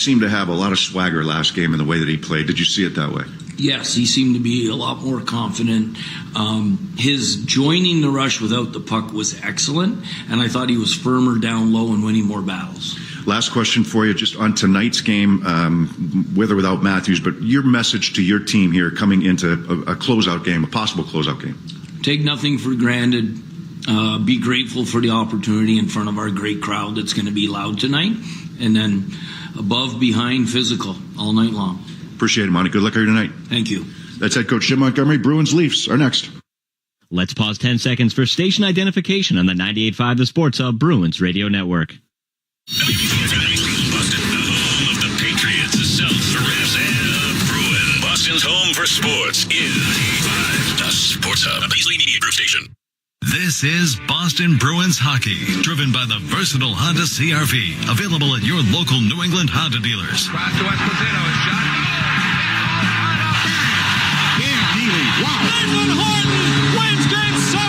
Seemed to have a lot of swagger last game in the way that he played. Did you see it that way? Yes, he seemed to be a lot more confident. His joining the rush without the puck was excellent, and I thought he was firmer down low and winning more battles. Last question for you, just on tonight's game, with or without Matthews, but your message to your team here coming into a closeout game, a possible closeout game. Take nothing for granted. Be grateful for the opportunity in front of our great crowd that's going to be loud tonight. And then above, behind, physical all night long. Appreciate it, Monty. Good luck here tonight. Thank you. That's head coach Jim Montgomery. Bruins Leafs are next. Let's pause 10 seconds for station identification on the 98.5 The Sports Hub Bruins Radio Network. Boston, the home of the Patriots, the Celtics, the Revs, and the Bruins. Boston's home for sports is 98.5 The Sports Hub, a Paisley Media Group station. This is Boston Bruins hockey, driven by the versatile Honda CR-V, available at your local New England Honda dealers. Cross to Esposito, a shot. Nathan Horton wins Game 7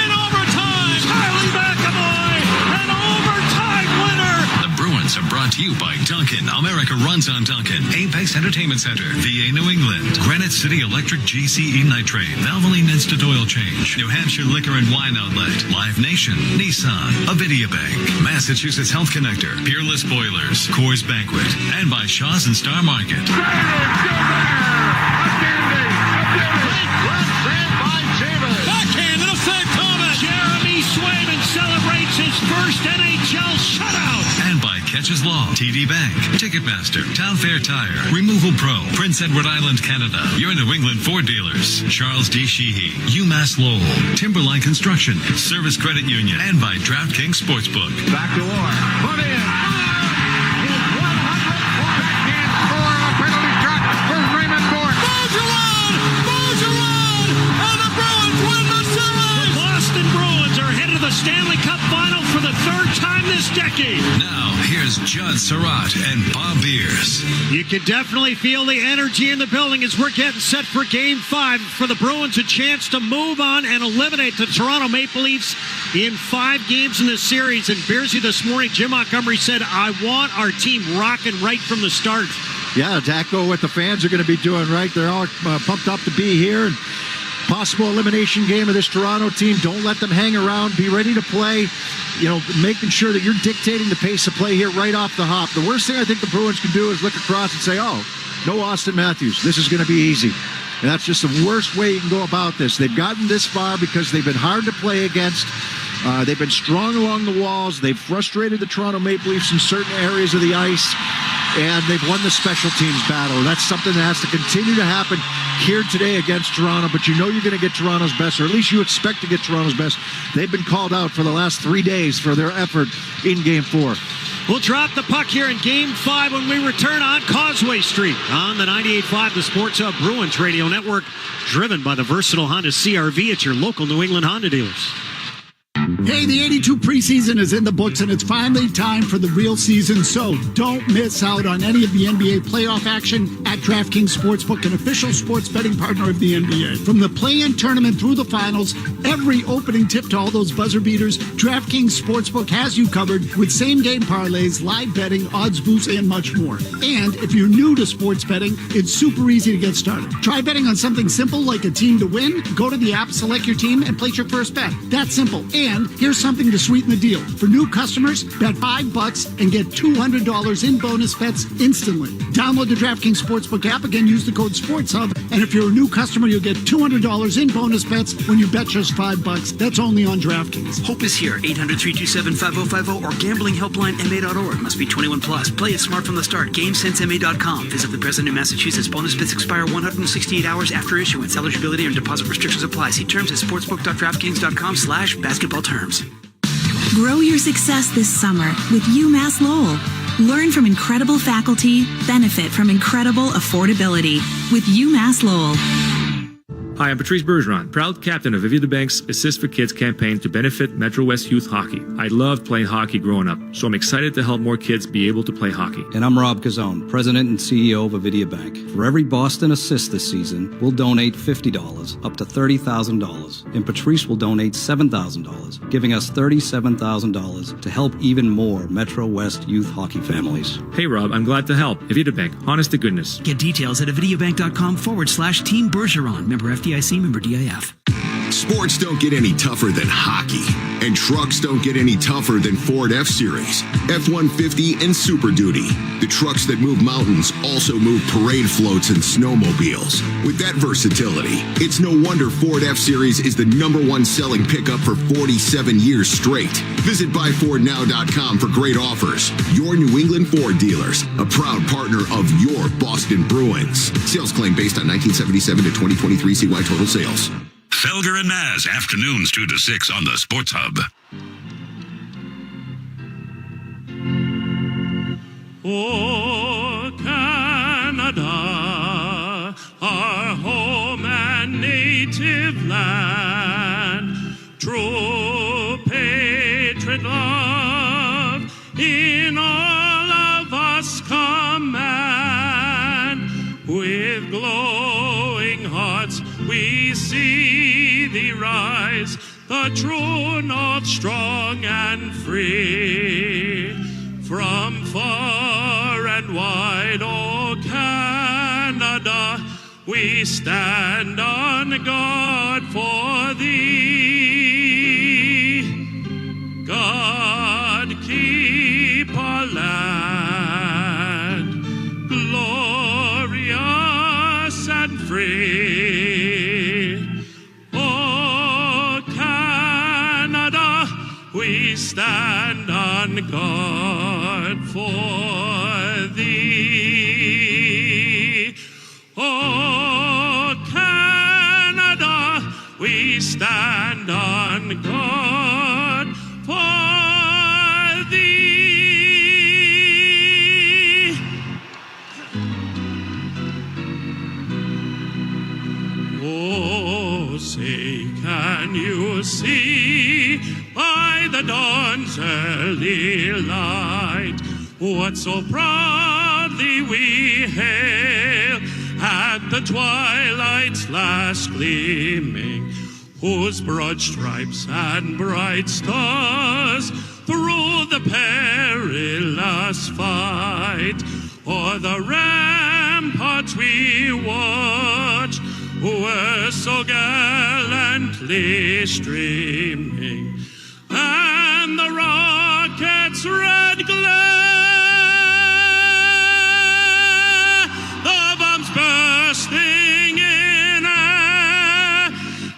in overtime. Charlie McAvoy, an overtime winner. The Bruins are brought to you by Duncan. America runs on Duncan. Apex Entertainment Center, VA New England. Granite City Electric GCE Nitrate. Valvoline Instant Oil Change. New Hampshire Liquor and Wine Outlet. Live Nation. Nissan. Avidia Bank. Massachusetts Health Connector. Peerless Boilers. Coors Banquet. And by Shaw's and Star Market. Backhand and a fake comment. Jeremy Swayman celebrates his first NHL shutout. And by Catches Law, TD Bank, Ticketmaster, Town Fair Tire, Removal Pro, Prince Edward Island, Canada, your New England Ford dealers, Charles D. Sheehy, UMass Lowell, Timberline Construction, Service Credit Union, and by DraftKings Sportsbook. Back to Orr. Put in. His 100th backhand score on a penalty shot for Raymond Bourque. And the Bruins win the series. The Boston Bruins are headed to the Stanley Cup Final for the third time this decade. Now, here's John Surratt and Bob Beers. You can definitely feel the energy in the building as we're getting set for Game 5. For the Bruins, a chance to move on and eliminate the Toronto Maple Leafs in 5 games in this series. And Beersy this morning, Jim Montgomery said, I want our team rocking right from the start. Yeah, to echo what the fans are going to be doing, right? They're all pumped up to be here. And possible elimination game of this Toronto team. Don't let them hang around. Be ready to play. You know, making sure that you're dictating the pace of play here right off the hop. The worst thing I think the Bruins can do is look across and say, oh, no Austin Matthews. This is going to be easy. And that's just the worst way you can go about this. They've gotten this far because they've been hard to play against. They've been strong along the walls. They've frustrated the Toronto Maple Leafs in certain areas of the ice. And they've won the special teams battle. That's something that has to continue to happen here today against Toronto. But you know you're going to get Toronto's best, or at least you expect to get Toronto's best. They've been called out for the last 3 days for their effort in Game 4. We'll drop the puck here in Game 5 when we return on Causeway Street on the 98.5 The Sports Hub Bruins Radio Network, driven by the versatile Honda CR-V at your local New England Honda dealers. Hey, the 82 preseason is in the books, and it's finally time for the real season, so don't miss out on any of the NBA playoff action at DraftKings Sportsbook, an official sports betting partner of the NBA. From the play-in tournament through the finals, every opening tip to all those buzzer beaters, DraftKings Sportsbook has you covered with same-game parlays, live betting, odds boosts, and much more. And if you're new to sports betting, it's super easy to get started. Try betting on something simple like a team to win. Go to the app, select your team, and place your first bet. That's simple. And here's something to sweeten the deal. For new customers, bet $5 and get $200 in bonus bets instantly. Download the DraftKings Sportsbook app. Again, use the code SportsHub. And if you're a new customer, you'll get $200 in bonus bets when you bet just $5. That's only on DraftKings. Hope is here. 800-327-5050 or gamblinghelplinema.org. Must be 21 plus. Play it smart from the start. GameSenseMA.com. Visit the President of Massachusetts. Bonus bets expire 168 hours after issuance. Eligibility and deposit restrictions apply. See terms at sportsbook.draftkings.com/basketball terms. Grow your success this summer with UMass Lowell. Learn from incredible faculty, benefit from incredible affordability with UMass Lowell. Hi, I'm Patrice Bergeron, proud captain of Vivier Bank's Assist for Kids campaign to benefit Metro West youth hockey. I loved playing hockey growing up, so I'm excited to help more kids be able to play hockey. And I'm Rob Cazzone, president and CEO of Avidia Bank. For every Boston assist this season, we'll donate $50 up to $30,000, and Patrice will donate $7,000, giving us $37,000 to help even more Metro West youth hockey families. Hey Rob, I'm glad to help. Avidia Bank, honest to goodness. Get details at avidiabank.com/Team Bergeron. Member FDIC, member DIF. Sports don't get any tougher than hockey, and trucks don't get any tougher than Ford F-Series, F-150, and Super Duty. The trucks that move mountains also move parade floats and snowmobiles. With that versatility, it's no wonder Ford F-Series is the #1 selling pickup for 47 years straight. Visit buyfordnow.com for great offers. Your New England Ford dealers, a proud partner of your Boston Bruins. Sales claim based on 1977 to 2023 CY total sales. Felger and Maz, afternoons 2 to 6 on the Sports Hub. Oh, Canada, our home and native land, true patriot love in all of us command. With glowing hearts we see thee rise, the true north strong and free. From far and wide, O Canada, we stand on guard for thee. God keep our land glorious and free. O Canada, we stand on guard for thee. O Canada, we stand on guard for thee. Oh, say, can you see by the dawn's early light what so proudly we hail at the twilight's last gleaming, whose broad stripes and bright stars through the perilous fight o'er the ramparts we watch were so gallantly streaming, and the rocket's red glare, the bombs bursting in air,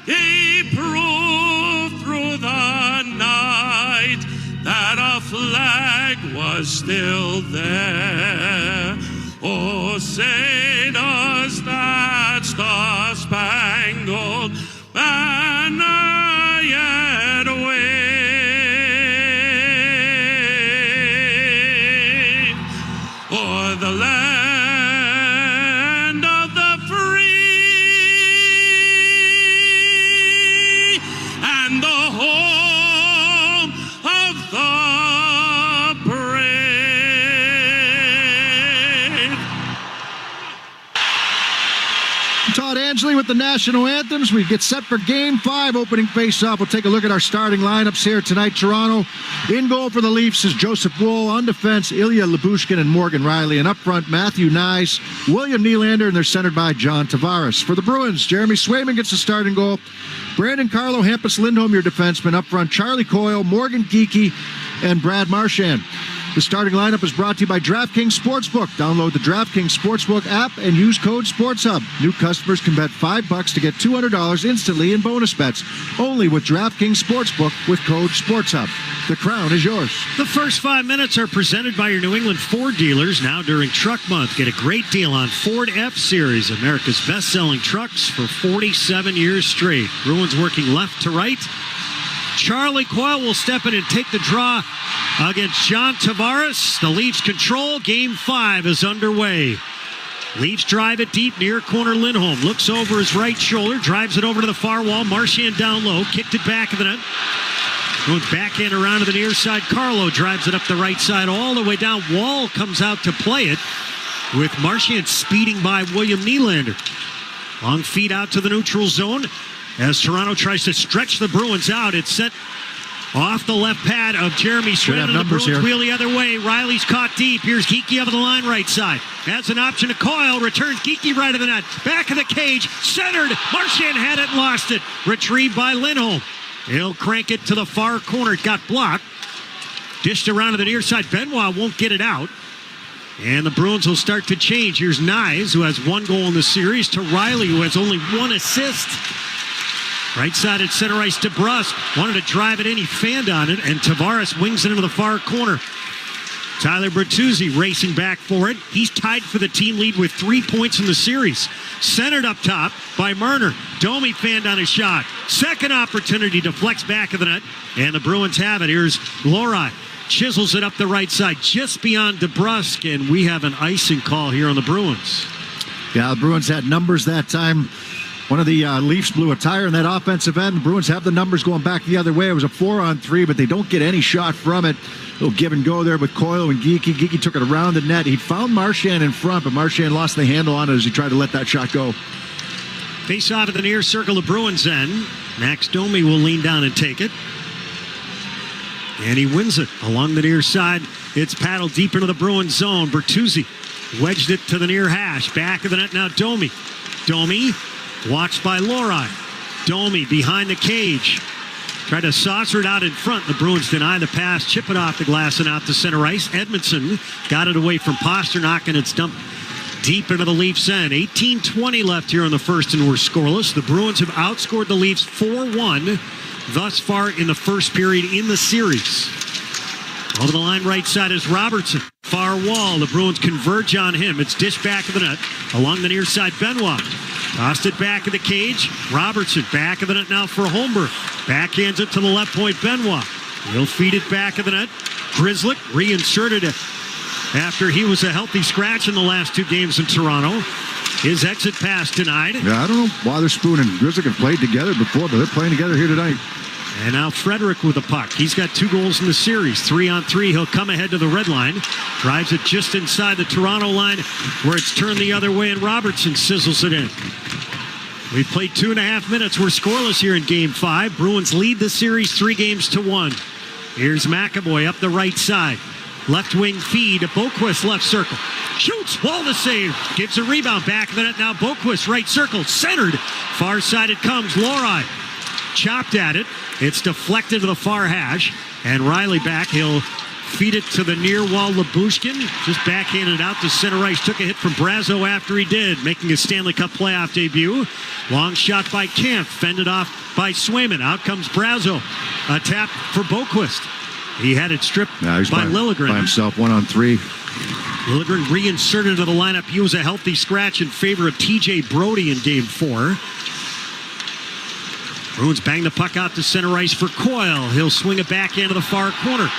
gave proof through the night that our flag was still there. Oh, say does that star-spangled banner yet wave o'er the land of the free and the home of the brave? Todd Ansley with the national anthems. We get set for Game 5, opening face-off. We'll take a look at our starting lineups here tonight. Toronto, in goal for the Leafs is Joseph Woll. On defense, Ilya Lyubushkin and Morgan Riley. And up front, Matthew Nyes, William Nylander, and they're centered by John Tavares. For the Bruins, Jeremy Swayman gets the starting goal. Brandon Carlo, Hampus Lindholm, your defenseman. Up front, Charlie Coyle, Morgan Geekie, and Brad Marchand. The starting lineup is brought to you by DraftKings Sportsbook. Download the DraftKings Sportsbook app and use code SportsHub. New customers can bet $5 to get $200 instantly in bonus bets. Only with DraftKings Sportsbook with code SportsHub. The crown is yours. The first 5 minutes are presented by your New England Ford dealers. Now during Truck Month, get a great deal on Ford F-Series, America's best-selling trucks for 47 years straight. Bruins working left to right. Charlie Coyle will step in and take the draw against John Tavares. The Leafs control. Game 5 is underway. Leafs drive it deep near corner. Lindholm looks over his right shoulder, drives it over to the far wall. Marchand down low, kicked it back of the net. Goes backhand around to the near side. Carlo drives it up the right side all the way down. Wall comes out to play it with Marchand speeding by William Nylander. Long feed out to the neutral zone as Toronto tries to stretch the Bruins out. It's sent off the left pad of Jeremy Swayman. The Bruins wheel the other way. Riley's caught deep. Here's Geekie over the line right side. Has an option to Coyle. Returns Geekie right of the net. Back of the cage. Centered. Marchand had it, lost it. Retrieved by Lindholm. He'll crank it to the far corner. It got blocked. Dished around to the near side. Benoit won't get it out. And the Bruins will start to change. Here's Nyes, who has 1 goal in the series, to Riley, who has only 1 assist. Right side at center ice, DeBrusk wanted to drive it in. He fanned on it, and Tavares wings it into the far corner. Tyler Bertuzzi racing back for it. He's tied for the team lead with 3 points in the series. Centered up top by Marner. Domi fanned on his shot. Second opportunity, deflects back of the net, and the Bruins have it. Here's Lori. Chisels it up the right side, just beyond DeBrusk, and we have an icing call here on the Bruins. Yeah, the Bruins had numbers that time. One of the Leafs blew a tire in that offensive end. The Bruins have the numbers going back the other way. It was a 4-on-3, but they don't get any shot from it. A little give and go there with Coyle and Geekie. Geekie took it around the net. He found Marchand in front, but Marchand lost the handle on it as he tried to let that shot go. Face off at the near circle of Bruins end. Max Domi will lean down and take it. And he wins it along the near side. It's paddled deep into the Bruins zone. Bertuzzi wedged it to the near hash. Back of the net now, Domi. Domi watched by Lori. Domi behind the cage. Tried to saucer it out in front. The Bruins deny the pass. Chip it off the glass and out to center ice. Edmondson got it away from Pasternak, and it's dumped deep into the Leafs end. 18:20 left here in the first, and we're scoreless. The Bruins have outscored the Leafs 4-1 thus far in the first period in the series. Over the line right side is Robertson. Far wall. The Bruins converge on him. It's dished back of the net. Along the near side, Benoit. Tossed it back of the cage. Robertson back of the net now for Holmberg. Backhands it to the left point, Benoit. He'll feed it back of the net. Grzelcyk reinserted it after he was a healthy scratch in the last 2 games in Toronto. His exit pass denied. Yeah, I don't know why Spoon and Grzelcyk have played together before, but they're playing together here tonight. And now Frederick with the puck. He's got 2 goals in the series. 3-on-3. He'll come ahead to the red line. Drives it just inside the Toronto line where it's turned the other way, and Robertson sizzles it in. We've played 2.5 minutes. We're scoreless here in Game 5. Bruins lead the series 3-1. Here's McAvoy up the right side. Left wing feed to Boquist, left circle. Shoots, wall to save. Gives a rebound back of the net now. Boquist, right circle, centered. Far side it comes. Lori chopped at it. It's deflected to the far hash. And Riley back. He'll feed it to the near wall. Labushkin just backhanded it out to center ice. Took a hit from Brazo after he did, making his Stanley Cup playoff debut. Long shot by Kemp, fended off by Swayman. Out comes Brazo. A tap for Boquist. He had it stripped by Liljegren. By himself, 1-on-3. Liljegren reinserted into the lineup. He was a healthy scratch in favor of TJ Brody in Game 4. Bruins bang the puck out to center ice for Coyle. He'll swing it back into the far corner.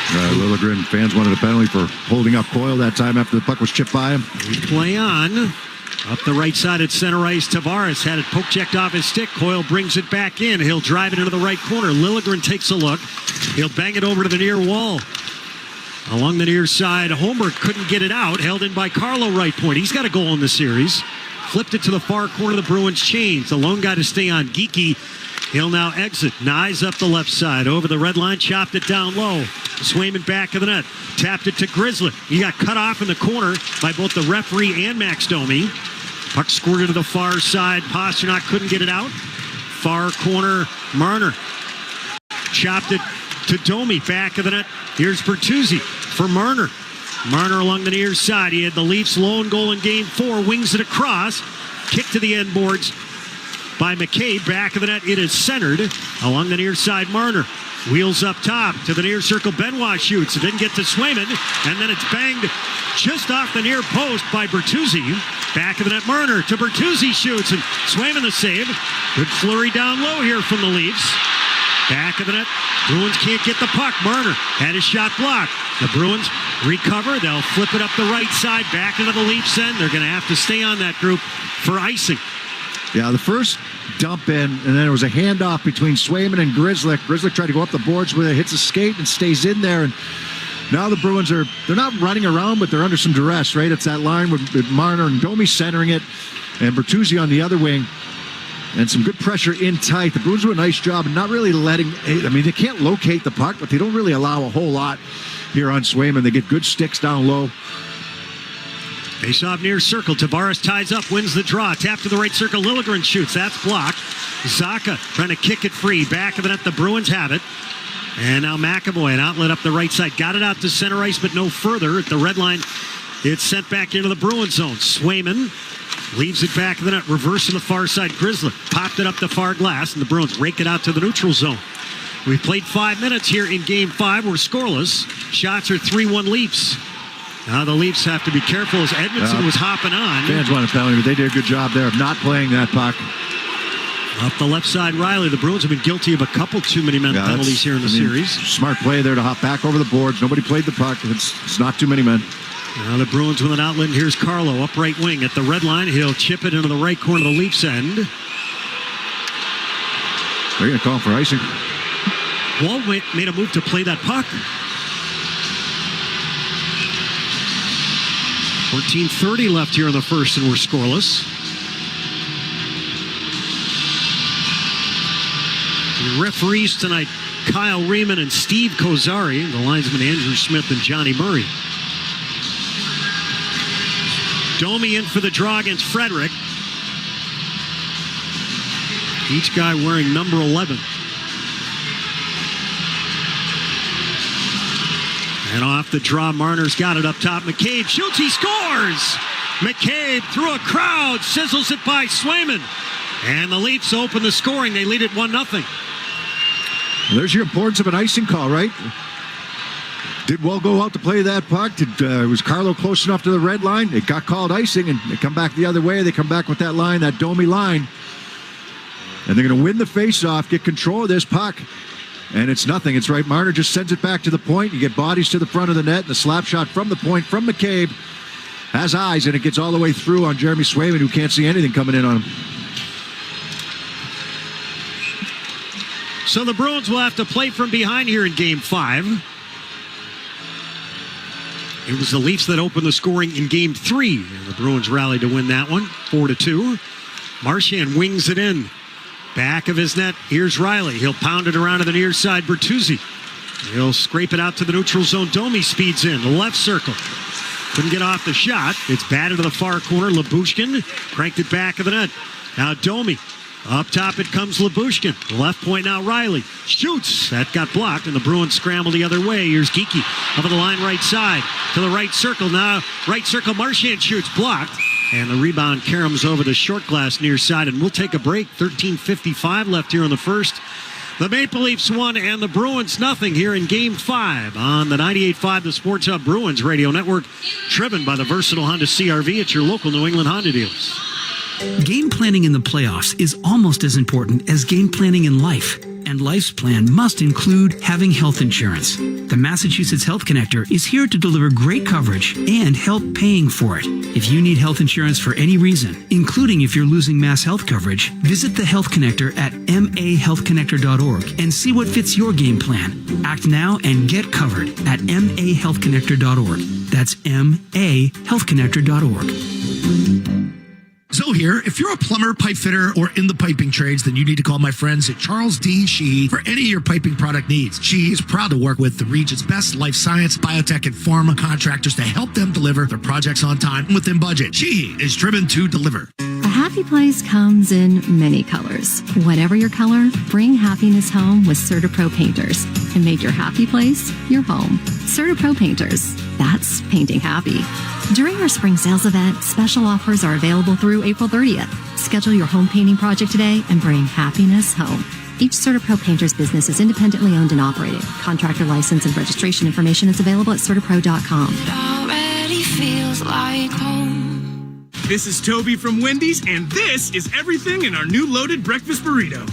Liljegren fans wanted a penalty for holding up Coyle that time after the puck was chipped by him. We play on. Up the right side at center ice, Tavares had it poke checked off his stick. Coyle brings it back in. He'll drive it into the right corner. Liljegren takes a look. He'll bang it over to the near wall. Along the near side, Holmberg couldn't get it out. Held in by Carlo right point. He's got a goal in the series. Flipped it to the far corner of the Bruins chains. The lone guy to stay on, Geekie. He'll now exit. Nyes up the left side. Over the red line, chopped it down low. Swayman back of the net. Tapped it to Grzelcyk. He got cut off in the corner by both the referee and Max Domi. Puck squirted to the far side. Pasternak couldn't get it out. Far corner, Marner. Chopped it to Domi. Back of the net. Here's Bertuzzi for Marner. Marner along the near side. He had the Leafs' lone goal in Game 4. Wings it across. Kick to the end boards by McCabe. Back of the net. It is centered along the near side. Marner wheels up top to the near circle. Benoit shoots. It didn't get to Swayman. And then it's banged just off the near post by Bertuzzi. Back of the net. Marner to Bertuzzi shoots. And Swayman the save. Good flurry down low here from the Leafs. Back of the net. Bruins can't get the puck. Marner had his shot blocked. The Bruins recover. They'll flip it up the right side, back into the Leafs end. They're going to have to stay on that group for icing. Yeah, the first dump in, and then there was a handoff between Swayman and Grzelcyk. Grzelcyk tried to go up the boards with it, hits a skate and stays in there. And now the Bruins they're not running around, but they're under some duress, right? It's that line with Marner and Domi centering it, and Bertuzzi on the other wing. And some good pressure in tight. The Bruins do a nice job of not really letting, they can't locate the puck, but they don't really allow a whole lot here on Swayman. They get good sticks down low. Face off near circle. Tavares ties up, wins the draw. Tap to the right circle. Liljegren shoots. That's blocked. Zaka trying to kick it free. Back of the net. The Bruins have it. And now McAvoy, an outlet up the right side. Got it out to center ice, but no further. At the red line, it's sent back into the Bruins zone. Swayman leaves it back of the net. Reverse to the far side. Grzelcyk popped it up the far glass, and the Bruins rake it out to the neutral zone. We've played 5 minutes here in Game 5. We're scoreless. Shots are 3-1 Leafs. Now the Leafs have to be careful as Edmondson was hopping on. Fans want a penalty, but they did a good job there of not playing that puck. Up the left side, Riley. The Bruins have been guilty of a couple too many men penalties here in the series. Smart play there to hop back over the boards. Nobody played the puck. It's not too many men. Now the Bruins with an outlet, and here's Carlo up right wing at the red line. He'll chip it into the right corner of the Leafs end. They're going to call for icing. Wall made a move to play that puck. 14:30 left here in the first, and we're scoreless. The referees tonight, Kyle Riemann and Steve Kozari. The linesman, Andrew Smith and Johnny Murray. Domi in for the draw against Frederick. Each guy wearing number 11. And off the draw, Marner's got it up top. McCabe shoots, he scores! McCabe through a crowd, sizzles it by Swayman. And the Leafs open the scoring. They lead it 1-0. There's your importance of an icing call, right? Did Well go out to play that puck? Was Carlo close enough to the red line? It got called icing, and they come back the other way. They come back with that line, that Domi line. And they're going to win the faceoff, get control of this puck. And it's nothing. It's right. Marner just sends it back to the point. You get bodies to the front of the net. The slap shot from the point from McCabe has eyes, and it gets all the way through on Jeremy Swayman, who can't see anything coming in on him. So the Bruins will have to play from behind here in Game 5. It was the Leafs that opened the scoring in Game 3. And the Bruins rallied to win that one, 4-2. Marchand wings it in. Back of his net, here's Riley. He'll pound it around to the near side, Bertuzzi. He'll scrape it out to the neutral zone. Domi speeds in, the left circle. Couldn't get off the shot. It's batted to the far corner. Lyubushkin cranked it back of the net. Now Domi. Up top it comes Lyubushkin. Left point now Riley. Shoots. That got blocked, and the Bruins scramble the other way. Here's Geekie over the line right side. To the right circle. Now right circle. Marchand shoots. Blocked. And the rebound caroms over the short glass near side. And we'll take a break. 13:55 left here in the first. The Maple Leafs 1 and the Bruins 0 here in Game 5 on the 98.5 The Sports Hub Bruins Radio Network, driven by the versatile Honda CR-V at your local New England Honda dealers. Game planning in the playoffs is almost as important as game planning in life. And life's plan must include having health insurance. The Massachusetts Health Connector is here to deliver great coverage and help paying for it. If you need health insurance for any reason, including if you're losing Mass Health coverage, visit the Health Connector at mahealthconnector.org and see what fits your game plan. Act now and get covered at mahealthconnector.org. That's mahealthconnector.org. Zoe here. If you're a plumber, pipe fitter, or in the piping trades, then you need to call my friends at Charles D. Sheehy for any of your piping product needs. Sheehy is proud to work with the region's best life science, biotech, and pharma contractors to help them deliver their projects on time and within budget. Sheehy is driven to deliver. A happy place comes in many colors. Whatever your color, bring happiness home with CertaPro Painters and make your happy place your home. CertaPro Painters. That's painting happy. During our spring sales event, special offers are available through April 30th. Schedule your home painting project today and bring happiness home. Each CertaPro Painters business is independently owned and operated. Contractor license and registration information is available at CertaPro.com. It already feels like home. This is Toby from Wendy's, and this is everything in our new loaded breakfast burrito.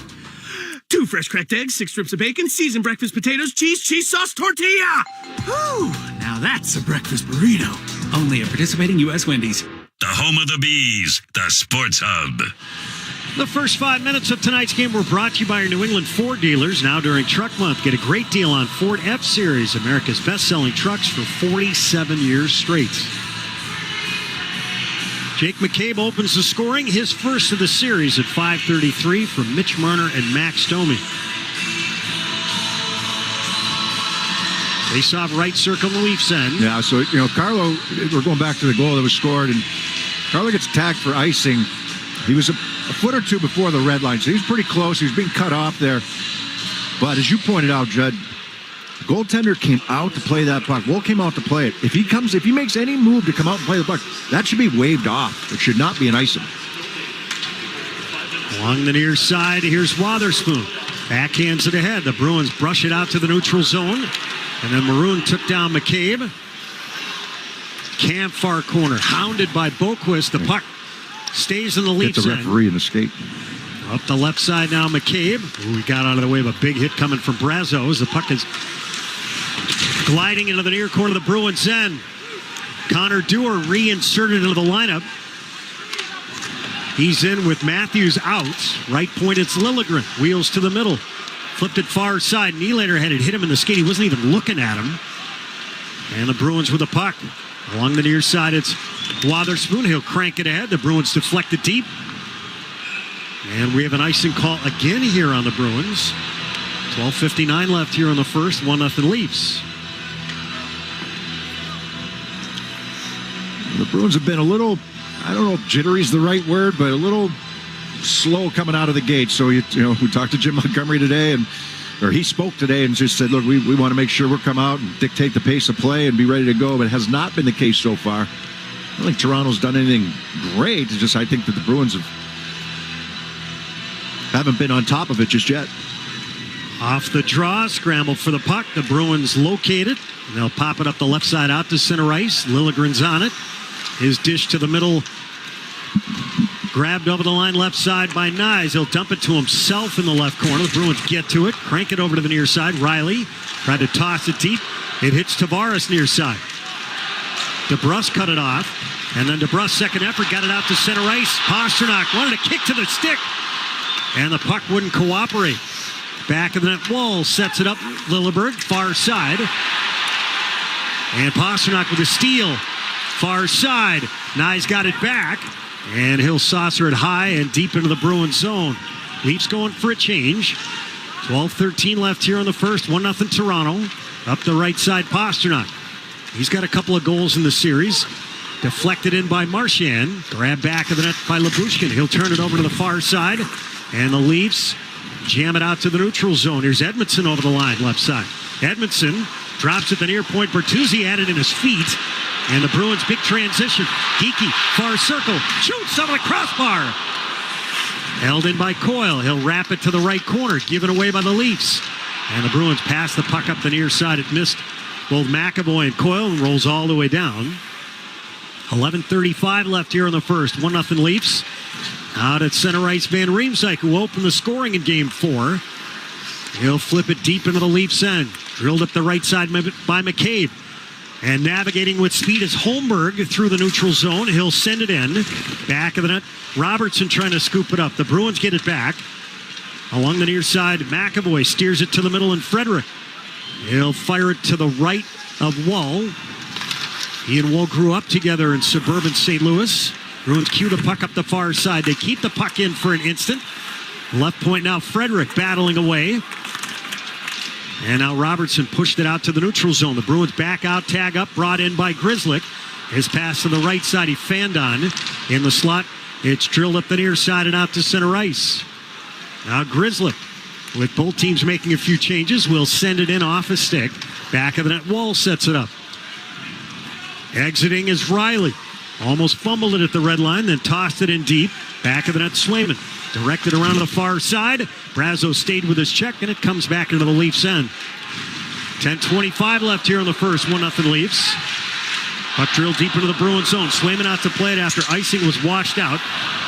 2 fresh cracked eggs, 6 strips of bacon, seasoned breakfast potatoes, cheese sauce, tortilla. Whew. Now that's a breakfast burrito. Only at participating U.S. Wendy's. The home of the Bees, the Sports Hub. The first 5 minutes of tonight's game were brought to you by your New England Ford dealers. Now during Truck Month, get a great deal on Ford F-Series, America's best-selling trucks for 47 years straight. Jake McCabe opens the scoring, his first of the series at 5:33 from Mitch Marner and Max Domi. Face-off right circle, the Leafs end. Yeah, so, Carlo, we're going back to the goal that was scored, and Carlo gets tagged for icing. He was a foot or two before the red line, so he's pretty close. He was being cut off there. But as you pointed out, Judd, the goaltender came out to play that puck. Woll came out to play it. If he makes any move to come out and play the puck, that should be waved off. It should not be an icing. Along the near side, here's Wotherspoon. Backhands it ahead. The Bruins brush it out to the neutral zone. And then Maroon took down McCabe. Camp far corner, hounded by Boquist. The puck stays in the Leafs end. Get the referee in the skate. Up the left side now, McCabe. He got out of the way of a big hit coming from Brazo as the puck is gliding into the near corner of the Bruins end. Connor Dewar reinserted into the lineup. He's in with Matthews out. Right point, it's Liljegren. Wheels to the middle. Flipped it far side. Nylander had it hit him in the skate. He wasn't even looking at him. And the Bruins with the puck. Along the near side, it's Wotherspoon. He'll crank it ahead. The Bruins deflect it deep. And we have an icing call again here on the Bruins. 12:59 left here in the first. 1-0 Leafs. The Bruins have been a little, I don't know if jittery is the right word, but a little slow coming out of the gate. So, we talked to Jim Montgomery today, or he spoke today and just said, look, we want to make sure we'll come out and dictate the pace of play and be ready to go. But it has not been the case so far. I don't think Toronto's done anything great. It's just I think that the Bruins haven't been on top of it just yet. Off the draw, scrambled for the puck. The Bruins locate it. And they'll pop it up the left side out to center ice. Liljegren's on it. His dish to the middle. Grabbed over the line left side by Nyes. He'll dump it to himself in the left corner. The Bruins get to it. Crank it over to the near side. Riley tried to toss it deep. It hits Tavares near side. DeBrusk cut it off. And then DeBrusk's second effort got it out to center ice. Pasternak wanted a kick to the stick. And the puck wouldn't cooperate. Back of the net, Woll sets it up. Lilleberg, far side. And Pasternak with a steal. Far side. Nyes got it back. And he'll saucer it high and deep into the Bruins zone. Leafs going for a change. 12:13 left here in the first. 1-0 Toronto. Up the right side, Pasternak. He's got a couple of goals in the series. Deflected in by Marchand. Grabbed back of the net by Lyubushkin. He'll turn it over to the far side. And the Leafs jam it out to the neutral zone. Here's Edmondson over the line, left side. Edmondson drops at the near point. Bertuzzi had it in his feet. And the Bruins, big transition. Geekie, far circle, shoots over the crossbar. Held in by Coyle. He'll wrap it to the right corner, given away by the Leafs. And the Bruins pass the puck up the near side. It missed both McAvoy and Coyle and rolls all the way down. 11:35 left here in the first. 1-0 Leafs. Out at center ice, Van Riemsdyk, who opened the scoring in Game 4. He'll flip it deep into the Leafs end. Drilled up the right side by McCabe. And navigating with speed is Holmberg through the neutral zone. He'll send it in. Back of the net. Robertson trying to scoop it up. The Bruins get it back. Along the near side, McAvoy steers it to the middle, and Frederick. He'll fire it to the right of Woll. He and Woll grew up together in suburban St. Louis. Bruins cue the puck up the far side. They keep the puck in for an instant. Left point now, Frederick battling away. And now Robertson pushed it out to the neutral zone. The Bruins back out, tag up, brought in by Grzelcyk. His pass to the right side, he fanned on in the slot. It's drilled up the near side and out to center ice. Now Grzelcyk, with both teams making a few changes, will send it in off a stick. Back of the net, Woll sets it up. Exiting is Riley. Almost fumbled it at the red line, then tossed it in deep. Back of the net, Swayman. Directed around to the far side. Brazo stayed with his check, and it comes back into the Leafs end. 10:25 left here in the first. 1-0 Leafs. Puck drilled deep into the Bruins zone. Swayman out to play it after icing was washed out.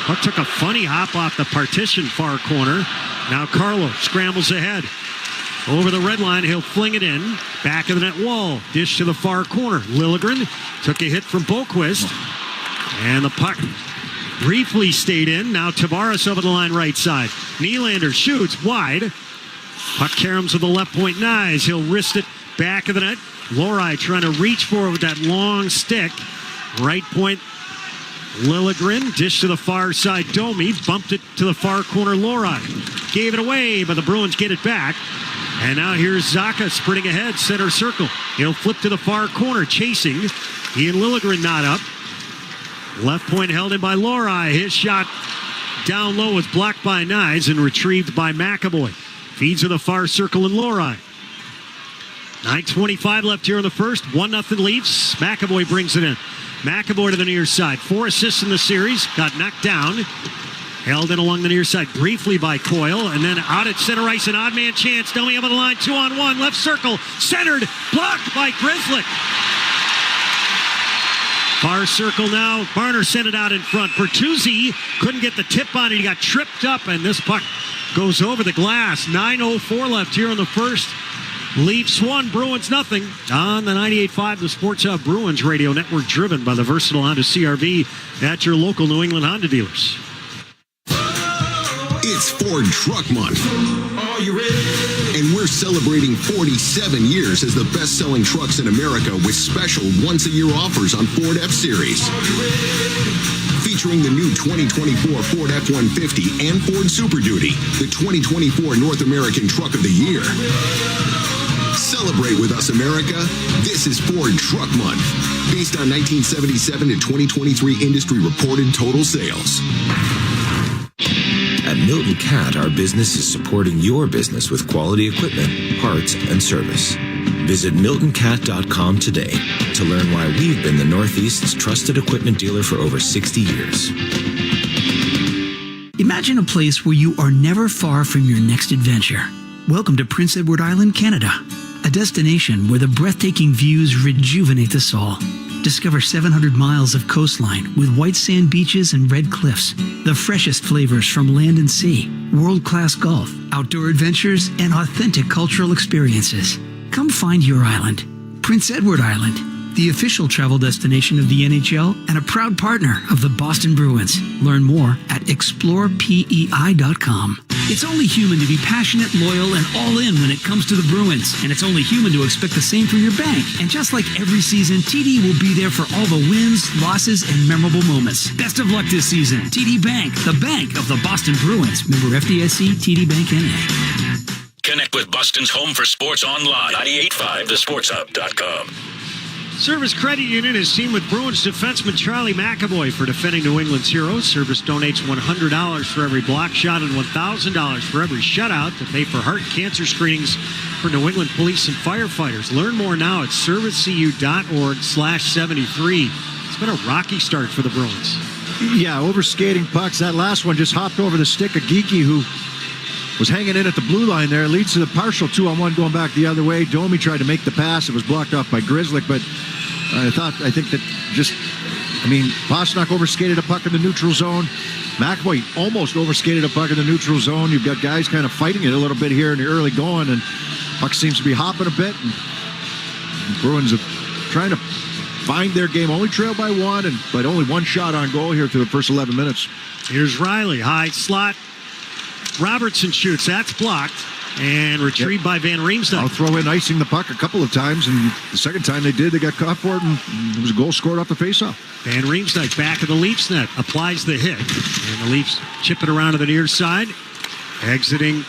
Puck took a funny hop off the partition far corner. Now Carlo scrambles ahead. Over the red line, he'll fling it in. Back of the net wall. Dish to the far corner. Lilligren took a hit from Boquist. And the puck briefly stayed in. Now Tavares over the line right side. Nylander shoots wide. Puck caroms with the left point Nyes. He'll wrist it back of the net. Lori trying to reach for it with that long stick. Right point Lilligren. Dish to the far side Domi. Bumped it to the far corner Lori. Gave it away, but the Bruins get it back. And now here's Zacha sprinting ahead, center circle. He'll flip to the far corner, chasing. He and Lilligren not up. Left point held in by Lori. His shot down low was blocked by Nyes and retrieved by McAvoy. Feeds to the far circle and Lori. 9:25 left here in the first. 1-0 Leafs. McAvoy brings it in. McAvoy to the near side. 4 assists in the series. Got knocked down. Held in along the near side briefly by Coyle, and then out at center ice, an odd man chance. Domi over the line, 2-on-1, left circle, centered, blocked by Grzelcyk. Far circle now. Barner sent it out in front. Bertuzzi couldn't get the tip on it. He got tripped up, and this puck goes over the glass. 9:04 left here in the first. Leafs 1, Bruins nothing. On the 98.5, the Sports Hub Bruins radio network, driven by the versatile Honda CR-V at your local New England Honda dealers. It's Ford Truck Month. Are you ready? And we're celebrating 47 years as the best-selling trucks in America with special once-a-year offers on Ford F-Series. Featuring the new 2024 Ford F-150 and Ford Super Duty, the 2024 North American Truck of the Year. Celebrate with us, America. This is Ford Truck Month, based on 1977 to 2023 industry reported total sales. At Milton Cat, our business is supporting your business with quality equipment, parts, and service. Visit MiltonCat.com today to learn why we've been the Northeast's trusted equipment dealer for over 60 years. Imagine a place where you are never far from your next adventure. Welcome to Prince Edward Island, Canada, a destination where the breathtaking views rejuvenate the soul. Discover 700 miles of coastline with white sand beaches and red cliffs, the freshest flavors from land and sea, world-class golf, outdoor adventures, and authentic cultural experiences. Come find your island. Prince Edward Island, the official travel destination of the NHL and a proud partner of the Boston Bruins. Learn more at explorepei.com. It's only human to be passionate, loyal, and all in when it comes to the Bruins. And it's only human to expect the same from your bank. And just like every season, TD will be there for all the wins, losses, and memorable moments. Best of luck this season. TD Bank, the bank of the Boston Bruins. Member FDIC, TD Bank NA. Connect with Boston's home for sports online. 98.5 thesportshub.com. Service Credit Union is seen with Bruins defenseman Charlie McAvoy for defending New England's heroes. Service donates $100 for every block shot and $1,000 for every shutout to pay for heart cancer screenings for New England police and firefighters. Learn more now at servicecu.org/73. It's been a rocky start for the Bruins. Yeah, overskating pucks. That last one just hopped over the stick of Geekie, who was hanging in at the blue line there. Leads to the partial 2-on-1 going back the other way. Domi tried to make the pass. It was blocked off by Grzelcyk, but I think that Pasternak overskated a puck in the neutral zone. McAvoy almost overskated a puck in the neutral zone. You've got guys kind of fighting it a little bit here in the early going, and puck seems to be hopping a bit. And the Bruins are trying to find their game. Only trailed by one, but only one shot on goal here through the first 11 minutes. Here's Riley, high slot. Robertson shoots. That's blocked and retrieved by Van Riemsdyk. I'll throw in icing the puck a couple of times, and the second time they did, they got caught for it, and it was a goal scored off the faceoff. Van Riemsdyk back of the Leafs net, applies the hit, and the Leafs chip it around to the near side. Exiting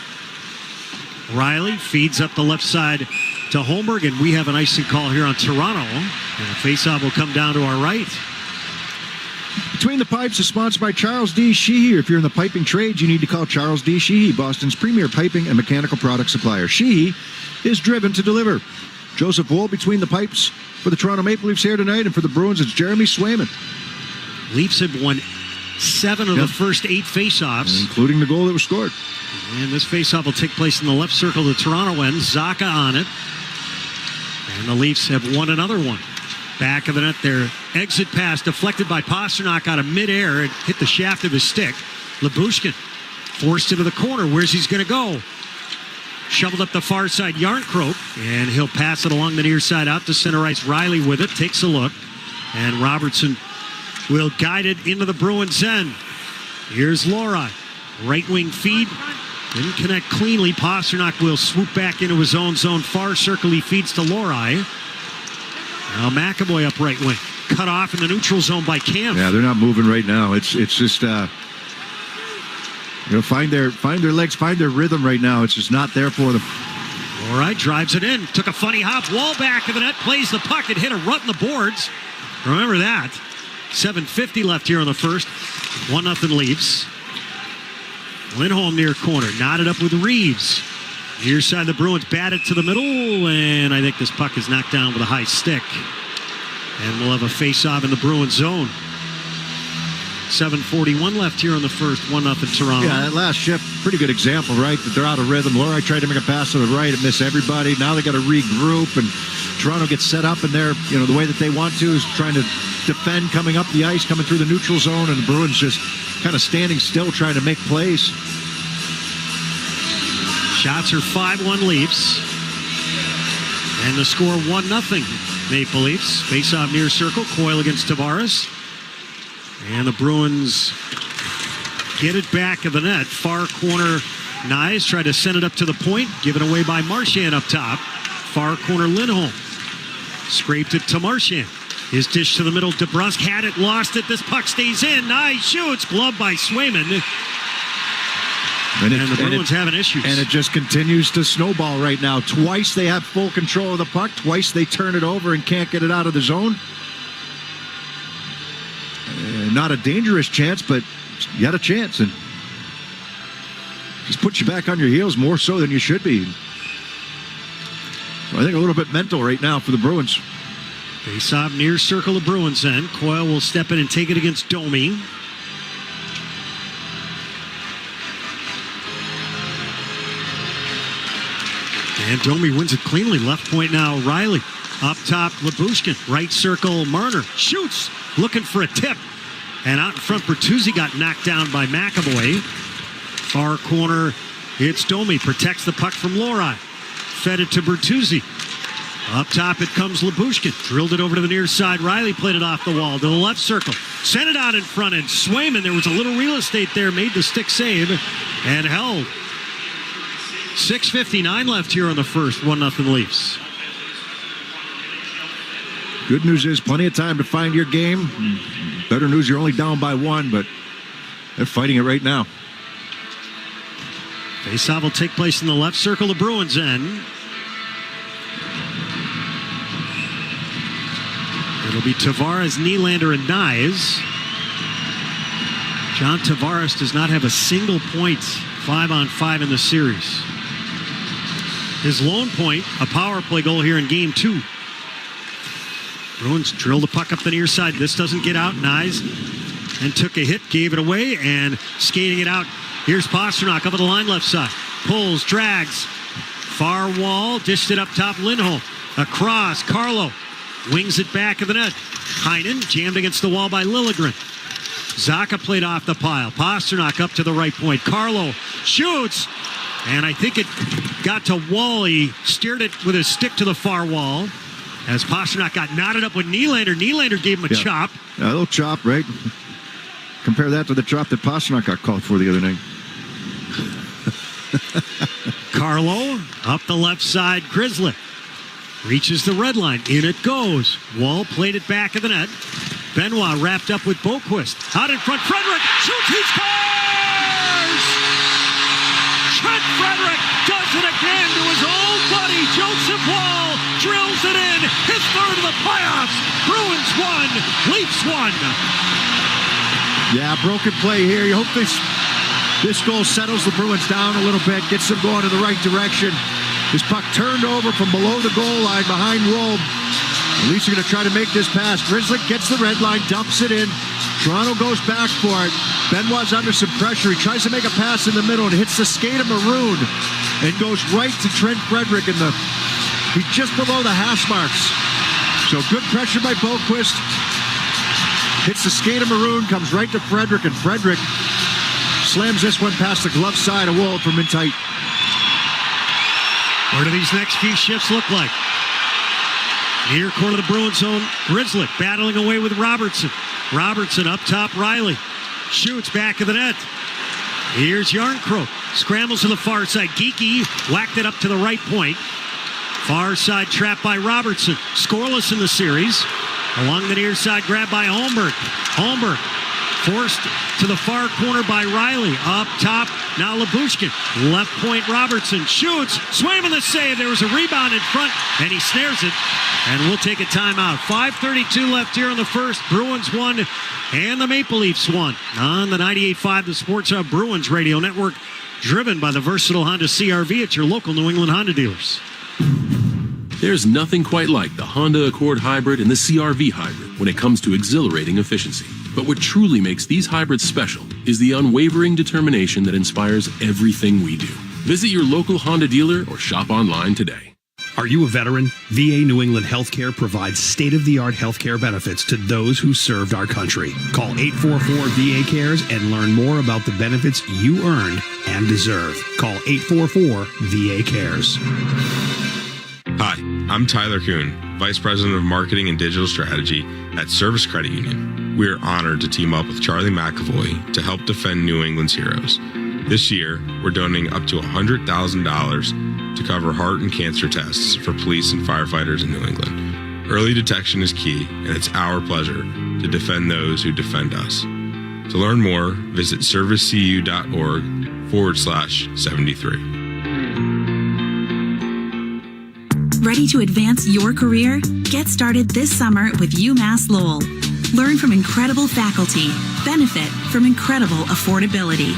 Riley, feeds up the left side to Holmberg, and we have an icing call here on Toronto, and the faceoff will come down to our right. Between the Pipes is sponsored by Charles D. Sheehy. If you're in the piping trade, you need to call Charles D. Sheehy, Boston's premier piping and mechanical product supplier. Sheehy is driven to deliver. Joseph Wool between the Pipes for the Toronto Maple Leafs here tonight, and for the Bruins, it's Jeremy Swayman. Leafs have won 7 of the first 8 faceoffs, including the goal that was scored. And this faceoff will take place in the left circle of the Toronto end. Zacha on it. And the Leafs have won another one. Back of the net, their exit pass deflected by Pasternak out of midair. It hit the shaft of his stick. Lyubushkin forced into the corner. Where's he's going to go? Shoveled up the far side, Yarncroke, and he'll pass it along the near side out to center ice. Riley with it, takes a look, and Robertson will guide it into the Bruins' end. Here's Lori, right wing feed, didn't connect cleanly. Pasternak will swoop back into his own zone, far circle. He feeds to Lori. Now McAvoy up right wing, cut off in the neutral zone by Cam. Yeah, they're not moving right now. It's just find their legs, find their rhythm right now. It's just not there for them. All right, drives it in. Took a funny hop. Wall back of the net. Plays the puck. It hit a rut in the boards. Remember that. 7:50 left here in the first. 1-0 Leafs. Lindholm near corner. Knotted up with Reeves. Near side, the Bruins batted to the middle. And I think this puck is knocked down with a high stick. And we'll have a face-off in the Bruins zone. 7:41 left here in the first. 1-0 Toronto. Yeah, that last shift, pretty good example, right? That they're out of rhythm. Lori tried to make a pass to the right and miss everybody. Now they got to regroup, and Toronto gets set up, and they're, the way that they want to is trying to defend coming up the ice, coming through the neutral zone, and the Bruins just kind of standing still trying to make plays. Shots are 5-1 Leafs. And the score 1-0 Maple Leafs. Face-off near circle. Coyle against Tavares. And the Bruins get it back of the net. Far corner, Nyes tried to send it up to the point. Given away by Marchand up top. Far corner, Lindholm. Scraped it to Marchand. His dish to the middle. DeBrusk had it, lost it. This puck stays in. Nyes shoots. Glove by Swayman. And the Bruins having issues. And it just continues to snowball right now. Twice they have full control of the puck. Twice they turn it over and can't get it out of the zone. Not a dangerous chance, but you had a chance. And just puts you back on your heels more so than you should be. So I think a little bit mental right now for the Bruins. Face-off near circle of Bruins end. Coyle will step in and take it against Domi. And Domi wins it cleanly. Left point now, Riley. Up top, Lyubushkin. Right circle, Marner. Shoots. Looking for a tip. And out in front, Bertuzzi got knocked down by McAvoy. Far corner, it's Domi. Protects the puck from Lori. Fed it to Bertuzzi. Up top, it comes Lyubushkin. Drilled it over to the near side. Riley played it off the wall to the left circle. Sent it out in front, and Swayman, there was a little real estate there, made the stick save and held. 6:59 left here on the first. 1-0 Leafs. Good news is plenty of time to find your game. Better news, you're only down by 1, but they're fighting it right now. Faceoff will take place in the left circle, the Bruins end. It'll be Tavares, Nylander, and Nyes. John Tavares does not have a single point 5-on-5 in the series. His lone point, a power play goal here in Game 2. Bruins drill the puck up the near side. This doesn't get out. Nyes and took a hit, gave it away, and skating it out. Here's Pasternak up at the line left side. Pulls, drags. Far wall, dished it up top. Lindholm. Across, Carlo. Wings it back of the net. Heinen jammed against the wall by Liljegren. Zacha played off the pile. Pasternak up to the right point. Carlo shoots. And I think it got to Wally. Steered it with his stick to the far wall. As Pasternak got knotted up with Nylander. Nylander gave him a chop. Yeah, a little chop, right? Compare that to the chop that Pasternak got called for the other night. Carlo up the left side. Grizzly reaches the red line. In it goes. Wall played it back of the net. Benoit wrapped up with Boquist. Out in front. Frederick shoots. He scores! Trent Frederick does it again to his old buddy Joseph Wall. Drills it in. His third of the playoffs. Bruins 1. Leafs 1. Yeah, broken play here. You hope this goal settles the Bruins down a little bit, gets them going in the right direction. This puck turned over from below the goal line behind Wolb. At least you're going to try to make this pass. Grizzly gets the red line, dumps it in. Toronto goes back for it. Benoit's under some pressure. He tries to make a pass in the middle and hits the skate of Maroon and goes right to Trent Frederick he's just below the hash marks. So good pressure by Boquist. Hits the skate of Maroon, comes right to Frederick, and Frederick slams this one past the glove side of Wolf from in tight. What do these next few shifts look like? Near corner of the Bruins zone, Grizzly battling away with Robertson. Robertson up top, Riley. Shoots back of the net. Here's Yarncroke. Scrambles to the far side. Geekie whacked it up to the right point. Far side trapped by Robertson. Scoreless in the series. Along the near side, grabbed by Holmberg. Holmberg forced to the far corner by Riley. Up top, now Labushkin. Left point, Robertson shoots. Swayman the save. There was a rebound in front, and he snares it. And we'll take a timeout. 5:32 left here in the first. Bruins won, and the Maple Leafs won. On the 98.5, the Sports Hub Bruins Radio Network, driven by the versatile Honda CR-V at your local New England Honda dealers. There's nothing quite like the Honda Accord Hybrid and the CR-V Hybrid when it comes to exhilarating efficiency. But what truly makes these hybrids special is the unwavering determination that inspires everything we do. Visit your local Honda dealer or shop online today. Are you a veteran? VA New England Healthcare provides state-of-the-art healthcare benefits to those who served our country. Call 844-VA-CARES and learn more about the benefits you earned and deserve. Call 844-VA-CARES. Hi, I'm Tyler Kuhn, Vice President of Marketing and Digital Strategy at Service Credit Union. We are honored to team up with Charlie McAvoy to help defend New England's heroes. This year, we're donating up to $100,000 to cover heart and cancer tests for police and firefighters in New England. Early detection is key, and it's our pleasure to defend those who defend us. To learn more, visit servicecu.org/73. Ready to advance your career? Get started this summer with UMass Lowell. Learn from incredible faculty. Benefit from incredible affordability.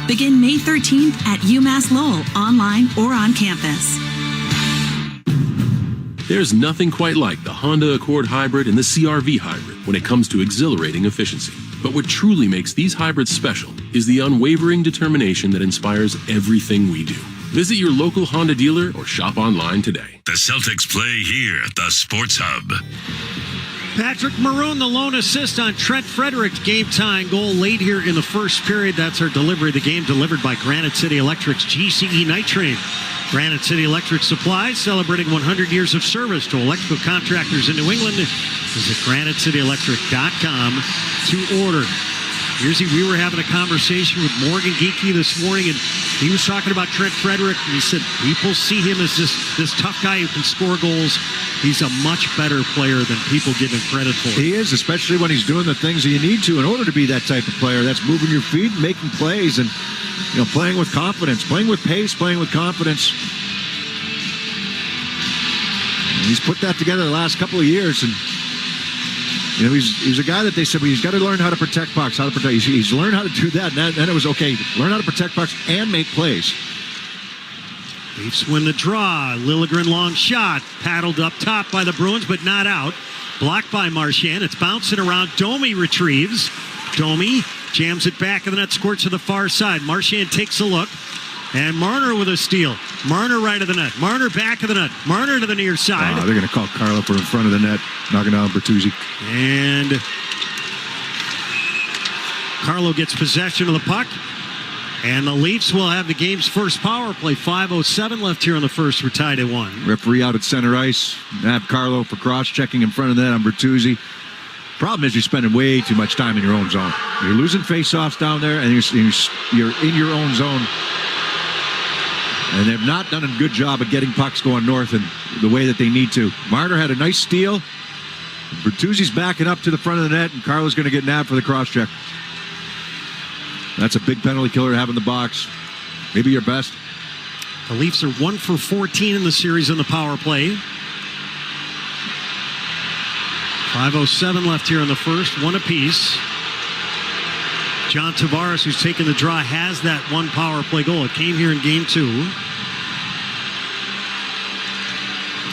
Begin May 13th at UMass Lowell, online or on campus. There's nothing quite like the Honda Accord Hybrid and the CR-V Hybrid when it comes to exhilarating efficiency. But what truly makes these hybrids special is the unwavering determination that inspires everything we do. Visit your local Honda dealer or shop online today. The Celtics play here at the Sports Hub. Patrick Maroon, the lone assist on Trent Frederick's game-tying goal late here in the first period. That's our delivery of the game, delivered by Granite City Electric's GCE Night Train. Granite City Electric Supplies, celebrating 100 years of service to electrical contractors in New England. Visit GraniteCityElectric.com to order. We were having a conversation with Morgan Geekie this morning, and he was talking about Trent Frederick, and he said people see him as this tough guy who can score goals. He's a much better player than people give him credit for. He is, especially when he's doing the things that you need to in order to be that type of player. That's moving your feet, making plays, and playing with confidence, playing with pace, playing with confidence. And he's put that together the last couple of years, and he's a guy that they said, well, he's got to learn how to protect pucks, how to protect. He's learned how to do that, and then it was okay. Learn how to protect pucks and make plays. Leafs win the draw. Liljegren long shot, paddled up top by the Bruins, but not out. Blocked by Marchand. It's bouncing around. Domi retrieves. Domi jams it back of the net, squirts to the far side. Marchand takes a look. And Marner with a steal. Marner right of the net. Marner back of the net. Marner to the near side. They're going to call Carlo for in front of the net, knocking down Bertuzzi. And Carlo gets possession of the puck. And the Leafs will have the game's first power play. 5:07 left here in the first. We're tied at 1. Referee out at center ice. Have Carlo for cross-checking in front of the net on Bertuzzi. Problem is you're spending way too much time in your own zone. You're losing face-offs down there, and you're in your own zone. And they've not done a good job of getting pucks going north in the way that they need to. Marner had a nice steal. Bertuzzi's backing up to the front of the net, and Carlo's going to get nabbed for the cross-check. That's a big penalty killer to have in the box. Maybe your best. The Leafs are 1 for 14 in the series on the power play. 5:07 left here in the first, 1 apiece. John Tavares, who's taken the draw, has that one power play goal. It came here in game 2.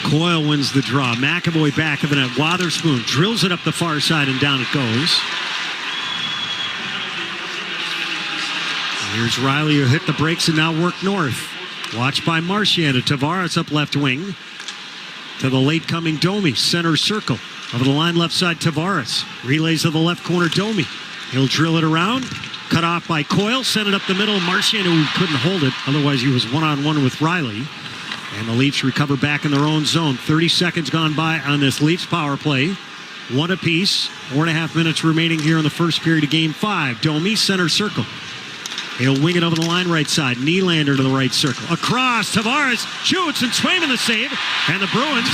Coyle wins the draw. McAvoy back of the net. Wotherspoon drills it up the far side, and down it goes. Here's Riley, who hit the brakes and now work north. Watched by Marchand. Tavares up left wing. To the late coming Domi. Center circle. Over the line left side, Tavares. Relays to the left corner, Domi. He'll drill it around. Cut off by Coyle. Send it up the middle. Marchand, who couldn't hold it. Otherwise, he was one-on-one with Riley. And the Leafs recover back in their own zone. 30 seconds gone by on this Leafs power play. One apiece. 4.5 minutes remaining here in the first period of Game 5. Domi, center circle. He'll wing it over the line right side. Nylander to the right circle. Across. Tavares shoots and Swayman the save. And the Bruins.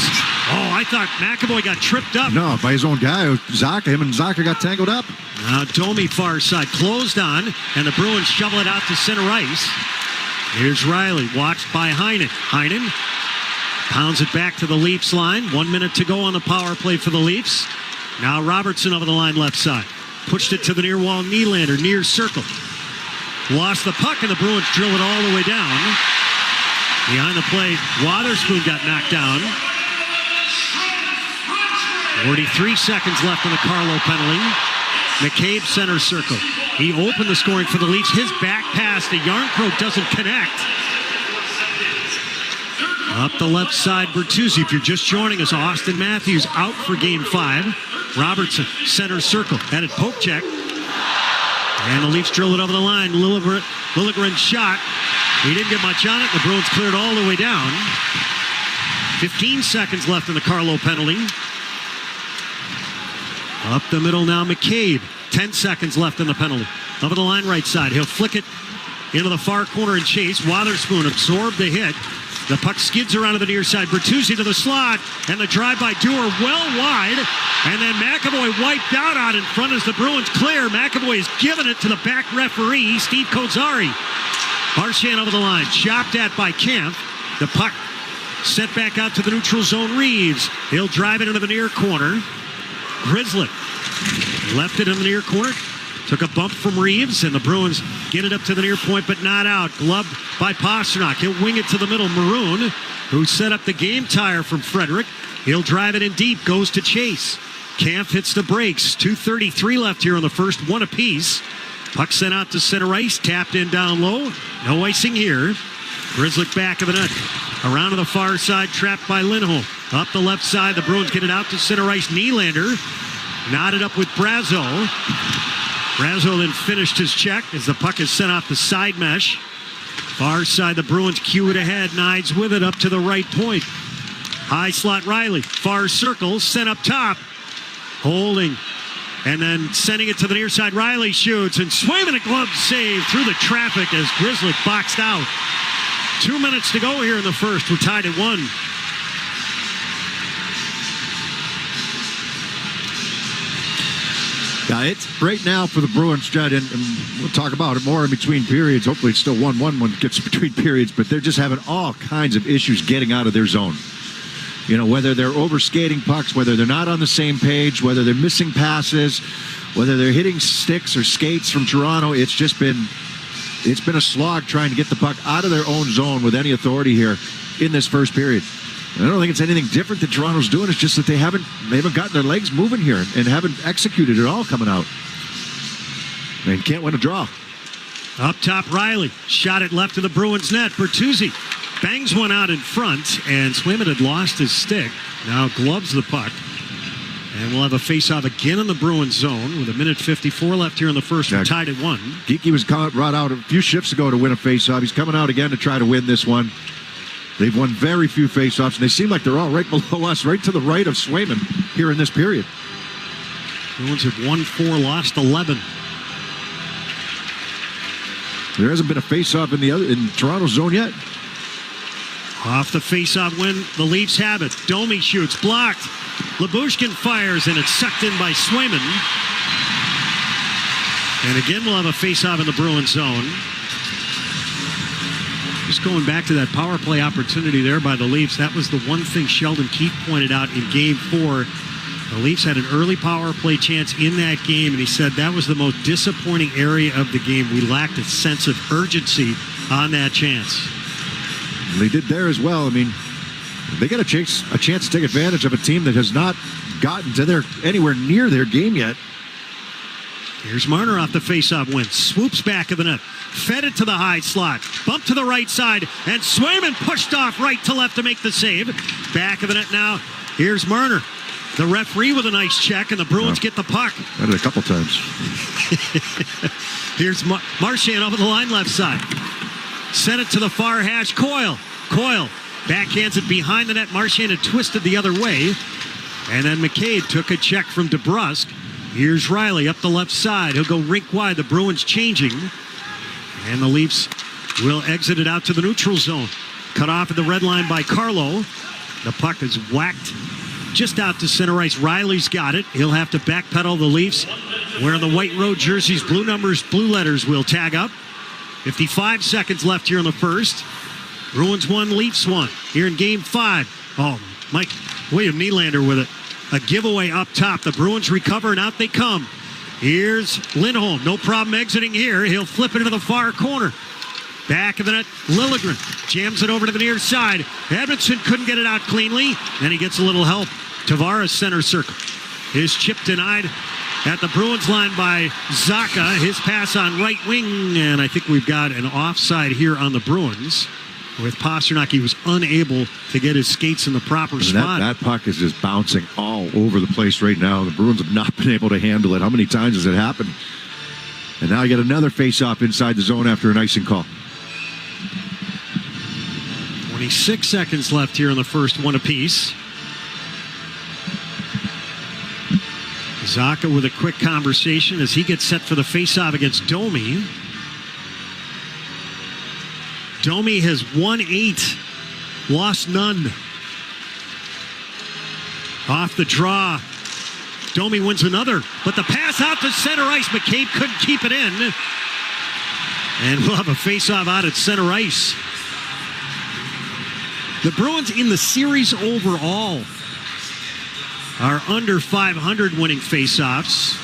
Oh, I thought McAvoy got tripped up. No, by his own guy. Zacha. Him and Zacha got tangled up. Now Domi far side. Closed on. And the Bruins shovel it out to center ice. Here's Riley. Watched by Heinen. Heinen pounds it back to the Leafs line. 1 minute to go on the power play for the Leafs. Now Robertson over the line left side. Pushed it to the near wall. Nylander. Near circle. Lost the puck, and the Bruins drill it all the way down. Behind the play, Wotherspoon got knocked down. 43 seconds left on the Carlo penalty. McCabe center circle. He opened the scoring for the Leafs. His back pass to Yarncroke doesn't connect. Up the left side, Bertuzzi. If you're just joining us, Austin Matthews out for Game 5. Robertson center circle. Headed poke check. And the Leafs drill it over the line. Liljegren shot. He didn't get much on it. The Bruins cleared all the way down. 15 seconds left in the Carlo penalty. Up the middle now, McCabe. 10 seconds left in the penalty. Over the line right side. He'll flick it into the far corner and chase. Wotherspoon absorbed the hit. The puck skids around to the near side. Bertuzzi to the slot. And the drive by Dewar well wide. And then McAvoy wiped out on in front as the Bruins clear. McAvoy is giving it to the back referee, Steve Kozari. Marchand over the line. Chopped at by Kemp. The puck sent back out to the neutral zone. Reeves. He'll drive it into the near corner. Grizzly left it in the near corner. Took a bump from Reeves, and the Bruins get it up to the near point, but not out. Gloved by Pasternak. He'll wing it to the middle. Maroon, who set up the game tire from Frederick. He'll drive it in deep. Goes to Chase. Kampf hits the brakes. 2:33 left here in the first. One apiece. Puck sent out to center ice. Tapped in down low. No icing here. Grizzly back of the net. Around to the far side. Trapped by Lindholm. Up the left side. The Bruins get it out to center ice. Nylander knotted up with Brazeau. Brazeau then finished his check as the puck is sent off the side mesh. Far side, the Bruins cue it ahead. Nides with it up to the right point. High slot Riley. Far circle, sent up top. Holding. And then sending it to the near side. Riley shoots, and Swayman a glove save through the traffic as Grizzly boxed out. 2 minutes to go here in the first. We're tied at 1. Yeah, it's right now for the Bruins, Judd, and we'll talk about it more in between periods. Hopefully it's still 1-1 when it gets between periods, but they're just having all kinds of issues getting out of their zone. You know, whether they're overskating pucks, whether they're not on the same page, whether they're missing passes, whether they're hitting sticks or skates from Toronto, it's been a slog trying to get the puck out of their own zone with any authority here in this first period. I don't think it's anything different that Toronto's doing. It's just that they haven't gotten their legs moving here and haven't executed it all coming out. And can't win a draw. Up top, Riley. Shot it left of the Bruins net. Bertuzzi bangs one out in front, and Swayman had lost his stick. Now gloves the puck. And we'll have a face-off again in the Bruins zone with 1:54 left here in the first. We're tied at 1. Geekie was brought out a few shifts ago to win a face-off. He's coming out again to try to win this one. They've won very few face-offs, and they seem like they're all right below us, right to the right of Swayman here in this period. Bruins have won 4, lost 11. There hasn't been a face-off in Toronto's zone yet. Off the face-off win, the Leafs have it. Domi shoots, blocked. Lyubushkin fires, and it's sucked in by Swayman. And again, we'll have a face-off in the Bruins zone. Just going back to that power play opportunity there by the Leafs, that was the one thing Sheldon Keefe pointed out in Game 4. The Leafs had an early power play chance in that game, and he said that was the most disappointing area of the game. We lacked a sense of urgency on that chance. They did there as well. I mean, they got a chance to take advantage of a team that has not gotten to anywhere near their game yet. Here's Marner off the faceoff win. Swoops back of the net. Fed it to the high slot. Bump to the right side. And Swayman pushed off right to left to make the save. Back of the net now. Here's Marner. The referee with a nice check, and the Bruins get the puck. Did it a couple times. Here's Marchand over the line left side. Sent it to the far hash. Coyle Backhands it behind the net. Marchand had twisted the other way. And then McCabe took a check from DeBrusque. Here's Riley up the left side. He'll go rink wide. The Bruins changing. And the Leafs will exit it out to the neutral zone. Cut off at the red line by Carlo. The puck is whacked just out to center ice. Riley's got it. He'll have to backpedal. The Leafs wearing the white road jerseys, blue numbers, blue letters will tag up. 55 seconds left here in the first. Bruins 1, Leafs 1. Here in game 5. Oh, Mike, William Nylander with it. A giveaway up top. The Bruins recover and out they come. Here's Lindholm. No problem exiting here. He'll flip it into the far corner. Back of the net, Liljegren jams it over to the near side. Edmondson couldn't get it out cleanly. Then he gets a little help. Tavares center circle. His chip denied at the Bruins line by Zacha. His pass on right wing. And I think we've got an offside here on the Bruins. With Pasternak, he was unable to get his skates in the proper spot. That puck is just bouncing all over the place right now. The Bruins have not been able to handle it. How many times has it happened? And now you get another face-off inside the zone after an icing call. 26 seconds left here in the first, one apiece. Zacha with a quick conversation as he gets set for the face-off against Domi. Domi has won 8, lost none. Off the draw. Domi wins another, but the pass out to center ice. McCabe couldn't keep it in. And we'll have a face-off out at center ice. The Bruins in the series overall are under 500 winning face-offs.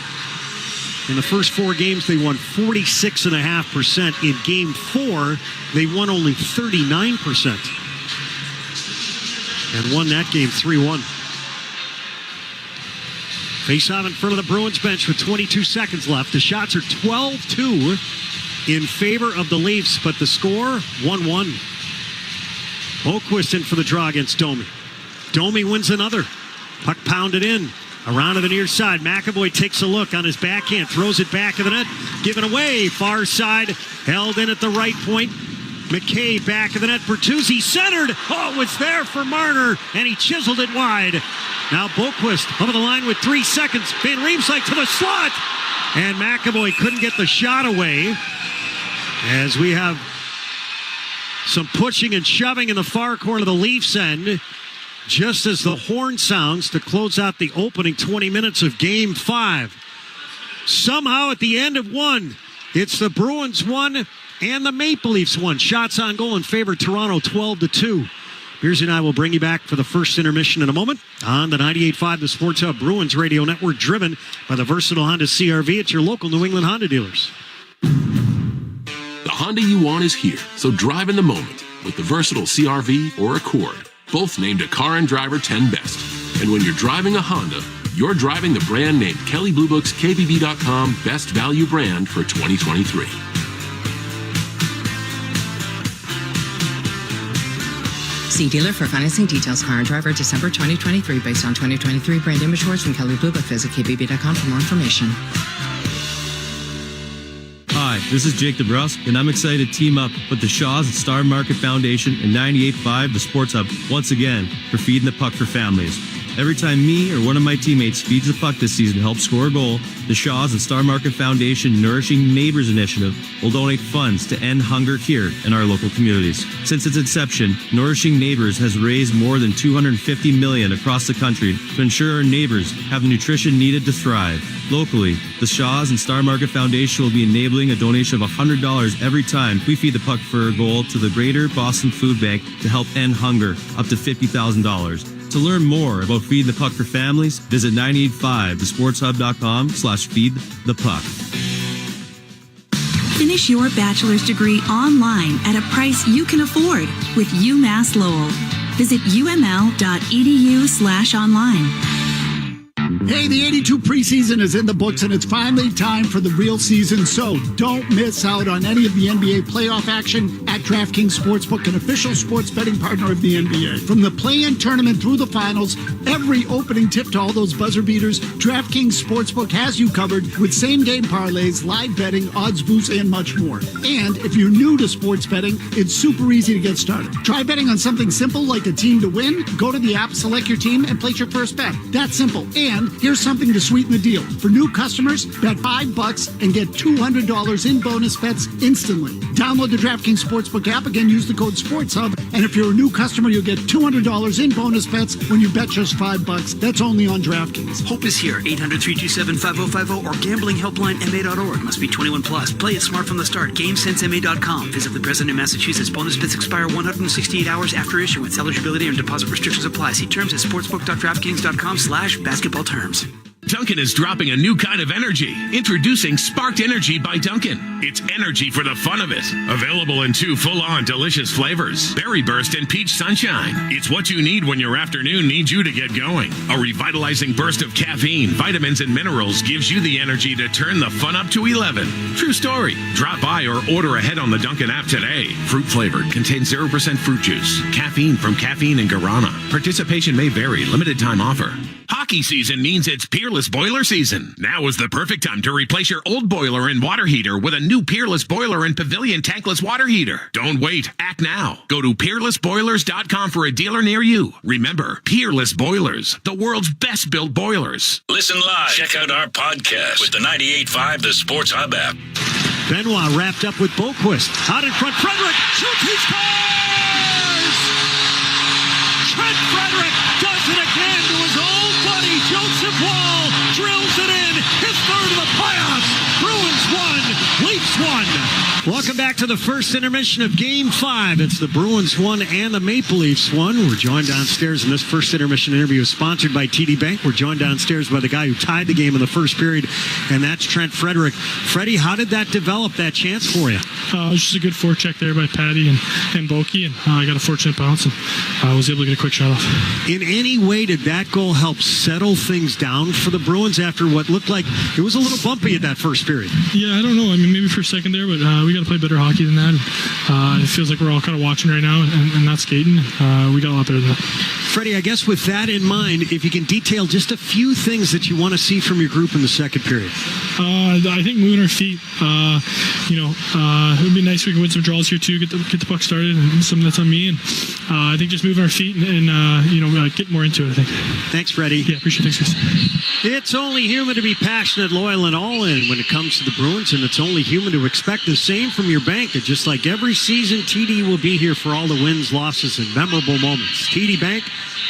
In the first 4 games, they won 46.5%. In game 4, they won only 39%. And won that game 3-1. Face-off in front of the Bruins bench with 22 seconds left. The shots are 12-2 in favor of the Leafs, but the score, 1-1. Boqvist in for the draw against Domi. Domi wins another. Puck pounded in. Around to the near side. McAvoy takes a look on his backhand. Throws it back of the net. Given away. Far side. Held in at the right point. McKay back of the net. Bertuzzi centered. Oh, it was there for Marner. And he chiseled it wide. Now Boqvist over the line with 3 seconds. Van Riemsdyk to the slot. And McAvoy couldn't get the shot away. As we have some pushing and shoving in the far corner of the Leafs end. Just as the horn sounds to close out the opening 20 minutes of Game 5. Somehow at the end of 1, it's the Bruins 1 and the Maple Leafs 1. Shots on goal in favor of Toronto 12-2. Beers and I will bring you back for the first intermission in a moment on the 98.5 The Sports Hub Bruins Radio Network, driven by the versatile Honda CR-V at your local New England Honda dealers. The Honda you want is here, so drive in the moment with the versatile CR-V or Accord. Both named a Car and Driver 10 Best. And when you're driving a Honda, you're driving the brand named Kelley Blue Book's KBB.com Best Value Brand for 2023. See dealer for financing details. Car and Driver December 2023 based on 2023 brand image awards from Kelley Blue Book. Visit KBB.com for more information. Hi, this is Jake DeBrusque, and I'm excited to team up with the Shaws and Star Market Foundation and 98.5 The Sports Hub once again for Feeding the Puck for Families. Every time me or one of my teammates feeds the puck this season to help score a goal, the Shaws and Star Market Foundation Nourishing Neighbors Initiative will donate funds to end hunger here in our local communities. Since its inception, Nourishing Neighbors has raised more than $250 million across the country to ensure our neighbors have the nutrition needed to thrive. Locally, the Shaws and Star Market Foundation will be enabling a donation of $100 every time we feed the puck for a goal to the Greater Boston Food Bank to help end hunger, up to $50,000. To learn more about Feed the Puck for Families, visit 985thesportshub.com/feedthepuck. Finish your bachelor's degree online at a price you can afford with UMass Lowell. Visit uml.edu/online. Hey, the 82 preseason is in the books, and it's finally time for the real season, so don't miss out on any of the NBA playoff action at DraftKings Sportsbook, an official sports betting partner of the NBA. From the play-in tournament through the finals, every opening tip to all those buzzer beaters, DraftKings Sportsbook has you covered with same-game parlays, live betting, odds boosts, and much more. And if you're new to sports betting, it's super easy to get started. Try betting on something simple like a team to win. Go to the app, select your team, and place your first bet. That's simple. And here's something to sweeten the deal. For new customers, bet $5 and get $200 in bonus bets instantly. Download the DraftKings Sportsbook app. Again, use the code SportsHub. And if you're a new customer, you'll get $200 in bonus bets when you bet just $5. That's only on DraftKings. Hope is here. 800-327-5050 or gamblinghelplinema.org. Must be 21 plus. Play it smart from the start. GameSenseMA.com. Visit the President of Massachusetts. Bonus bets expire 168 hours after issuance. Eligibility and deposit restrictions apply. See terms at sportsbook.draftkings.com/basketball terms. Dunkin' is dropping a new kind of energy. Introducing Sparked Energy by Dunkin'. It's energy for the fun of it. Available in 2 full-on delicious flavors, Berry Burst and Peach Sunshine. It's what you need when your afternoon needs you to get going. A revitalizing burst of caffeine, vitamins, and minerals gives you the energy to turn the fun up to 11. True story. Drop by or order ahead on the Dunkin' app today. Fruit flavored, contains 0% fruit juice. Caffeine from caffeine and guarana. Participation may vary. Limited time offer. Hockey season means it's Peerless Boiler season. Now is the perfect time to replace your old boiler and water heater with a new Peerless Boiler and Pavilion tankless water heater. Don't wait. Act now. Go to peerlessboilers.com for a dealer near you. Remember, Peerless Boilers, the world's best built boilers. Listen live. Check out our podcast with the 98.5 The Sports Hub app. Benoit wrapped up with Boquist. Out in front, Frederick shoots, he scores! Trent Frederick does it again to his old buddy, Joseph Wall, drills it in, his third of the playoffs. Bruins won, Leafs won. Welcome back to the first intermission of Game 5. It's the Bruins won and the Maple Leafs won. We're joined downstairs in this first intermission interview is sponsored by TD Bank. We're joined downstairs by the guy who tied the game in the first period, and that's Trent Frederick. Freddie, how did that develop, that chance for you? It was just a good forecheck there by Patty and Bokey, and I got a fortunate bounce and was able to get a quick shot off. In any way, did that goal help settle things down for the Bruins after what looked like it was a little bumpy at that first period? Yeah, I don't know. I mean, maybe for a second there, but we got to play better hockey than that. It feels like we're all kind of watching right now and not skating. We got a lot better than that. Freddie, I guess with that in mind, if you can detail just a few things that you want to see from your group in the second period. I think moving our feet, it would be nice if we could win some draws here too, get the puck started, and some that's on me. And I think just moving our feet and get more into it, I think. Thanks, Freddie. Yeah, appreciate it. Thanks, guys. It's only human to be passionate, loyal, and all in when it comes to the Bruins, and it's only human to expect the same from your bank. And just like every season, TD will be here for all the wins, losses, and memorable moments. TD Bank,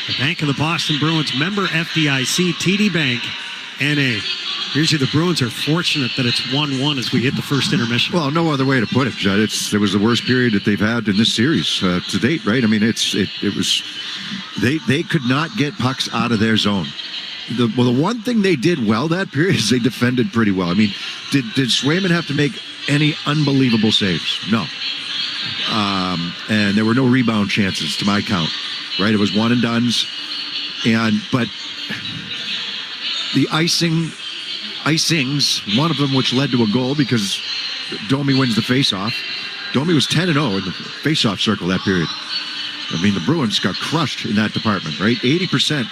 the bank of the Boston Bruins, member FDIC, TD Bank, N.A. Usually the Bruins are fortunate that it's 1-1 as we hit the first intermission. Well, no other way to put it, Judd. It was the worst period that they've had in this series to date, right? I mean, it was they could not get pucks out of their zone. The one thing they did well that period is they defended pretty well. I mean, did Swayman have to make any unbelievable saves? No. And there were no rebound chances to my count, right? It was one and dones. But the icings, one of them which led to a goal because Domi wins the faceoff. Domi was 10-0 in the faceoff circle that period. I mean, the Bruins got crushed in that department, right? 80%.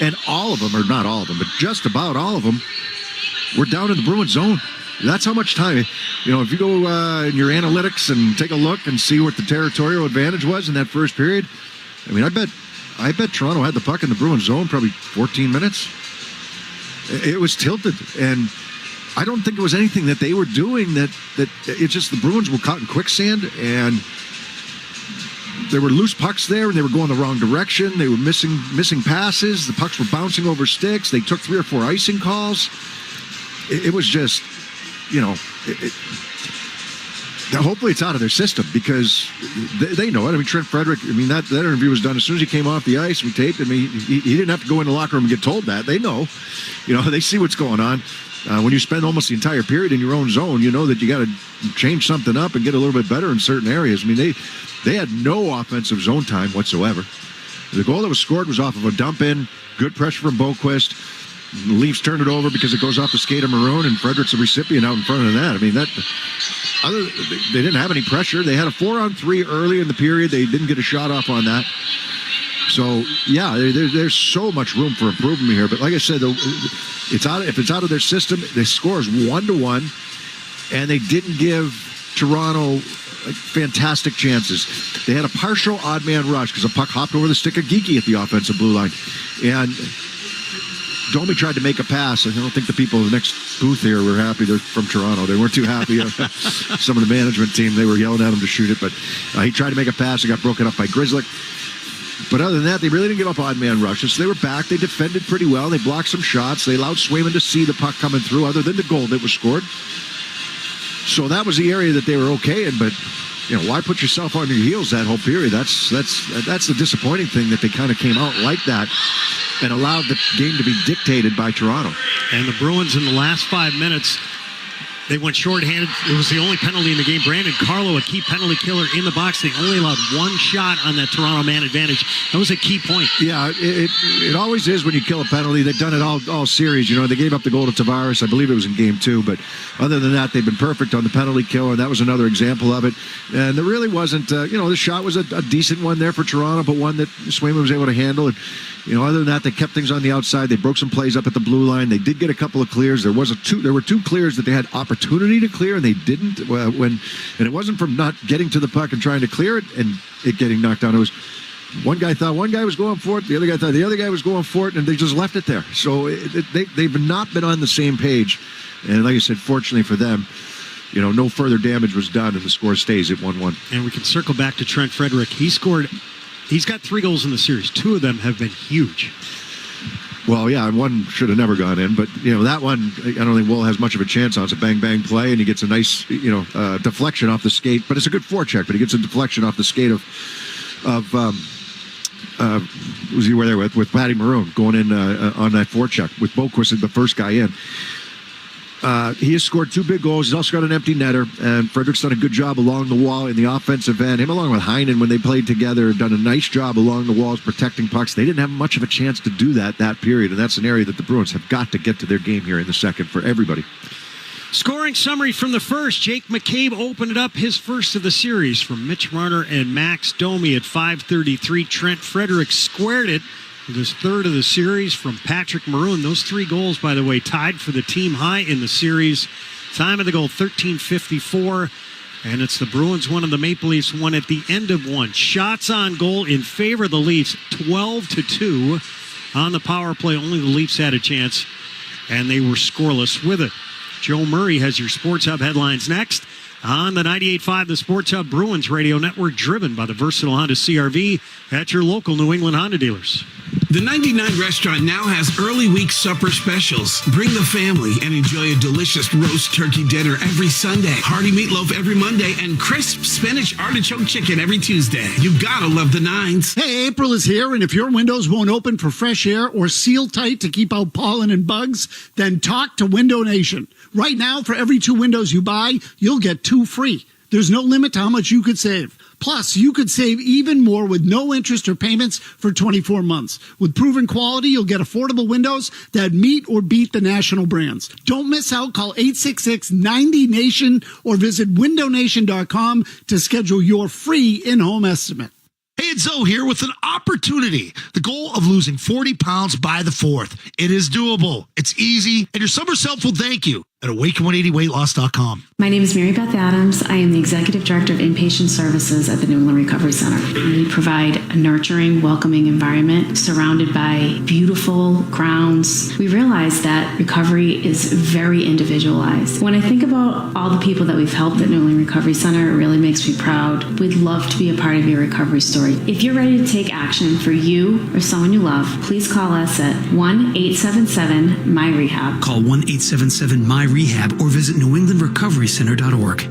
And all of them, or not all of them, but just about all of them, were down in the Bruins zone. That's how much time. If you go in your analytics and take a look and see what the territorial advantage was in that first period, I mean, I bet Toronto had the puck in the Bruins zone probably 14 minutes. It was tilted, and I don't think it was anything that they were doing that it's just the Bruins were caught in quicksand, and there were loose pucks there, and they were going the wrong direction. They were missing passes. The pucks were bouncing over sticks. They took 3 or 4 icing calls. It was just, hopefully it's out of their system because they know it. I mean, Trent Frederick, that interview was done as soon as he came off the ice. We taped him. He didn't have to go in the locker room and get told that. They know. They see what's going on. When you spend almost the entire period in your own zone, you know that you got to change something up and get a little bit better in certain areas. I mean, they had no offensive zone time whatsoever. The goal that was scored was off of a dump in, good pressure from Boquist. The Leafs turn it over because it goes off the skate of Maroon, and Frederick's the recipient out in front of that. I mean, they didn't have any pressure. They had a 4-on-3 early in the period. They didn't get a shot off on that. So, yeah, there's so much room for improvement here. But like I said, if it's out of their system, they scores 1-1, and they didn't give Toronto fantastic chances. They had a partial odd man rush because a puck hopped over the stick of Geekie at the offensive blue line. And Domi tried to make a pass. I don't think the people in the next booth here were happy. They're from Toronto. They weren't too happy. Some of the management team, they were yelling at him to shoot it. But he tried to make a pass. It got broken up by Grzelcyk. But other than that, they really didn't give up odd man rushes. So they were back. They defended pretty well. They blocked some shots. They allowed Swayman to see the puck coming through, other than the goal that was scored. So that was the area that they were okay in. But why put yourself on your heels that whole period? That's the disappointing thing, that they kind of came out like that and allowed the game to be dictated by Toronto. And the Bruins in the last 5 minutes, they went shorthanded. It was the only penalty in the game. Brandon Carlo, a key penalty killer in the box. They only allowed one shot on that Toronto man advantage. That was a key point. Yeah, it always is when you kill a penalty. They've done it all series. They gave up the goal to Tavares. I believe it was in game 2. But other than that, they've been perfect on the penalty kill, and that was another example of it. And there really wasn't, the shot was a decent one there for Toronto, but one that Swayman was able to handle. And, other than that, they kept things on the outside. They broke some plays up at the blue line. They did get a couple of clears. There were 2 clears that they had opportunity to clear, and they didn't. And it wasn't from not getting to the puck and trying to clear it and it getting knocked down. It was one guy thought one guy was going for it. The other guy thought the other guy was going for it, and they just left it there. So they've not been on the same page. And like I said, fortunately for them, no further damage was done, and the score stays at 1-1. And we can circle back to Trent Frederick. He's got 3 goals in the series. 2 of them have been huge. Well, yeah, and one should have never gone in. But, that one, I don't think Will has much of a chance on. It's a bang-bang play, and he gets a nice, deflection off the skate. But it's a good forecheck, but he gets a deflection off the skate of was he there with Patty Maroon going in on that forecheck with Boquist, the first guy in. He has scored 2 big goals. He's also got an empty netter, and Frederick's done a good job along the wall in the offensive end. Him along with Heinen, when they played together, have done a nice job along the walls protecting pucks. They didn't have much of a chance to do that period, and that's an area that the Bruins have got to get to their game here in the second for everybody. Scoring summary from the first. Jake McCabe opened it up, his first of the series, from Mitch Marner and Max Domi at 5:33. Trent Frederick squared it with his third of the series from Patrick Maroon. Those 3 goals, by the way, tied for the team high in the series. Time of the goal, 13:54. And it's the Bruins 1 and the Maple Leafs 1 at the end of 1. Shots on goal in favor of the Leafs, 12-2 on the power play. Only the Leafs had a chance, and they were scoreless with it. Joe Murray has your Sports Hub headlines next on the 98.5 The Sports Hub Bruins Radio Network, driven by the versatile Honda CR-V at your local New England Honda dealers. The 99 restaurant now has early week supper specials. Bring the family and enjoy a delicious roast turkey dinner every Sunday, hearty meatloaf every Monday, and crisp spinach artichoke chicken every Tuesday. You gotta love the 9s. Hey, April is here, and if your windows won't open for fresh air or seal tight to keep out pollen and bugs, then talk to Window Nation. Right now, for every 2 windows you buy, you'll get 2 free. There's no limit to how much you could save. Plus, you could save even more with no interest or payments for 24 months. With proven quality, you'll get affordable windows that meet or beat the national brands. Don't miss out. Call 866-90-NATION or visit windownation.com to schedule your free in-home estimate. Hey, it's Zoe here with an opportunity. The goal of losing 40 pounds by the 4th. It is doable. It's easy, and your summer self will thank you at Awaken180weightloss.com. My name is Mary Beth Adams. I am the Executive Director of Inpatient Services at the New England Recovery Center. We provide a nurturing, welcoming environment surrounded by beautiful grounds. We realize that recovery is very individualized. When I think about all the people that we've helped at New England Recovery Center, it really makes me proud. We'd love to be a part of your recovery story. If you're ready to take action for you or someone you love, please call us at 1-877-MY-REHAB. Call 1-877-MY-REHAB or visit NewEnglandRecoveryCenter.org.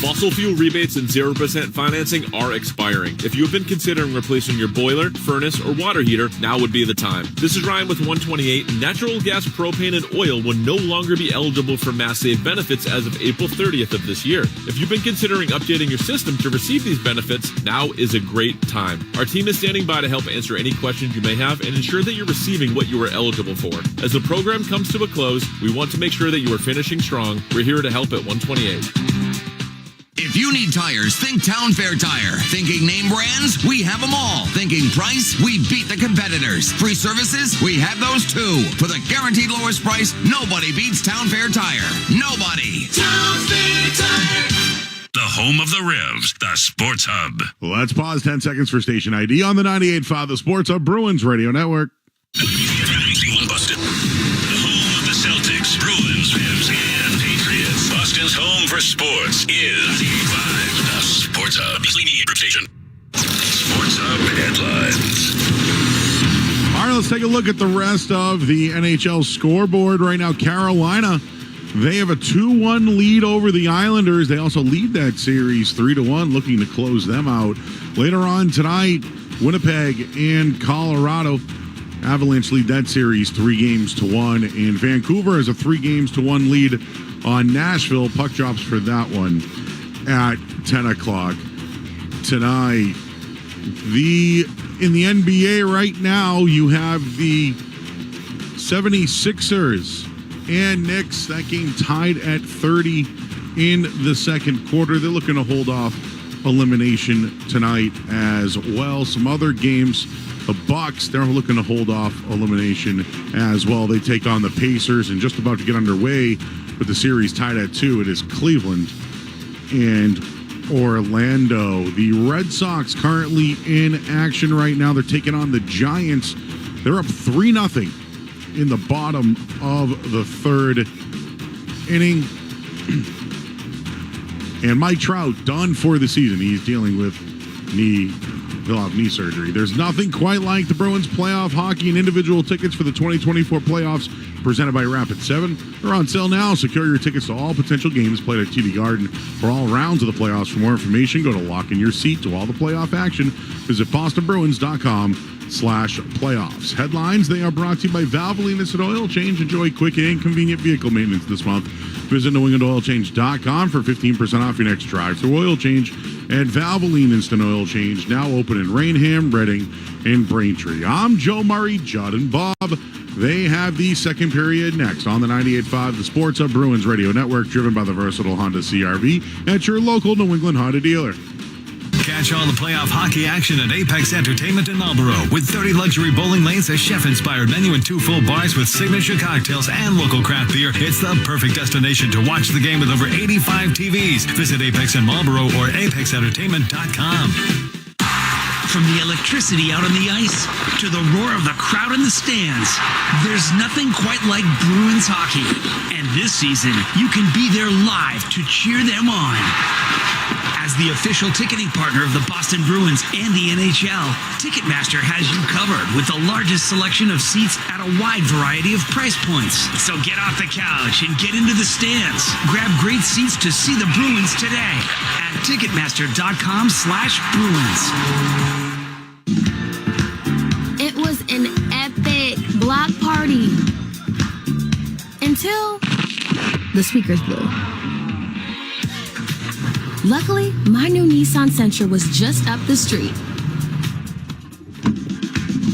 Fossil fuel rebates and 0% financing are expiring. If you have been considering replacing your boiler, furnace, or water heater, now would be the time. This is Ryan with 128. Natural gas, propane, and oil will no longer be eligible for Mass Save benefits as of April 30th of this year. If you've been considering updating your system to receive these benefits, now is a great time. Our team is standing by to help answer any questions you may have and ensure that you're receiving what you are eligible for. As the program comes to a close, we want to make sure that you are finishing strong. We're here to help at 128. If you need tires, think Town Fair Tire. Thinking name brands? We have them all. Thinking price? We beat the competitors. Free services? We have those too. For the guaranteed lowest price, nobody beats Town Fair Tire. Nobody. Town Fair Tire. The home of the Revs, the Sports Hub. Let's pause 10 seconds for station ID on the 98.5, the Sports Hub Bruins Radio Network. Boston. The home of the Celtics, Bruins, Revs, and Patriots. Boston's home for sports is the Sports Hub. Beasley Media Group Station. Sports Hub headlines. All right, let's take a look at the rest of the NHL scoreboard right now. Carolina, they have a 2-1 lead over the Islanders. They also lead that series 3-1, looking to close them out. Later on tonight, Winnipeg and Colorado. Avalanche lead that series 3-1, and Vancouver has a 3-1 lead on Nashville. Puck drops for that one at 10 o'clock tonight. In the NBA right now, you have the 76ers and Knicks. That game tied at 30 in the second quarter. They're looking to hold off elimination tonight as well. Some other games. The Bucks, they're looking to hold off elimination as well. They take on the Pacers and just about to get underway with the series tied at 2. It is Cleveland and Orlando. The Red Sox currently in action right now. They're taking on the Giants. They're up 3-0 in the bottom of the third inning. And Mike Trout done for the season. He's dealing with he'll have knee surgery. There's nothing quite like the Bruins playoff hockey, and individual tickets for the 2024 playoffs presented by Rapid 7. They're on sale now. Secure your tickets to all potential games played at TD Garden for all rounds of the playoffs. For more information, go to lock in your seat to all the playoff action. Visit bostonbruins.com/playoffs. Headlines, they are brought to you by Valvoline Instant Oil Change. Enjoy quick and convenient vehicle maintenance this month. Visit NewEnglandOilChange.com for 15% off your next drive through oil change. And Valvoline Instant Oil Change, now open in Rainham, Reading, and Braintree. I'm Joe Murray, Judd, and Bob. They have the second period next on the 98.5, the Sports Hub Bruins Radio Network, driven by the versatile Honda CR-V at your local New England Honda dealer. Catch all the playoff hockey action at Apex Entertainment in Marlboro with 30 luxury bowling lanes, a chef-inspired menu, and 2 full bars with signature cocktails and local craft beer. It's the perfect destination to watch the game with over 85 TVs. Visit Apex in Marlboro or apexentertainment.com. From the electricity out on the ice to the roar of the crowd in the stands, there's nothing quite like Bruins hockey. And this season, you can be there live to cheer them on. As the official ticketing partner of the Boston Bruins and the NHL, Ticketmaster has you covered with the largest selection of seats at a wide variety of price points. So get off the couch and get into the stands. Grab great seats to see the Bruins today at Ticketmaster.com/Bruins. It was an epic block party until the speakers blew. Luckily, my new Nissan Sentra was just up the street.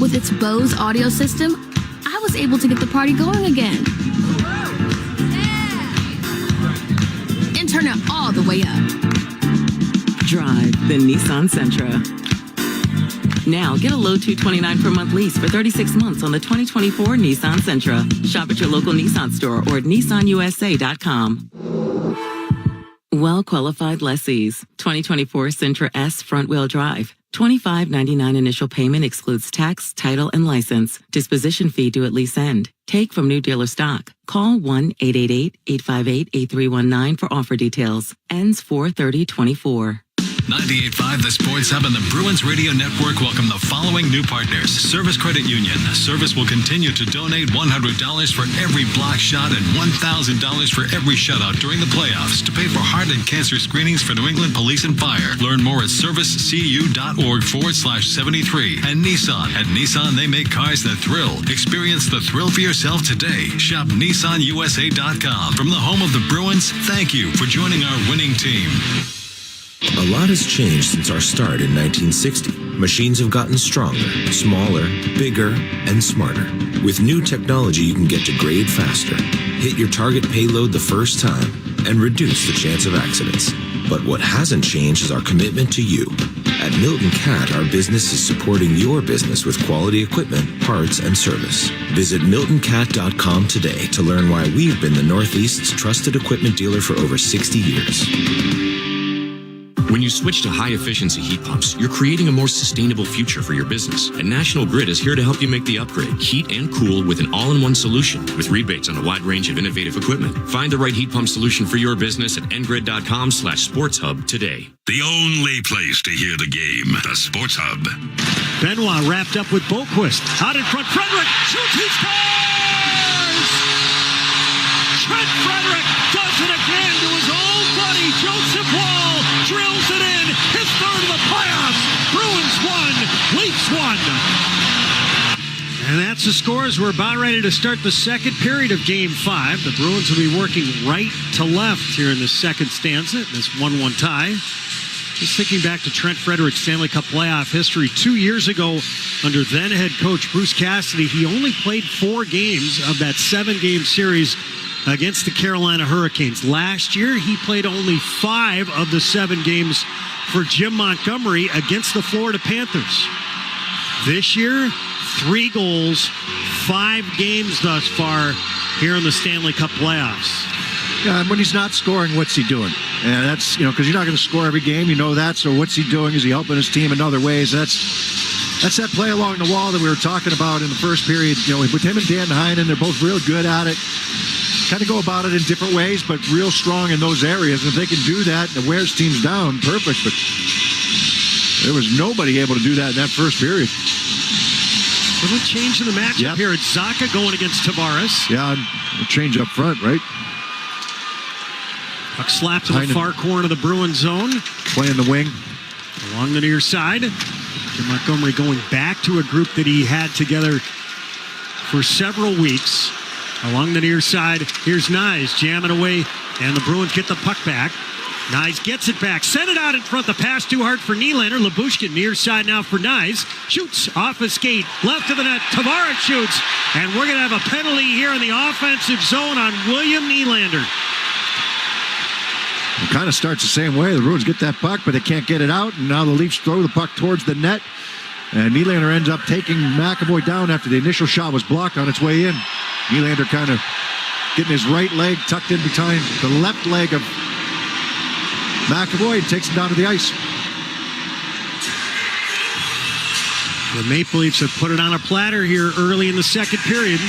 With its Bose audio system, I was able to get the party going again. And turn it all the way up. Drive the Nissan Sentra. Now, get a low $229 per month lease for 36 months on the 2024 Nissan Sentra. Shop at your local Nissan store or at nissanusa.com. Well-qualified lessees. 2024 Sentra S front-wheel drive. $25.99 initial payment excludes tax, title, and license. Disposition fee due at lease end. Take from new dealer stock. Call 1-888-858-8319 for offer details. Ends 4/30/24. 98.5 The Sports Hub and the Bruins Radio Network welcome the following new partners. Service Credit Union. Service will continue to donate $100 for every block shot and $1,000 for every shutout during the playoffs to pay for heart and cancer screenings for New England Police and Fire. Learn more at servicecu.org/73. And Nissan. At Nissan, they make cars that thrill. Experience the thrill for yourself today. Shop NissanUSA.com. From the home of the Bruins, thank you for joining our winning team. A lot has changed since our start in 1960. Machines have gotten stronger, smaller, bigger, and smarter. With new technology, you can get to grade faster, hit your target payload the first time, and reduce the chance of accidents. But what hasn't changed is our commitment to you. At Milton Cat, our business is supporting your business with quality equipment, parts, and service. Visit MiltonCat.com today to learn why we've been the Northeast's trusted equipment dealer for over 60 years. When you switch to high-efficiency heat pumps, you're creating a more sustainable future for your business. And National Grid is here to help you make the upgrade. Heat and cool with an all-in-one solution with rebates on a wide range of innovative equipment. Find the right heat pump solution for your business at ngrid.com/sportshub today. The only place to hear the game, the Sports Hub. Benoit wrapped up with Boquist. Out in front, Frederick shoots, he scores! Trent Frederick does it again to his old buddy, Joseph Wall. Drills it in, his third of the playoffs. Bruins won, Leafs won. And that's the scores. We're about ready to start the second period of Game 5. The Bruins will be working right to left here in the second stanza. This 1-1 tie. Just thinking back to Trent Frederick's Stanley Cup playoff history. 2 years ago, under then head coach Bruce Cassidy, he only played 4 games of that 7-game series against the Carolina Hurricanes. Last year, he played only 5 of the 7 games for Jim Montgomery against the Florida Panthers. This year, 3 goals, 5 games thus far here in the Stanley Cup playoffs. Yeah, and when he's not scoring, what's he doing? And that's, because you're not going to score every game, you know that. So what's he doing? Is he helping his team in other ways? That's that play along the wall that we were talking about in the first period. With him and Dan Heinen, they're both real good at it. Kind of go about it in different ways, but real strong in those areas. And if they can do that, it wears teams down. Perfect. But there was nobody able to do that in that first period. A little change in the matchup here. It's Zacha going against Tavares. Yeah, change up front, right? Puck slapped to the far corner of the Bruins zone. Playing the wing. Along the near side. Jim Montgomery going back to a group that he had together for several weeks. Along the near side, here's Nyes jamming away, and the Bruins get the puck back. Nyes gets it back, sent it out in front. The pass too hard for Nylander. Lyubushkin near side now for Nyes. Shoots off a skate, left of the net. Tavares shoots, and we're going to have a penalty here in the offensive zone on William Nylander. It kind of starts the same way. The Bruins get that puck, but they can't get it out, and now the Leafs throw the puck towards the net. And Nylander ends up taking McAvoy down after the initial shot was blocked on its way in. Nylander kind of getting his right leg tucked in behind the left leg of McAvoy and takes him down to the ice. The Maple Leafs have put it on a platter here early in the second period.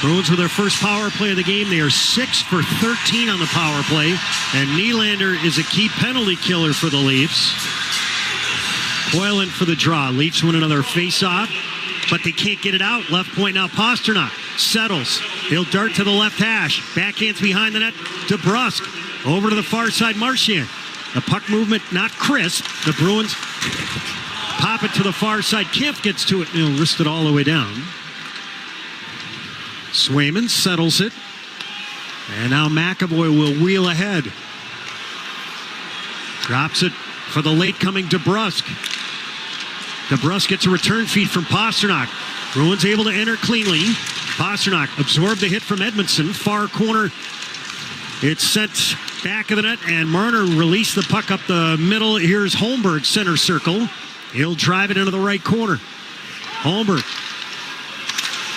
Bruins with their first power play of the game. They are 6 for 13 on the power play. And Nylander is a key penalty killer for the Leafs. Coylan for the draw. Leafs win another face-off, but they can't get it out. Left point now, Pasternak settles. He'll dart to the left hash. Backhands behind the net. DeBrusk over to the far side, Marchand. The puck movement not crisp. The Bruins pop it to the far side. Kemp gets to it and he'll wrist it all the way down. Swayman settles it. And now McAvoy will wheel ahead. Drops it for the late coming DeBrusk. DeBrusk gets a return feed from Pasternak. Bruins able to enter cleanly. Pasternak absorbed the hit from Edmondson. Far corner. It's sent back of the net, and Marner released the puck up the middle. Here's Holmberg, center circle. He'll drive it into the right corner. Holmberg,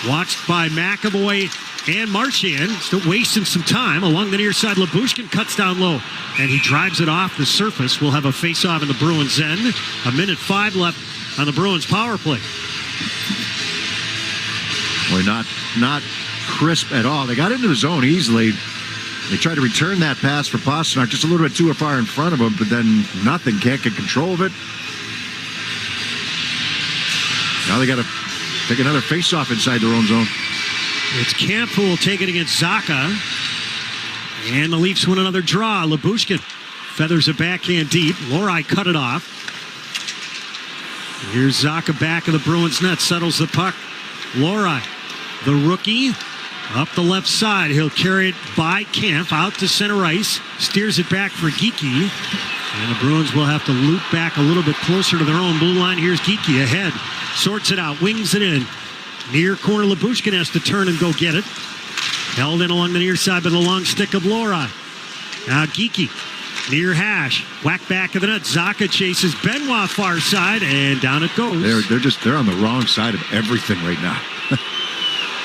watched by McAvoy and Marchand, still wasting some time. Along the near side, Lyubushkin cuts down low, and he drives it off the surface. We'll have a face-off in the Bruins' end. 1:05 left on the Bruins' power play. Boy, not crisp at all. They got into the zone easily. They tried to return that pass for Pasternak just a little bit too far in front of him, but then nothing. Can't get control of it. Now they got to take another face-off inside their own zone. It's Camp who will take it against Zacha. And the Leafs win another draw. Lyubushkin feathers it backhand deep. Lori cut it off. Here's Zacha back of the Bruins net. Settles the puck. Lori, the rookie, up the left side. He'll carry it by Camp out to center ice. Steers it back for Geekie. And the Bruins will have to loop back a little bit closer to their own blue line. Here's Geekie ahead. Sorts it out. Wings it in. Near corner, Lyubushkin has to turn and go get it. Held in along the near side by the long stick of Lori. Now Geekie. Near hash. Whack back of the net. Zacha chases Benoit far side, and down it goes. They're on the wrong side of everything right now.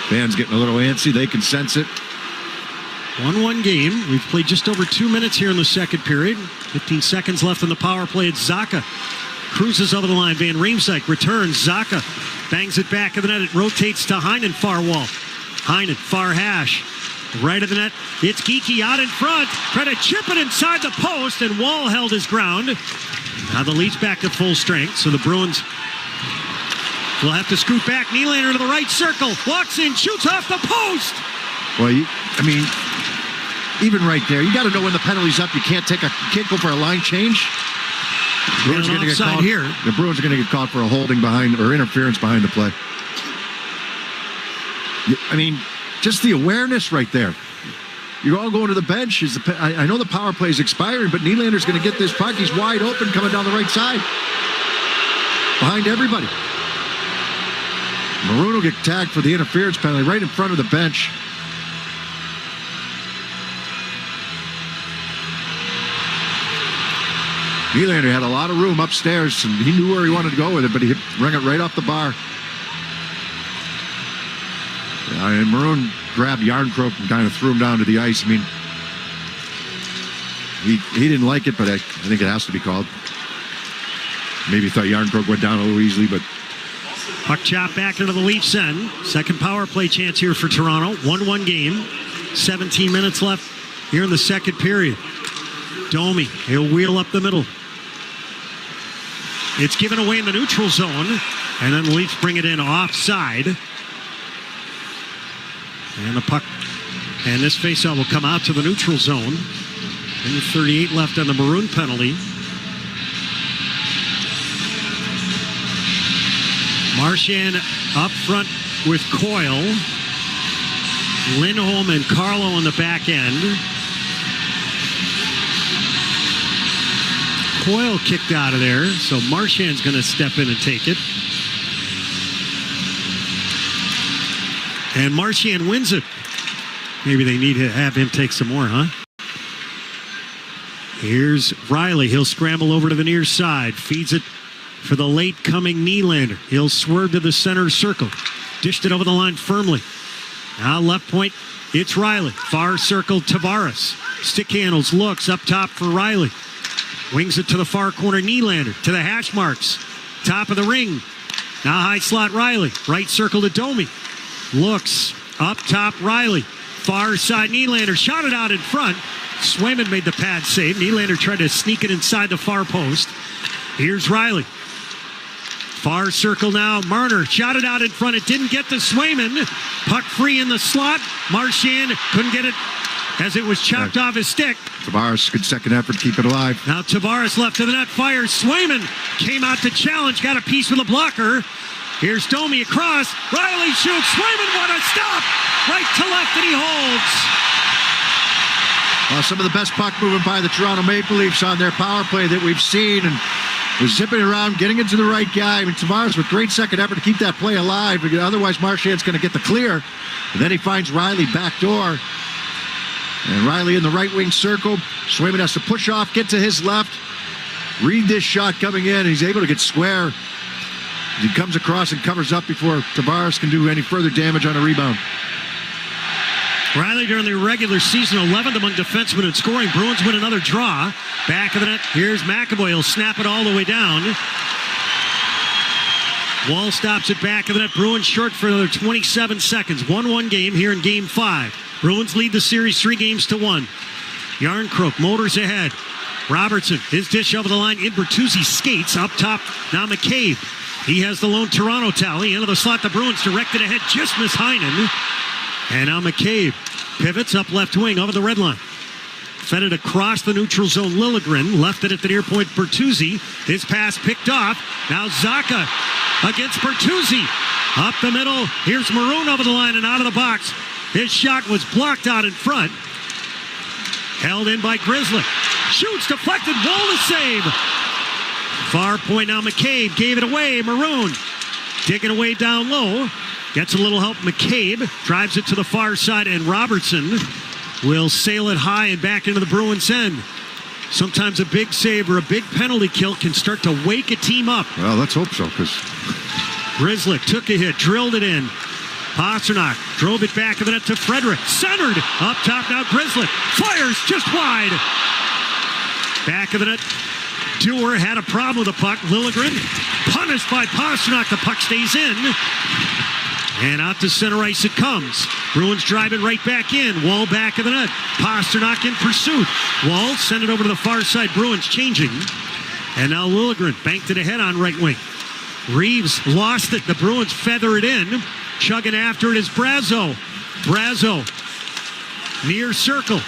Fans getting a little antsy. They can sense it. 1-1 game. We've played just over 2 minutes here in the second period. 15 seconds left in the power play. It's Zacha. Cruises over the line. Van Riemsdyk returns. Zacha bangs it back of the net. It rotates to Heinen far wall. Heinen far hash. Right of the net. It's Geekie out in front. Tried to chip it inside the post, and Wall held his ground. Now the Leafs back to full strength, so the Bruins will have to scoot back. Nylander to the right circle. Walks in, shoots off the post. Well, even right there, you got to know when the penalty's up. You can't go for a line change. The Bruins are going to get called here. The Bruins are going to get caught for a holding behind or interference behind the play. Just the awareness right there. You're all going to the bench. I know the power play is expiring, but Nylander's going to get this puck. He's wide open coming down the right side. Behind everybody. Maroon will get tagged for the interference penalty right in front of the bench. Nylander had a lot of room upstairs, and he knew where he wanted to go with it, but he rang it right off the bar. And Maroon grabbed Yarncroke and kind of threw him down to the ice. He didn't like it, but I think it has to be called. Maybe thought Yarncroke went down a little easily, but... Puck chop back into the Leafs end. Second power play chance here for Toronto. 1-1 game. 17 minutes left here in the second period. Domi, he'll wheel up the middle. It's given away in the neutral zone, and then the Leafs bring it in offside. And the puck, and this faceoff will come out to the neutral zone. And 38 left on the Maroon penalty. Marchand up front with Coyle. Lindholm and Carlo on the back end. Coyle kicked out of there, so Marchand's going to step in and take it. And Marchand wins it. Maybe they need to have him take some more, huh? Here's Riley. He'll scramble over to the near side. Feeds it for the late coming Nylander. He'll swerve to the center circle. Dished it over the line firmly. Now left point, it's Riley. Far circle, Tavares. Stick handles, looks up top for Riley. Wings it to the far corner, Nylander. To the hash marks. Top of the ring. Now high slot, Riley. Right circle to Domi. Looks up top, Riley. Far side, Nylander shot it out in front. Swayman made the pad save. Nylander tried to sneak it inside the far post. Here's Riley. Far circle now, Marner shot it out in front. It didn't get to Swayman. Puck free in the slot. Marchand couldn't get it as it was chopped off his stick. Tavares, good second effort, keep it alive. Now Tavares left to the net, fires. Swayman came out to challenge, got a piece with a blocker. Here's Domi across. Riley shoots. Swayman, what a stop! Right to left, and he holds. Some of the best puck movement by the Toronto Maple Leafs on their power play that we've seen, and was zipping around, getting into the right guy. Tavares with great second effort to keep that play alive, because otherwise Marchand's going to get the clear. And then he finds Riley back door. And Riley in the right wing circle. Swayman has to push off, get to his left. Read this shot coming in. He's able to get square. He comes across and covers up before Tavares can do any further damage on a rebound. Riley during the regular season 11th among defensemen in scoring. Bruins win another draw. Back of the net. Here's McAvoy. He'll snap it all the way down. Wall stops it back of the net. Bruins short for another 27 seconds. 1-1 game here in Game 5. Bruins lead the series 3-1. Yarncroke motors ahead. Robertson, his dish over the line. In Bertuzzi skates up top. Now McCabe. He has the lone Toronto tally. Into the slot, the Bruins directed ahead. Just miss Heinen. And now McCabe pivots up left wing over the red line. Fed it across the neutral zone. Liljegren left it at the near point. Bertuzzi. His pass picked off. Now Zacha against Bertuzzi. Up the middle. Here's Maroon over the line and out of the box. His shot was blocked out in front. Held in by Grizzly. Shoots deflected. Wall to save. Far point now. McCabe gave it away. Maroon digging away down low. Gets a little help. McCabe drives it to the far side, and Robertson will sail it high and back into the Bruins' end. Sometimes a big save or a big penalty kill can start to wake a team up. Well, let's hope so, because Grizzly took a hit, drilled it in. Pasternak drove it back of the net to Frederick. Centered up top now. Grizzly fires just wide. Back of the net. Dewar had a problem with the puck. Liljegren punished by Pasternak. The puck stays in. And out to center ice it comes. Bruins drive it right back in. Wall back of the net. Pasternak in pursuit. Wall sent it over to the far side. Bruins changing. And now Liljegren banked it ahead on right wing. Reeves lost it. The Bruins feather it in. Chugging after it is Brazo. Brazo. Near circle.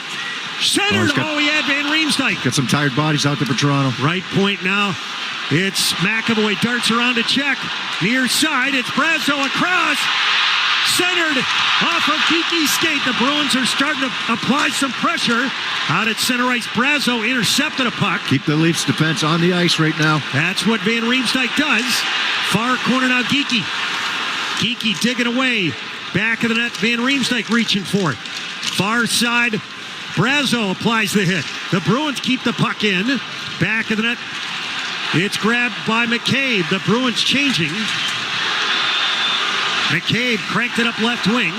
Centered. He had Van Riemsdyk. Got some tired bodies out there for Toronto. Right point now. It's McAvoy. Darts around to check. Near side. It's Brazo across. Centered off of Geeky's skate. The Bruins are starting to apply some pressure. Out at center ice. Brazo intercepted a puck. Keep the Leafs defense on the ice right now. That's what Van Riemsdyk does. Far corner now. Geeky. Geeky digging away. Back of the net. Van Riemsdyk reaching for it. Far side. Brazo applies the hit. The Bruins keep the puck in. Back of the net. It's grabbed by McCabe. The Bruins changing. McCabe cranked it up left wing.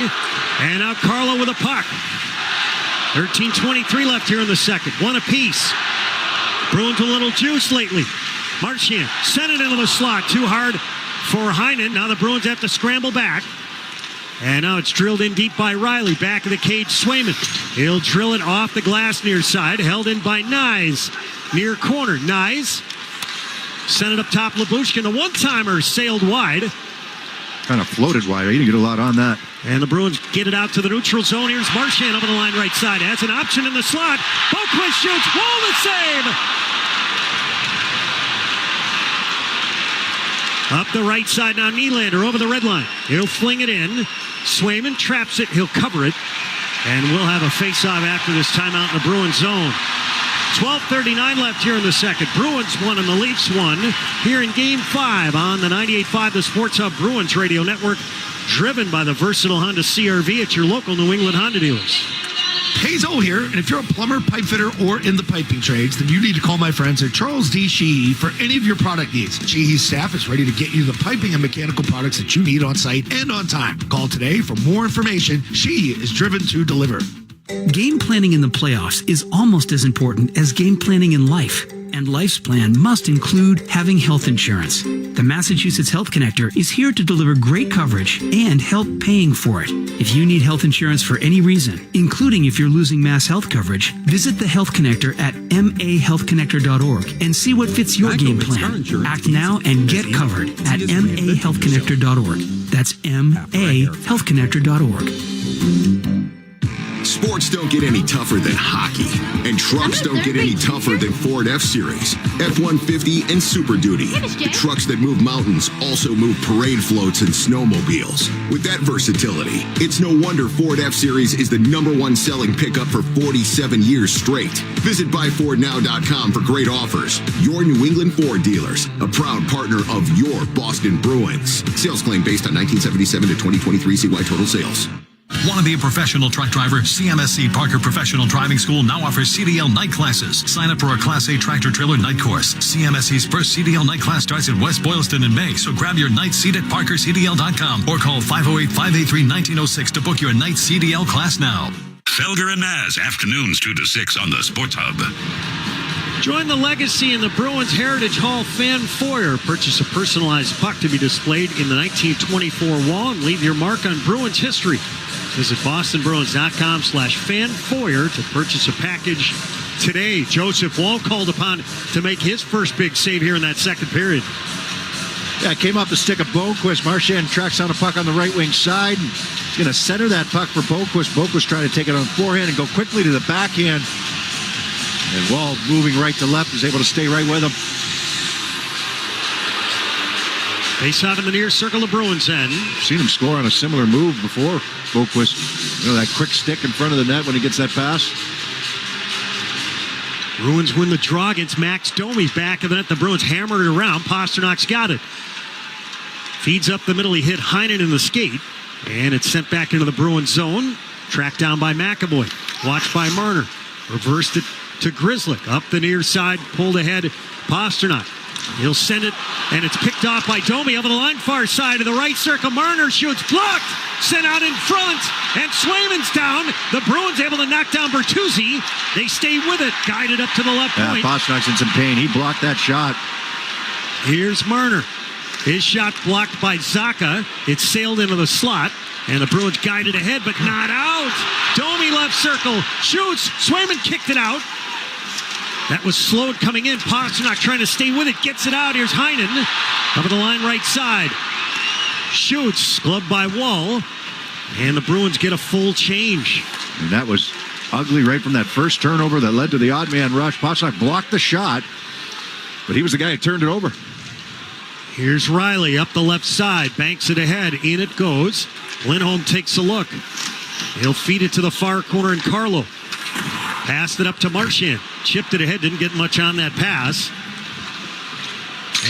And now Carlo with a puck. 13:23 left here in the second. One apiece. Bruins a little juice lately. Marchand sent it into the slot. Too hard for Heinen. Now the Bruins have to scramble back. And now it's drilled in deep by Riley. Back of the cage, Swayman. He'll drill it off the glass near side. Held in by Nyes. Near corner. Nyes sent it up top. Lyubushkin. The one-timer sailed wide. Kind of floated wide. He didn't get a lot on that. And the Bruins get it out to the neutral zone. Here's Marchand over the line right side. Has an option in the slot. Boquist shoots. Wall to save. Up the right side now, Nylander over the red line. He'll fling it in. Swayman traps it. He'll cover it. And we'll have a face-off after this timeout in the Bruins zone. 12:39 left here in the second. Bruins won and the Leafs won here in Game 5 on the 98.5 The Sports Hub Bruins Radio Network, driven by the versatile Honda CR-V at your local New England Honda dealers. Hazel here, and if you're a plumber, pipe fitter, or in the piping trades, then you need to call my friends at Charles D. Sheehy for any of your product needs. Sheehy's staff is ready to get you the piping and mechanical products that you need on site and on time. Call today for more information. Sheehy is driven to deliver. Game planning in the playoffs is almost as important as game planning in life. And life's plan must include having health insurance. The Massachusetts Health Connector is here to deliver great coverage and help paying for it. If you need health insurance for any reason, including if you're losing Mass Health coverage, visit the Health Connector at mahealthconnector.org and see what fits your game plan. Act now and get covered at mahealthconnector.org. That's mahealthconnector.org. Sports don't get any tougher than hockey, and trucks don't get any tougher than Ford F-Series, F-150, and Super Duty. The trucks that move mountains also move parade floats and snowmobiles. With that versatility, it's no wonder Ford F-Series is the #1 selling pickup for 47 years straight. Visit buyfordnow.com for great offers. Your New England Ford dealers, a proud partner of your Boston Bruins. Sales claim based on 1977 to 2023 CY total sales. Want to be a professional truck driver? CMSC Parker Professional Driving School now offers CDL night classes. Sign up for a Class A tractor trailer night course. CMSC's first CDL night class starts in West Boylston in May, so grab your night seat at parkercdl.com or call 508-583-1906 to book your night CDL class now. Felger and Naz, afternoons 2 to 6 on the Sports Hub. Join the legacy in the Bruins Heritage Hall fan foyer. Purchase a personalized puck to be displayed in the 1924 wall and leave your mark on Bruins history. Visit bostonbruins.com/fan foyer to purchase a package today. Joseph Wall called upon to make his first big save here in that second period. Yeah, it came off the stick of Boquist. Marchand tracks down a puck on the right wing side. He's going to center that puck for Boquist. Boquist trying to take it on forehand and go quickly to the backhand. And Wall moving right to left is able to stay right with him. Face-off in the near circle of Bruins end. Seen him score on a similar move before, Boquist. You know, that quick stick in front of the net when he gets that pass. Bruins win the draw against Max Domi. Back of the net, the Bruins hammer it around. Pasternak's got it. Feeds up the middle. He hit Heinen in the skate. And it's sent back into the Bruins zone. Tracked down by McAvoy. Watched by Marner. Reversed it to Grzelcyk. Up the near side. Pulled ahead. Pasternak. He'll send it, and it's picked off by Domi over the line, far side of the right circle. Marner shoots, blocked, sent out in front, and Swayman's down. The Bruins able to knock down Bertuzzi. They stay with it, guided up to the left point. Pasternak's in some pain. He blocked that shot. Here's Marner. His shot blocked by Zacha. It sailed into the slot, and the Bruins guided ahead, but not out. Domi left circle, shoots. Swayman kicked it out. That was slowed coming in. Pasternak trying to stay with it. Gets it out. Here's Heinen. Up at the line right side. Shoots. Gloved by Wall. And the Bruins get a full change. And that was ugly right from that first turnover that led to the odd man rush. Pasternak blocked the shot, but he was the guy who turned it over. Here's Riley up the left side. Banks it ahead. In it goes. Lindholm takes a look. He'll feed it to the far corner, and Carlo passed it up to Marchand. Chipped it ahead. Didn't get much on that pass.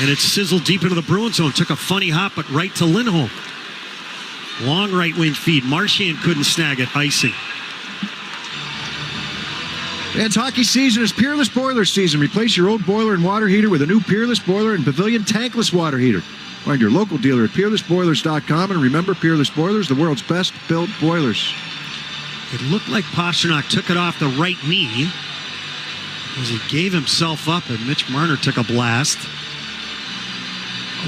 And it sizzled deep into the Bruins zone. Took a funny hop, but right to Lindholm. Long right wing feed. Marchand couldn't snag it. Icing. And hockey season is Peerless Boiler season. Replace your old boiler and water heater with a new Peerless Boiler and Pavilion tankless water heater. Find your local dealer at peerlessboilers.com. And remember, Peerless Boilers, the world's best built boilers. It looked like Pasternak took it off the right knee as he gave himself up, and Mitch Marner took a blast.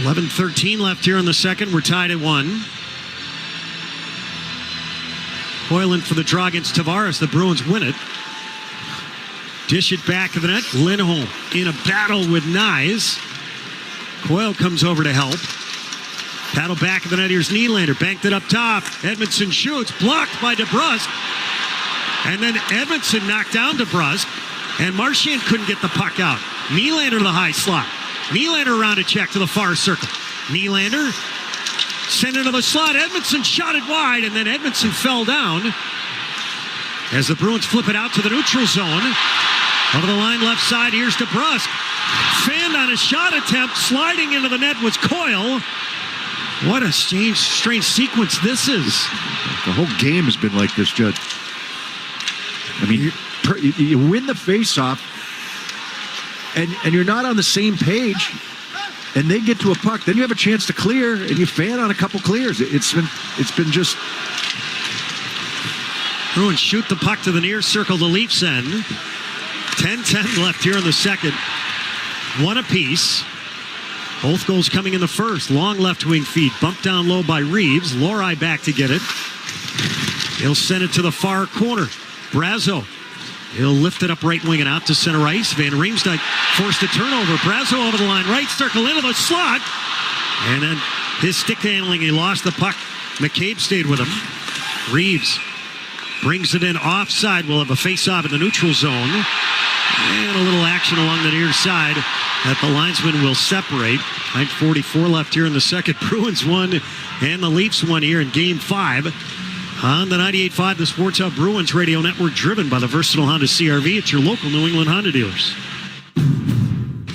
11:13 left here in the second. We're tied at 1. Hoyland for the draw against Tavares. The Bruins win it. Dish it back to the net. Lindholm in a battle with Nyes. Coyle comes over to help. Paddle back of the net. Here's Nylander. Banked it up top. Edmondson shoots. Blocked by DeBrusk. And then Edmondson knocked down DeBrusk. And Marchand couldn't get the puck out. Nylander to the high slot. Nylander around a check to the far circle. Nylander sent it to the slot. Edmondson shot it wide. And then Edmondson fell down. As the Bruins flip it out to the neutral zone. Over the line left side. Here's DeBrusk. Fanned on a shot attempt. Sliding into the net was Coyle. What a strange sequence this is. The whole game has been like this, Judd. I mean, you win the face-off, and you're not on the same page, and they get to a puck. Then you have a chance to clear, and you fan on a couple clears. It's been just... Bruins shoot the puck to the near circle, the Leafs end. 10-10 left here in the second. One apiece. Both goals coming in the first. Long left wing feed. Bumped down low by Reeves. Lori back to get it. He'll send it to the far corner. Brazo. He'll lift it up right wing and out to center ice. Van Riemsdyk forced a turnover. Brazo over the line. Right circle into the slot. And then his stick handling. He lost the puck. McCabe stayed with him. Reeves brings it in offside. We'll have a face-off in the neutral zone. And a little action along the near side that the linesman will separate. 9:44 left here in the second. Bruins won and the Leafs won here in Game 5. On the 98.5, the Sports Hub Bruins Radio Network, driven by the versatile Honda CR-V. It's your local New England Honda dealers.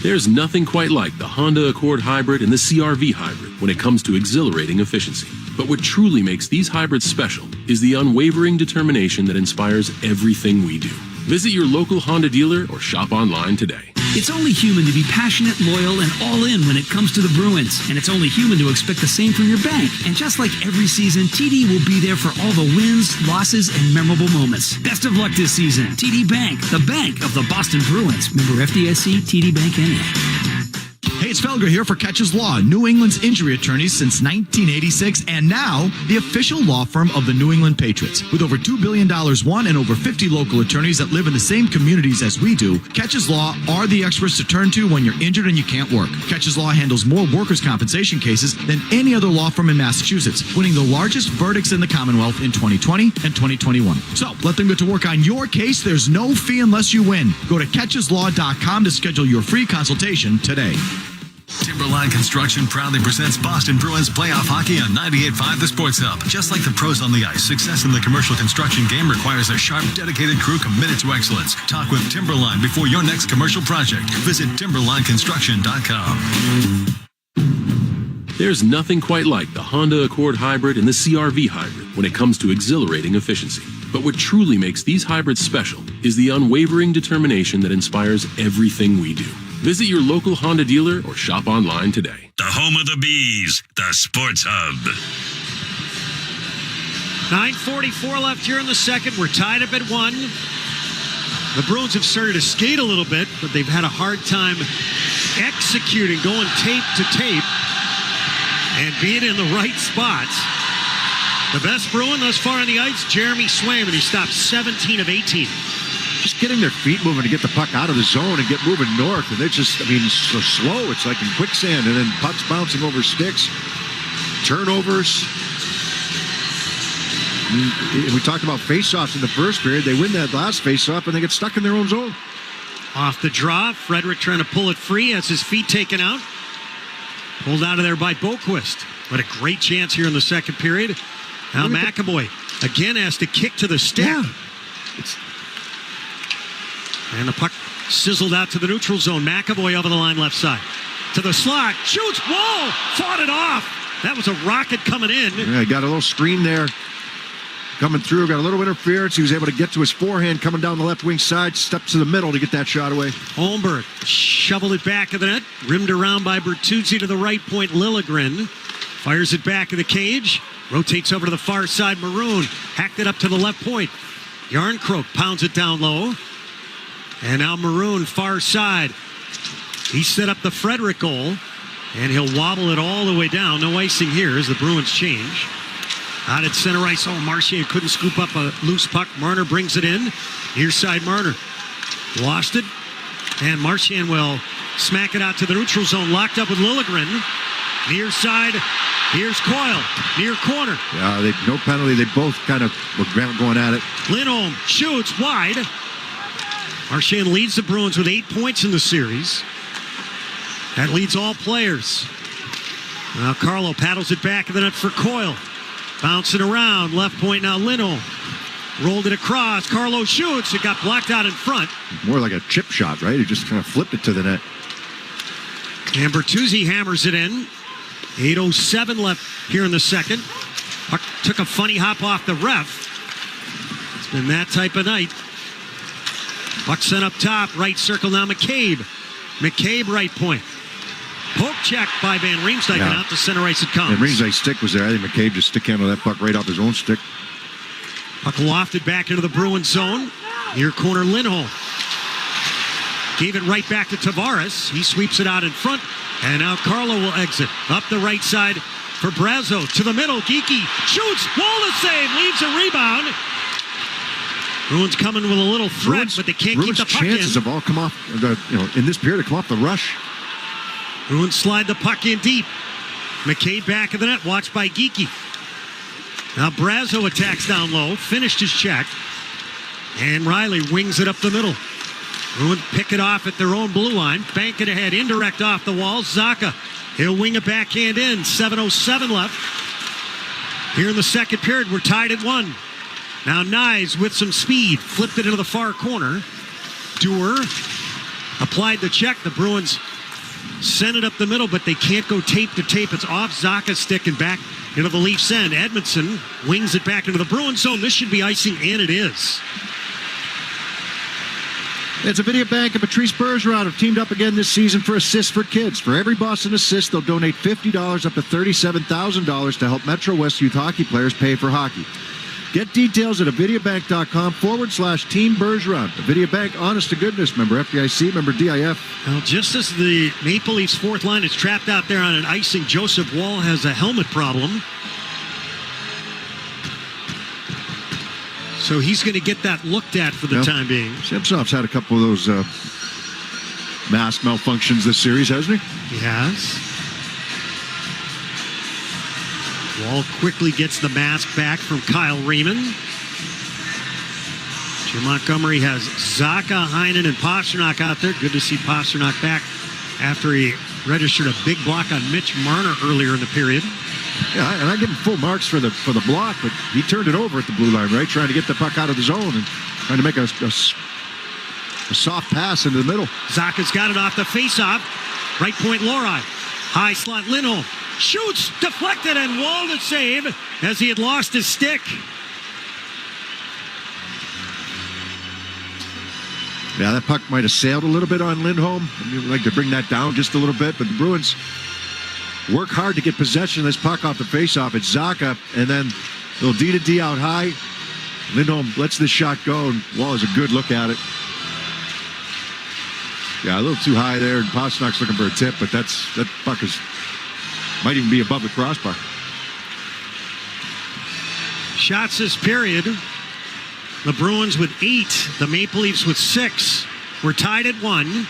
There's nothing quite like the Honda Accord Hybrid and the CR-V Hybrid when it comes to exhilarating efficiency. But what truly makes these hybrids special is the unwavering determination that inspires everything we do. Visit your local Honda dealer or shop online today. It's only human to be passionate, loyal, and all in when it comes to the Bruins. And it's only human to expect the same from your bank. And just like every season, TD will be there for all the wins, losses, and memorable moments. Best of luck this season. TD Bank, the bank of the Boston Bruins. Member FDIC, TD Bank NA. Hey, it's Felger here for Catches Law, New England's injury attorneys since 1986, and now the official law firm of the New England Patriots. With over $2 billion won and over 50 local attorneys that live in the same communities as we do, Catches Law are the experts to turn to when you're injured and you can't work. Catches Law handles more workers' compensation cases than any other law firm in Massachusetts, winning the largest verdicts in the Commonwealth in 2020 and 2021. So let them get to work on your case. There's no fee unless you win. Go to catcheslaw.com to schedule your free consultation today. Timberline Construction proudly presents Boston Bruins playoff hockey on 98.5 The Sports Hub. Just like the pros on the ice, success in the commercial construction game requires a sharp, dedicated crew committed to excellence. Talk with Timberline before your next commercial project. Visit timberlineconstruction.com. There's nothing quite like the Honda Accord Hybrid and the CR-V Hybrid when it comes to exhilarating efficiency. But what truly makes these hybrids special is the unwavering determination that inspires everything we do. Visit your local Honda dealer or shop online today. The home of the Bees, the Sports Hub. 9:44 left here in the second. We're tied up at 1. The Bruins have started to skate a little bit, but they've had a hard time executing, going tape to tape, and being in the right spots. The best Bruin thus far on the ice, Jeremy Swayman, and he stopped 17 of 18. Just getting their feet moving to get the puck out of the zone and get moving north. And they're just, so slow. It's like in quicksand. And then pucks bouncing over sticks. Turnovers. We talked about faceoffs in the first period. They win that last faceoff and they get stuck in their own zone. Off the draw. Frederick trying to pull it free. Has his feet taken out. Pulled out of there by Boquist. What a great chance here in the second period. Now McAvoy again has to kick to the stick. Yeah. And the puck sizzled out to the neutral zone. McAvoy over the line left side. To the slot. Shoots. Whoa! Fought it off. That was a rocket coming in. Yeah, got a little screen there. Coming through. Got a little interference. He was able to get to his forehand coming down the left wing side. Steps to the middle to get that shot away. Holmberg shoveled it back of the net. Rimmed around by Bertuzzi to the right point. Liljegren fires it back of the cage. Rotates over to the far side. Maroon hacked it up to the left point. Yarncroke pounds it down low. And now Maroon, far side. He set up the Frederick goal, and he'll wobble it all the way down. No icing here as the Bruins change. Out at center ice, Marchand couldn't scoop up a loose puck. Marner brings it in. Near side, Marner. Lost it, and Marchand will smack it out to the neutral zone. Locked up with Liljegren. Near side, here's Coyle. Near corner. Yeah, no penalty. They both kind of were going at it. Lindholm shoots wide. Marchand leads the Bruins with 8 points in the series. That leads all players. Now Carlo paddles it back in the net for Coyle. Bouncing around. Left point now Lindholm. Rolled it across. Carlo shoots. It got blocked out in front. More like a chip shot, right? He just kind of flipped it to the net. And Bertuzzi hammers it in. 8:07 left here in the second. Puck took a funny hop off the ref. It's been that type of night. Puck sent up top, right circle now McCabe. McCabe right point. Poke check by Van Riemsdyk, and out to center ice it comes. And Riemsdyk's stick was there. I think McCabe just stick handled that puck right off his own stick. Puck lofted back into the Bruins zone. Near corner Lindholm. Gave it right back to Tavares. He sweeps it out in front. And now Carlo will exit. Up the right side for Brazo. To the middle. Geekie shoots. Wallace save. Leaves a rebound. Bruins coming with a little threat, but they can't keep the puck in. Chances have all come off, in this period, to come off the rush. Bruins slide the puck in deep. McCabe back of the net, watched by Geekie. Now Brazo attacks down low, finished his check. And Riley wings it up the middle. Bruins pick it off at their own blue line. Bank it ahead, indirect off the wall. Zaka, he'll wing it backhand in. 7:07 left. Here in the second period, we're tied at 1. Now Nyes with some speed, flipped it into the far corner. Dewar applied the check. The Bruins send it up the middle, but they can't go tape to tape. It's off Zaka's stick and back into the Leafs end. Edmondson wings it back into the Bruins zone. This should be icing, and it is. It's a Video Bank and Patrice Bergeron have teamed up again this season for Assists for Kids. For every Boston assist, they'll donate $50 up to $37,000 to help Metro West youth hockey players pay for hockey. Get details at avideobank.com/Team Bergeron. The Video Bank, honest to goodness, member FDIC, member DIF. Well, just as the Maple Leafs fourth line is trapped out there on an icing, Joseph Woll has a helmet problem. So he's going to get that looked at for the time being. Samsonov's had a couple of those mask malfunctions this series, hasn't he? He has. Woll quickly gets the mask back from Kyle Riemann. Jim Montgomery has Zacha, Heinen, and Pasternak out there. Good to see Pasternak back after he registered a big block on Mitch Marner earlier in the period. Yeah, and I give him full marks for the block, but he turned it over at the blue line, right? Trying to get the puck out of the zone and trying to make a soft pass into the middle. Zacha's got it off the faceoff. Right point, Lori. High slot, Lindholm. Shoots, deflected, and Woll to save as he had lost his stick. Yeah, that puck might have sailed a little bit on Lindholm. I'd like to bring that down just a little bit, but the Bruins work hard to get possession of this puck off the faceoff. It's Zacha, and then a little D to D out high. Lindholm lets this shot go, and Woll has a good look at it. Yeah, a little too high there, and Pasternak's looking for a tip, but that puck might even be above the crossbar. Shots this period. The Bruins with 8, the Maple Leafs with 6. We're tied at 1.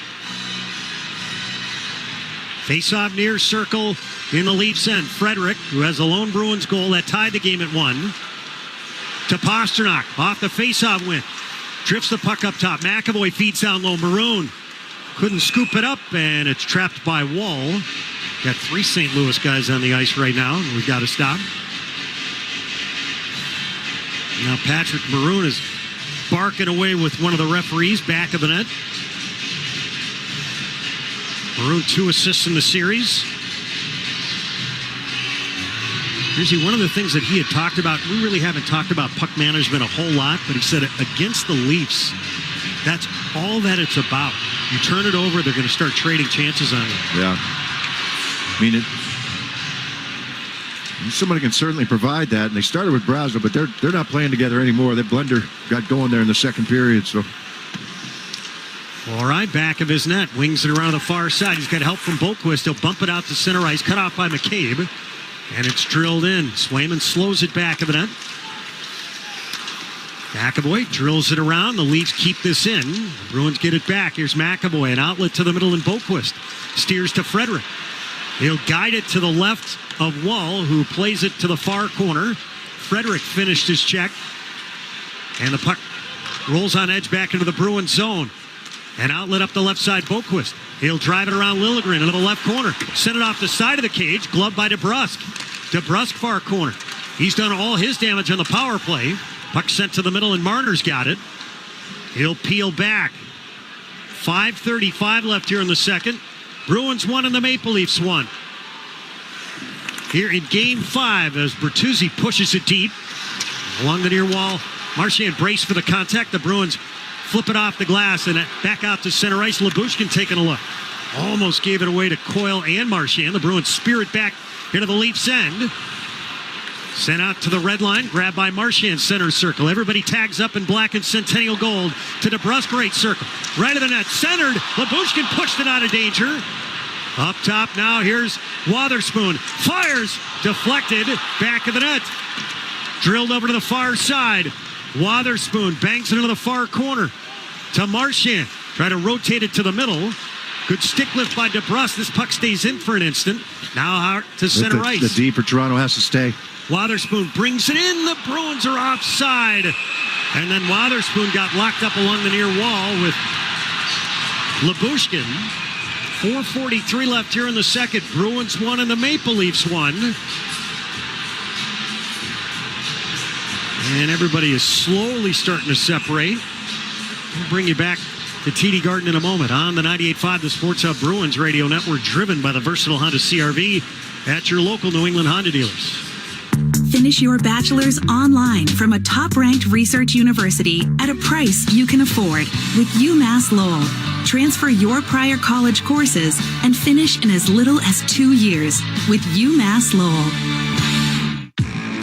Face-off near circle in the Leafs end. Frederick, who has the lone Bruins goal that tied the game at 1. To Pasternak, off the face-off win. Drifts the puck up top. McAvoy feeds down low. Maroon couldn't scoop it up, and it's trapped by Woll. Got 3 St. Louis guys on the ice right now, and we've got to stop. Now Patrick Maroon is barking away with one of the referees back of the net. Maroon 2 assists in the series. Here's one of the things that he had talked about. We really haven't talked about puck management a whole lot, but he said against the Leafs, that's all that it's about. You turn it over, they're going to start trading chances on you. Yeah. I mean, somebody can certainly provide that, and they started with Brazo, but they're not playing together anymore. That blender got going there in the second period, so. All right, back of his net, wings it around the far side. He's got help from Boquist. He'll bump it out to center ice, cut off by McCabe, and it's drilled in. Swayman slows it back of the net. McAvoy drills it around. The Leafs keep this in. The Bruins get it back. Here's McAvoy, an outlet to the middle, and Boquist steers to Frederick. He'll guide it to the left of Woll, who plays it to the far corner. Frederick finished his check, and the puck rolls on edge back into the Bruins zone. An outlet up the left side, Boquist. He'll drive it around Liljegren into the left corner. Send it off the side of the cage, gloved by DeBrusk. DeBrusk far corner. He's done all his damage on the power play. Puck sent to the middle, and Marner's got it. He'll peel back. 5:35 left here in the second. Bruins 1 and the Maple Leafs 1. Here in Game 5 as Bertuzzi pushes it deep along the near wall. Marchand braced for the contact. The Bruins flip it off the glass and back out to center ice. Lyubushkin taking a look. Almost gave it away to Coyle and Marchand. The Bruins spear it back into the Leafs end. Sent out to the red line, grabbed by Marchand, center circle. Everybody tags up in black and Centennial gold to DeBrusk, right circle. Right of the net, centered. Lyubushkin pushed it out of danger. Up top now, here's Wotherspoon. Fires, deflected, back of the net. Drilled over to the far side. Wotherspoon bangs it into the far corner to Marchand. Try to rotate it to the middle. Good stick lift by DeBrusk. This puck stays in for an instant. Now out to center ice. The D for Toronto has to stay. Wotherspoon brings it in. The Bruins are offside. And then Wotherspoon got locked up along the near wall with Lyubushkin. 4:43 left here in the second. Bruins 1 and the Maple Leafs 1. And everybody is slowly starting to separate. We'll bring you back to TD Garden in a moment on the 98.5 The Sports Hub Bruins Radio Network, driven by the versatile Honda CR-V at your local New England Honda dealers. Finish your bachelor's online from a top-ranked research university at a price you can afford with UMass Lowell. Transfer your prior college courses and finish in as little as 2 years with UMass Lowell.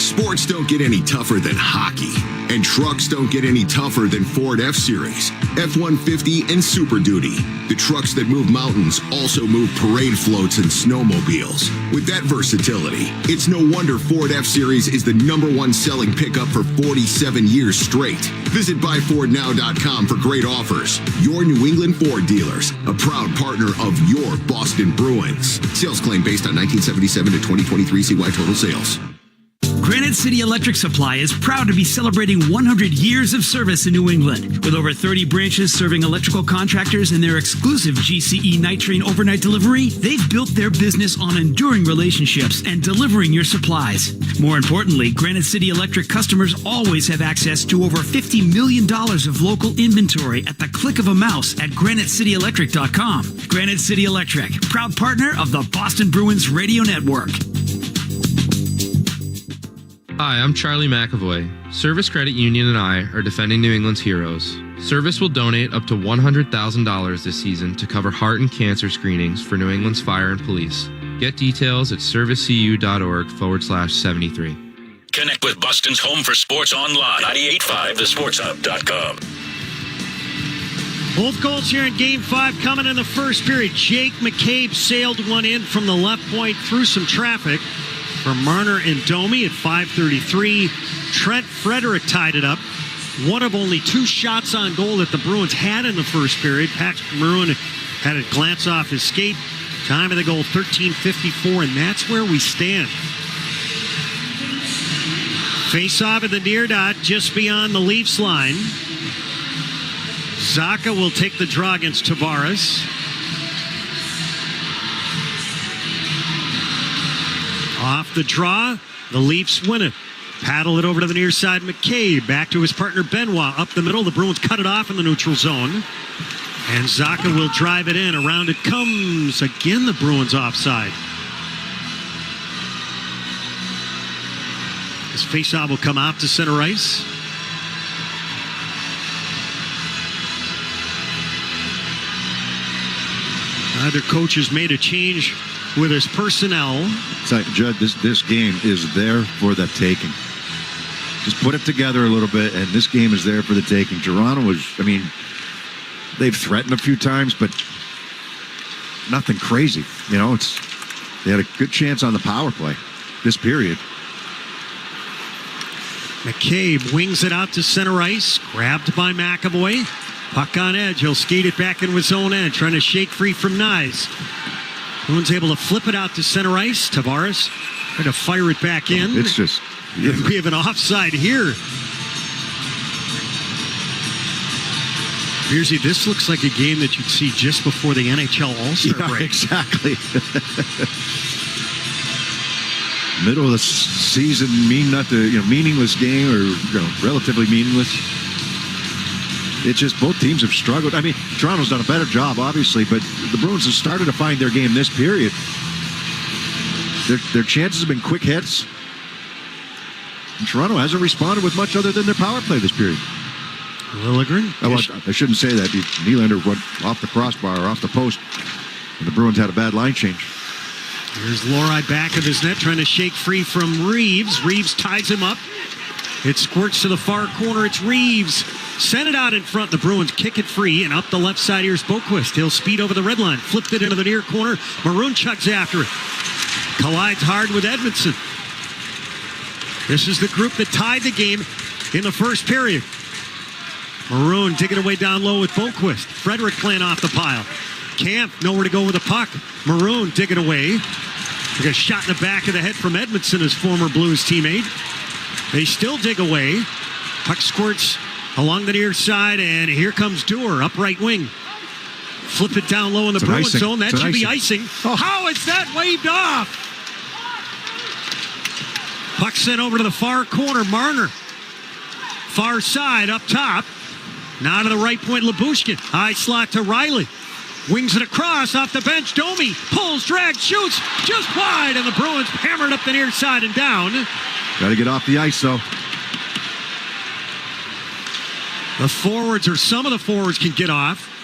Sports don't get any tougher than hockey, and trucks don't get any tougher than Ford F-Series, F-150, and Super Duty. The trucks that move mountains also move parade floats and snowmobiles. With that versatility, it's no wonder Ford F-Series is the #1 selling pickup for 47 years straight. Visit buyfordnow.com for great offers. Your New England Ford dealers, a proud partner of your Boston Bruins. Sales claim based on 1977 to 2023 CY total sales. Granite City Electric Supply is proud to be celebrating 100 years of service in New England. With over 30 branches serving electrical contractors and their exclusive GCE night train overnight delivery, they've built their business on enduring relationships and delivering your supplies. More importantly, Granite City Electric customers always have access to over $50 million of local inventory at the click of a mouse at GraniteCityElectric.com. Granite City Electric, proud partner of the Boston Bruins Radio Network. Hi, I'm Charlie McAvoy. Service Credit Union and I are defending New England's heroes. Service will donate up to $100,000 this season to cover heart and cancer screenings for New England's fire and police. Get details at servicecu.org/73. Connect with Boston's home for sports online. 98.5thesportshub.com. Both goals here in Game 5 coming in the first period. Jake McCabe sailed one in from the left point through some traffic for Marner and Domi at 5:33. Trent Frederick tied it up. One of only 2 shots on goal that the Bruins had in the first period. Patrick Maroon had it glance off his skate. Time of the goal, 13:54, and that's where we stand. Face-off at the near dot, just beyond the Leafs line. Zaka will take the draw against Tavares. Off the draw, the Leafs win it. Paddle it over to the near side, McCabe. Back to his partner, Benoit. Up the middle, the Bruins cut it off in the neutral zone. And Zaka will drive it in. Around it comes. Again, the Bruins offside. This faceoff will come out to center ice. Either coach has made a change with his personnel. So, Judd, this game is there for the taking. Just put it together a little bit, and this game is there for the taking. Toronto was, they've threatened a few times, but nothing crazy. They had a good chance on the power play this period. McCabe wings it out to center ice, grabbed by McAvoy. Puck on edge, he'll skate it back into his own end, trying to shake free from Nyes. Bruins able to flip it out to center ice. Tavares trying to fire it back in. It's just... We have an offside here. Beersy, this looks like a game that you'd see just before the NHL All-Star break. Exactly. Middle of the season, meaningless game, or relatively meaningless. It's just both teams have struggled. Toronto's done a better job, obviously, but the Bruins have started to find their game this period. Their chances have been quick hits. And Toronto hasn't responded with much other than their power play this period. Liljegren? I shouldn't say that. Nylander went off the crossbar or off the post, and the Bruins had a bad line change. Here's Lori back of his net, trying to shake free from Reeves. Reeves ties him up. It squirts to the far corner. It's Reeves. Sent it out in front. The Bruins kick it free, and up the left side, here's Boquist. He'll speed over the red line. Flipped it into the near corner. Maroon chugs after it. Collides hard with Edmondson. This is the group that tied the game in the first period. Maroon digging away down low with Boquist. Frederick playing off the pile. Camp nowhere to go with the puck. Maroon digging away. Took a shot in the back of the head from Edmondson, his former Blues teammate. They still dig away. Puck squirts along the near side, and here comes Dewar, up right wing. Flip it down low in the Bruins zone. That should be icing. Oh. How is that waved off? Puck sent over to the far corner. Marner. Far side, up top. Now to the right point, Lyubushkin. High slot to Riley. Wings it across off the bench. Domi pulls, drags, shoots. Just wide, and the Bruins hammered up the near side and down. Got to get off the ice, though. The forwards, or some of the forwards, can get off.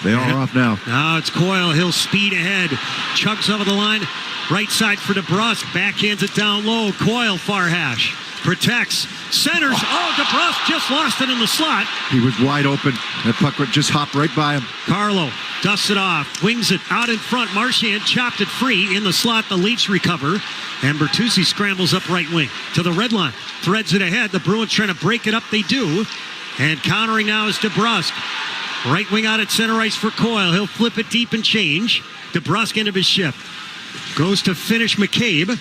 They are off now. Now it's Coyle. He'll speed ahead. Chugs over the line. Right side for DeBrusk. Backhands it down low. Coyle, far hash. Protects. Centers. Oh, DeBrusk just lost it in the slot. He was wide open. That puck would just hop right by him. Carlo dusts it off. Wings it out in front. Marchand chopped it free. In the slot, the Leafs recover. And Bertuzzi scrambles up right wing to the red line. Threads it ahead. The Bruins trying to break it up. They do. And countering now is DeBrusk. Right wing out at center ice for Coyle. He'll flip it deep and change. DeBrusk into his shift. Goes to finish McCabe.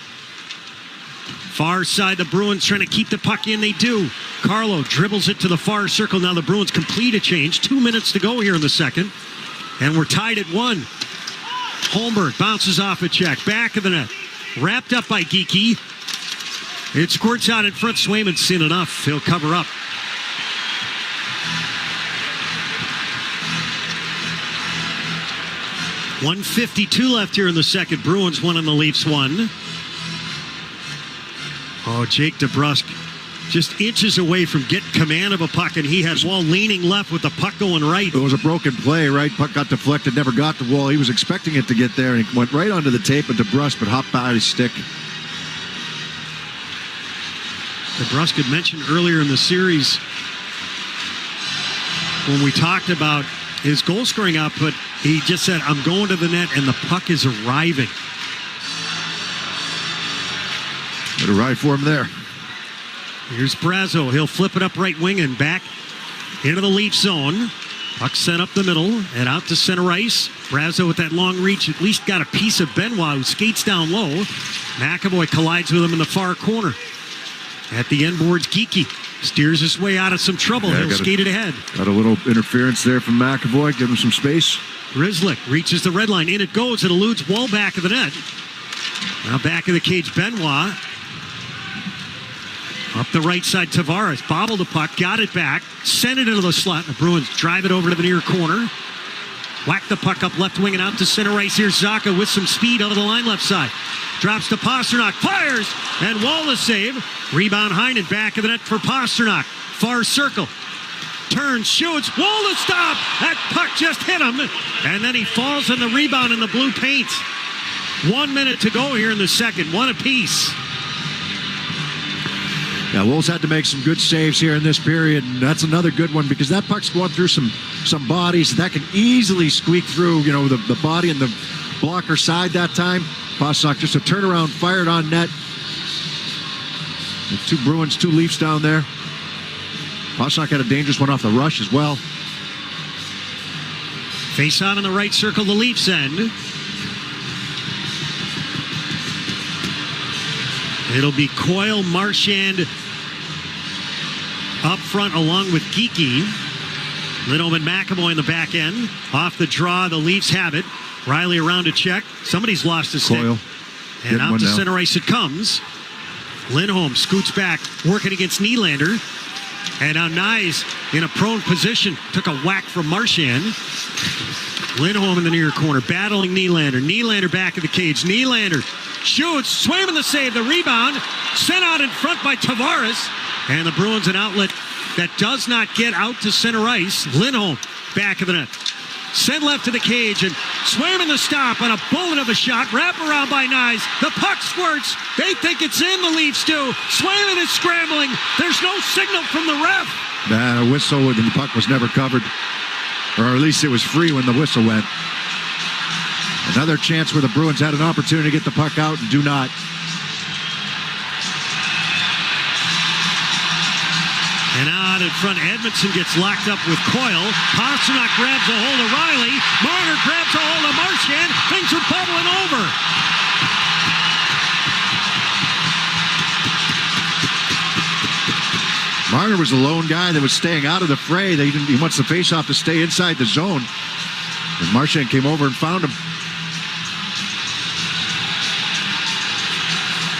Far side, the Bruins trying to keep the puck in. They do. Carlo dribbles it to the far circle. Now the Bruins complete a change. 2 minutes to go here in the second. And we're tied at 1. Holmberg bounces off a check. Back of the net. Wrapped up by Geekie. It squirts out in front. Swayman's seen enough. He'll cover up. .152 left here in the second. Bruins 1 and the Leafs 1. Oh, Jake DeBrusk just inches away from getting command of a puck, and he had Wall leaning left with the puck going right. It was a broken play, right? Puck got deflected, never got to Wall. He was expecting it to get there, and it went right onto the tape of DeBrusk, but hopped by his stick. DeBrusk had mentioned earlier in the series when we talked about his goal-scoring output, he just said, I'm going to the net, and the puck is arriving. Good ride for him there. Here's Brazo. He'll flip it up right wing and back into the Leaf zone. Puck sent up the middle and out to center ice. Brazo with that long reach at least got a piece of Benoit, who skates down low. McAvoy collides with him in the far corner. At the end boards, Geekie steers his way out of some trouble. He'll skate it ahead. Got a little interference there from McAvoy. Give him some space. Grzelcyk reaches the red line. In it goes. It eludes Wall back of the net. Now back of the cage, Benoit. Up the right side, Tavares bobbled the puck, got it back, sent it into the slot. The Bruins drive it over to the near corner. Whack the puck up left wing and out to center ice. Here's Zacha with some speed over the line left side. Drops to Pasternak, fires, and Wall the save. Rebound Heinen, back of the net for Pasternak. Far circle. Turns, shoots, Wall to stop. That puck just hit him. And then he falls on the rebound in the blue paint. 1 minute to go here in the second. One apiece. Yeah, Wolves had to make some good saves here in this period, and that's another good one because that puck's going through some bodies that can easily squeak through, the body and the blocker side that time. Pasternak just a turnaround, fired on net. The 2 Bruins, 2 Leafs down there. Pasternak had a dangerous one off the rush as well. Face on in the right circle, the Leafs end. It'll be Coyle, Marchand up front along with Geekie. Lindholm and McAvoy in the back end. Off the draw, the Leafs have it. Riley around to check. Somebody's lost his stick. And out to center ice it comes. Lindholm scoots back, working against Nylander. And now Nyes in a prone position. Took a whack from Marchand. Lindholm in the near corner, battling Nylander. Nylander back of the cage. Nylander shoots, Swayman the save, the rebound, sent out in front by Tavares. And the Bruins an outlet that does not get out to center ice. Lindholm back of the net. Sent left to the cage, and Swayman the stop on a bullet of a shot. Wrap around by Nyes. The puck squirts. They think it's in, the Leafs do. Swayman is scrambling. There's no signal from the ref. A whistle, and the puck was never covered. Or at least it was free when the whistle went. Another chance where the Bruins had an opportunity to get the puck out and do not. And out in front, Edmondson gets locked up with Coyle. Pasternak grabs a hold of Riley. Marner grabs a hold of Marchand. Things are bubbling over. Marner was the lone guy that was staying out of the fray. He wants the faceoff to stay inside the zone. And Marchand came over and found him.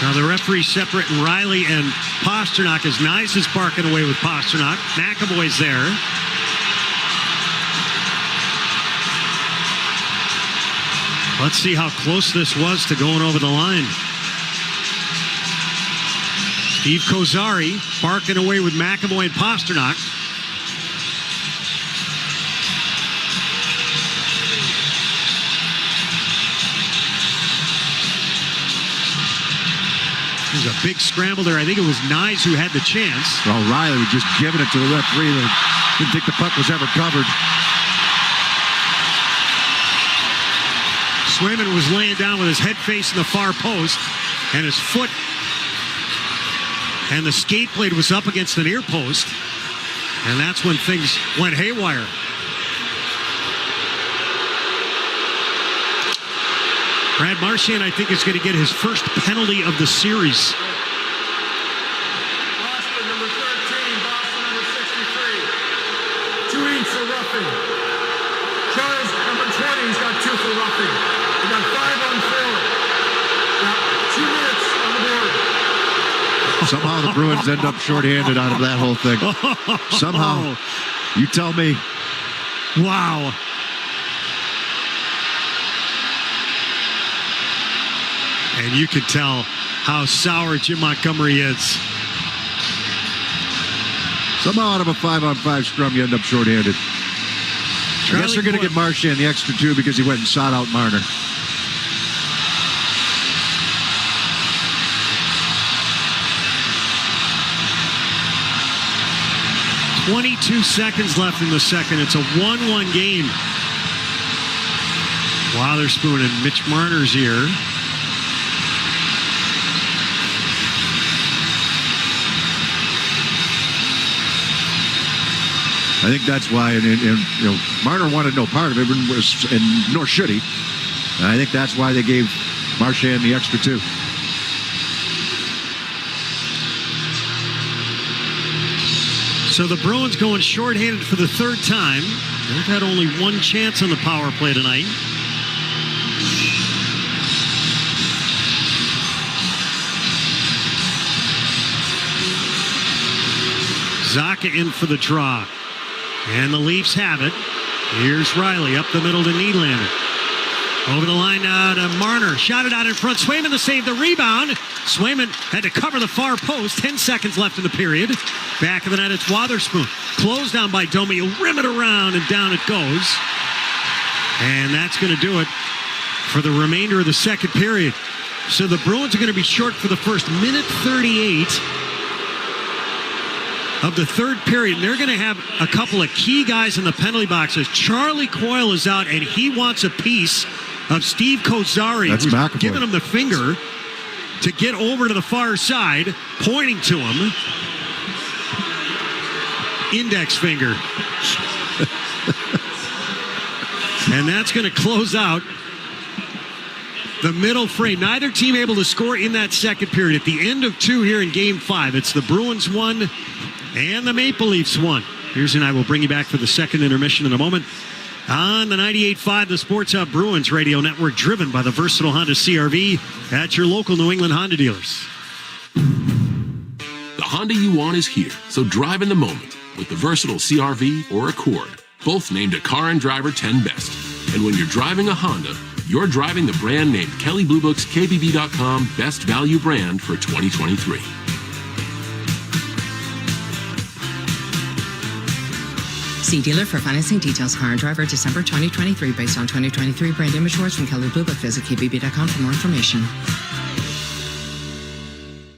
Now the referee's separating Riley and Pasternak as Nyes is barking away with Pasternak. McAvoy's there. Let's see how close this was to going over the line. Steve Kozari barking away with McAvoy and Pasternak. There's a big scramble there. I think it was Nyes who had the chance. Well, Riley was just giving it to the referee. Didn't think the puck was ever covered. Swayman was laying down with his head facing the far post, and his foot and the skate blade was up against the near post, and that's when things went haywire. Brad Marchand, I think, is going to get his first penalty of the series. Boston, number 13, Boston, number 63. 2 each for roughing. Charles, number 20, he's got 2 for roughing. He got 5 on 4. Got 2 minutes on the board. Somehow the Bruins end up shorthanded out of that whole thing. Somehow. You tell me. Wow. And you can tell how sour Jim Montgomery is. Somehow out of a 5-on-5 scrum, you end up shorthanded. I guess they're going to give Marchand the extra 2 because he went and sought out Marner. .22 seconds left in the second. It's a 1-1 game. Wotherspoon in Mitch Marner's ear. I think that's why, Marner wanted no part of it, and nor should he. And I think that's why they gave Marchand the extra 2. So the Bruins going shorthanded for the third time. They've had only 1 chance on the power play tonight. Zacha in for the draw. And the Leafs have it. Here's Riley up the middle to Nylander. Over the line now to Marner. Shot it out in front. Swayman to save the rebound. Swayman had to cover the far post. 10 seconds left in the period. Back of the net, it's Wotherspoon. Closed down by Domi. He'll rim it around, and down it goes. And that's going to do it for the remainder of the second period. So the Bruins are going to be short for the first minute 38 of the third period. And they're going to have a couple of key guys in the penalty boxes. Charlie Coyle is out, and he wants a piece of Steve Kozari, who's giving him the finger to get over to the far side, pointing to him. Index finger. And that's going to close out the middle frame. Neither team able to score in that second period. At the end of 2 here in Game 5, it's the Bruins 1 and the Maple Leafs 1. Piers and I will bring you back for the second intermission in a moment on the 98.5, the Sports Hub Bruins radio network, driven by the versatile Honda CR-V at your local New England Honda dealers. The Honda you want is here, so drive in the moment with the versatile CR-V or Accord, both named a Car and Driver 10 Best. And when you're driving a Honda, you're driving the brand named Kelley Blue Book's KBB.com Best Value Brand for 2023. See dealer for financing details. Car and Driver, December 2023, based on 2023 brand image awards from Kelley Blue Book. Visit KBB.com for more information.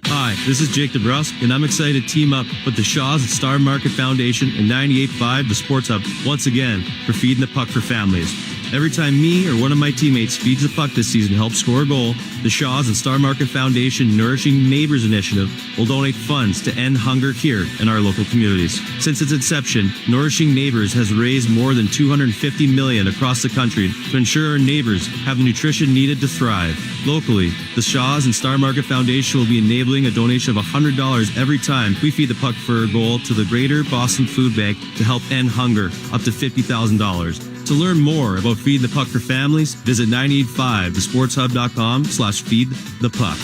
Hi, this is Jake DeBrusque, and I'm excited to team up with the Shaw's and Star Market Foundation and 98.5 The Sports Hub once again for Feeding the Puck for Families. Every time me or one of my teammates feeds the puck this season to help score a goal, the Shaw's and Star Market Foundation Nourishing Neighbors Initiative will donate funds to end hunger here in our local communities. Since its inception, Nourishing Neighbors has raised more than $250 million across the country to ensure our neighbors have the nutrition needed to thrive. Locally, the Shaw's and Star Market Foundation will be enabling a donation of $100 every time we feed the puck for a goal to the Greater Boston Food Bank to help end hunger, up to $50,000. To learn more about Feed the Puck for Families, visit 985thesportshub.com/feedthepuck.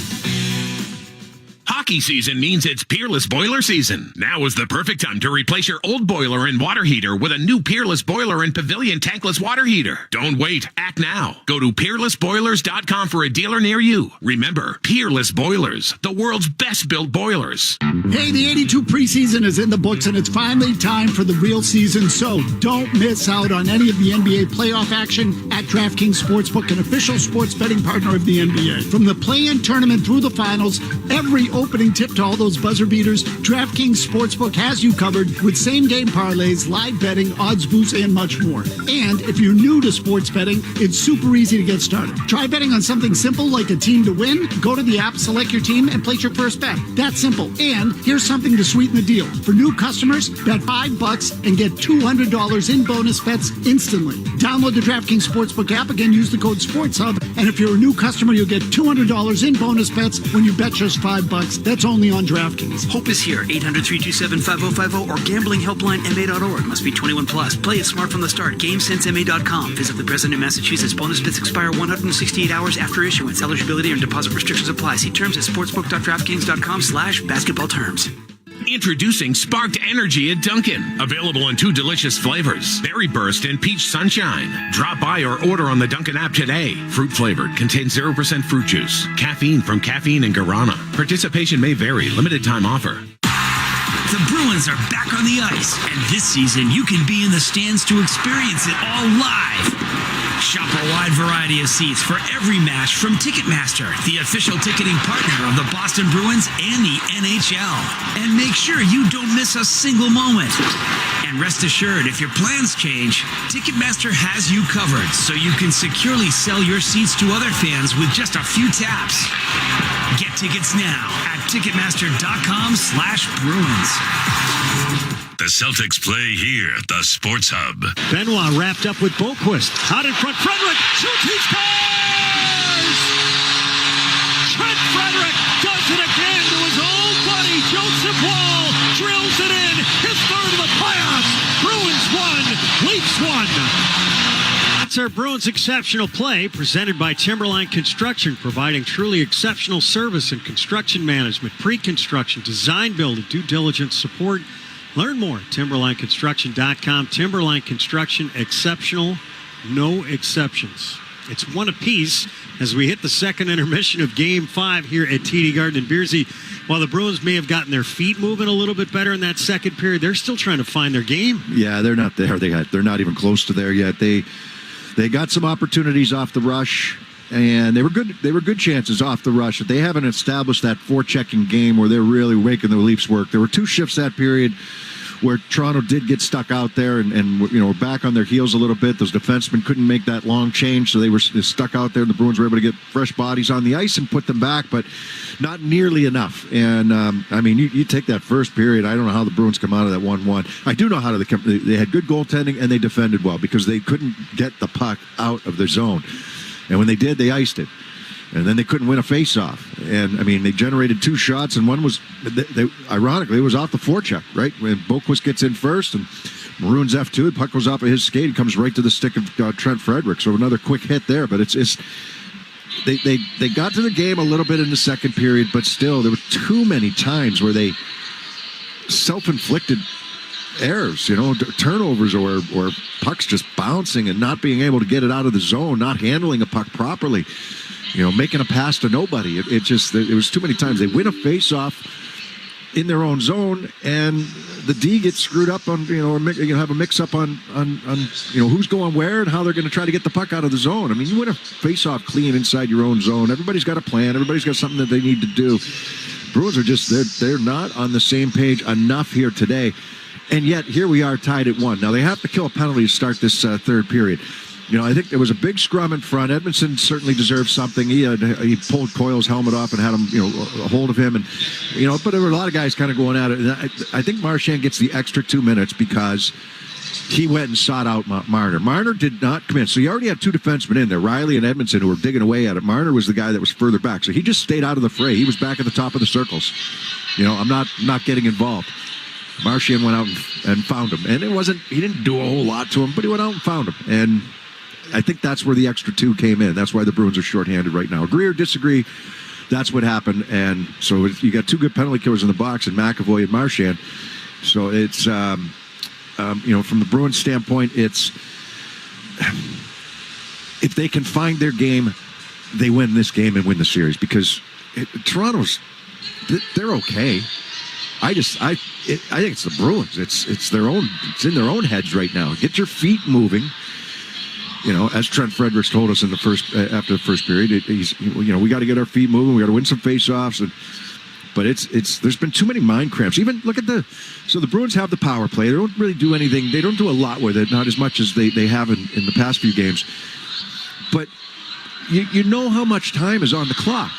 Hockey season means it's Peerless Boiler season. Now is the perfect time to replace your old boiler and water heater with a new Peerless Boiler and Pavilion tankless water heater. Don't wait. Act now. Go to peerlessboilers.com for a dealer near you. Remember, Peerless Boilers, the world's best built boilers. Hey, the 82 preseason is in the books, and it's finally time for the real season, so don't miss out on any of the NBA playoff action at DraftKings Sportsbook, an official sports betting partner of the NBA. From the play-in tournament through the finals, every opening tip to all those buzzer beaters, DraftKings Sportsbook has you covered with same-game parlays, live betting, odds boosts, and much more. And if you're new to sports betting, it's super easy to get started. Try betting on something simple like a team to win. Go to the app, select your team, and place your first bet. That's simple. And here's something to sweeten the deal. For new customers, bet $5 and get $200 in bonus bets instantly. Download the DraftKings Sportsbook app. Again, use the code SportsHub. And if you're a new customer, you'll get $200 in bonus bets when you bet just $5. That's only on DraftKings. Hope is here. 800-327-5050 or gamblinghelplinema.org. Must be 21 plus. Play it smart from the start. GameSenseMA.com. Visit the President of Massachusetts. Bonus bets expire 168 hours after issuance. Eligibility and deposit restrictions apply. See terms at sportsbook.draftkings.com/basketball terms. Introducing Sparked Energy at Dunkin'. Available in 2 delicious flavors, Berry Burst and Peach Sunshine. Drop by or order on the Dunkin' app today. Fruit flavored, contains 0% fruit juice. Caffeine from Caffeine and Guarana. Participation may vary. Limited time offer. The Bruins are back on the ice, and this season you can be in the stands to experience it all live. Shop a wide variety of seats for every match from Ticketmaster, the official ticketing partner of the Boston Bruins and the NHL. And make sure you don't miss a single moment. And rest assured, if your plans change, Ticketmaster has you covered so you can securely sell your seats to other fans with just a few taps. Get tickets now at Ticketmaster.com/Bruins. The Celtics play here at the Sports Hub. Benoit wrapped up with Boquist. Out in front, Frederick shoots, he scores! Trent Frederick does it again to his old buddy, Joseph Wall. Drills it in, his third of the playoffs. Bruins won, Leafs won. That's our Bruins Exceptional Play, presented by Timberline Construction, providing truly exceptional service in construction management, pre-construction, design, build, and due diligence support. Learn more at timberlineconstruction.com. Timberline Construction, exceptional, no exceptions. It's one apiece as we hit the second intermission of Game 5 here at TD Garden in Beersey. While the Bruins may have gotten their feet moving a little bit better in that second period, they're still trying to find their game. Yeah, they're not there. They're not even close to there yet. They got some opportunities off the rush, and they were good chances off the rush. But they haven't established that forechecking game where they're really making the Leafs work. There were 2 shifts that period where Toronto did get stuck out there and were back on their heels a little bit. Those defensemen couldn't make that long change, so they were stuck out there, and the Bruins were able to get fresh bodies on the ice and put them back, but not nearly enough. And, you take that first period, I don't know how the Bruins come out of that 1-1. I do know how they had good goaltending, and they defended well because they couldn't get the puck out of their zone. And when they did, they iced it. And then they couldn't win a face-off. And, they generated 2 shots, and one was, ironically, it was off the forecheck, right? When Boquist gets in first, and Maroon's F2, the puck goes off of his skate, and comes right to the stick of Trent Frederick. So another quick hit there. But they got to the game a little bit in the second period, but still, there were too many times where they self-inflicted errors, turnovers or pucks just bouncing and not being able to get it out of the zone, not handling a puck properly. Making a pass to nobody. It was too many times. They win a face-off in their own zone, and the D gets screwed up on, have a mix-up on who's going where and how they're going to try to get the puck out of the zone. You win a face-off clean inside your own zone. Everybody's got a plan. Everybody's got something that they need to do. Bruins are they're not on the same page enough here today, and yet here we are tied at 1. Now, they have to kill a penalty to start this third period. I think there was a big scrum in front. Edmondson certainly deserved something. He pulled Coyle's helmet off and had him, a hold of him. And, but there were a lot of guys kind of going at it. And I think Marchand gets the extra 2 minutes because he went and sought out Marner. Marner did not come in. So you already had 2 defensemen in there, Riley and Edmondson, who were digging away at it. Marner was the guy that was further back. So he just stayed out of the fray. He was back at the top of the circles. I'm not getting involved. Marchand went out and found him. And he didn't do a whole lot to him, but he went out and found him. And I think that's where the extra 2 came in. That's why the Bruins are shorthanded right now. Agree or disagree that's what happened. And so you got two good penalty killers in the box, and McAvoy and Marchand. So it's, from the Bruins standpoint, it's if they can find their game, they win this game and win the series, because Toronto's, they're okay. I think it's the Bruins. It's their own. It's in their own heads right now. Get your feet moving. As Trent Fredericks told us in after the first period, we got to get our feet moving. We got to win some faceoffs. But there's been too many mind cramps. Even look at the Bruins have the power play. They don't really do anything. They don't do a lot with it, not as much as they have in the past few games. But you know how much time is on the clock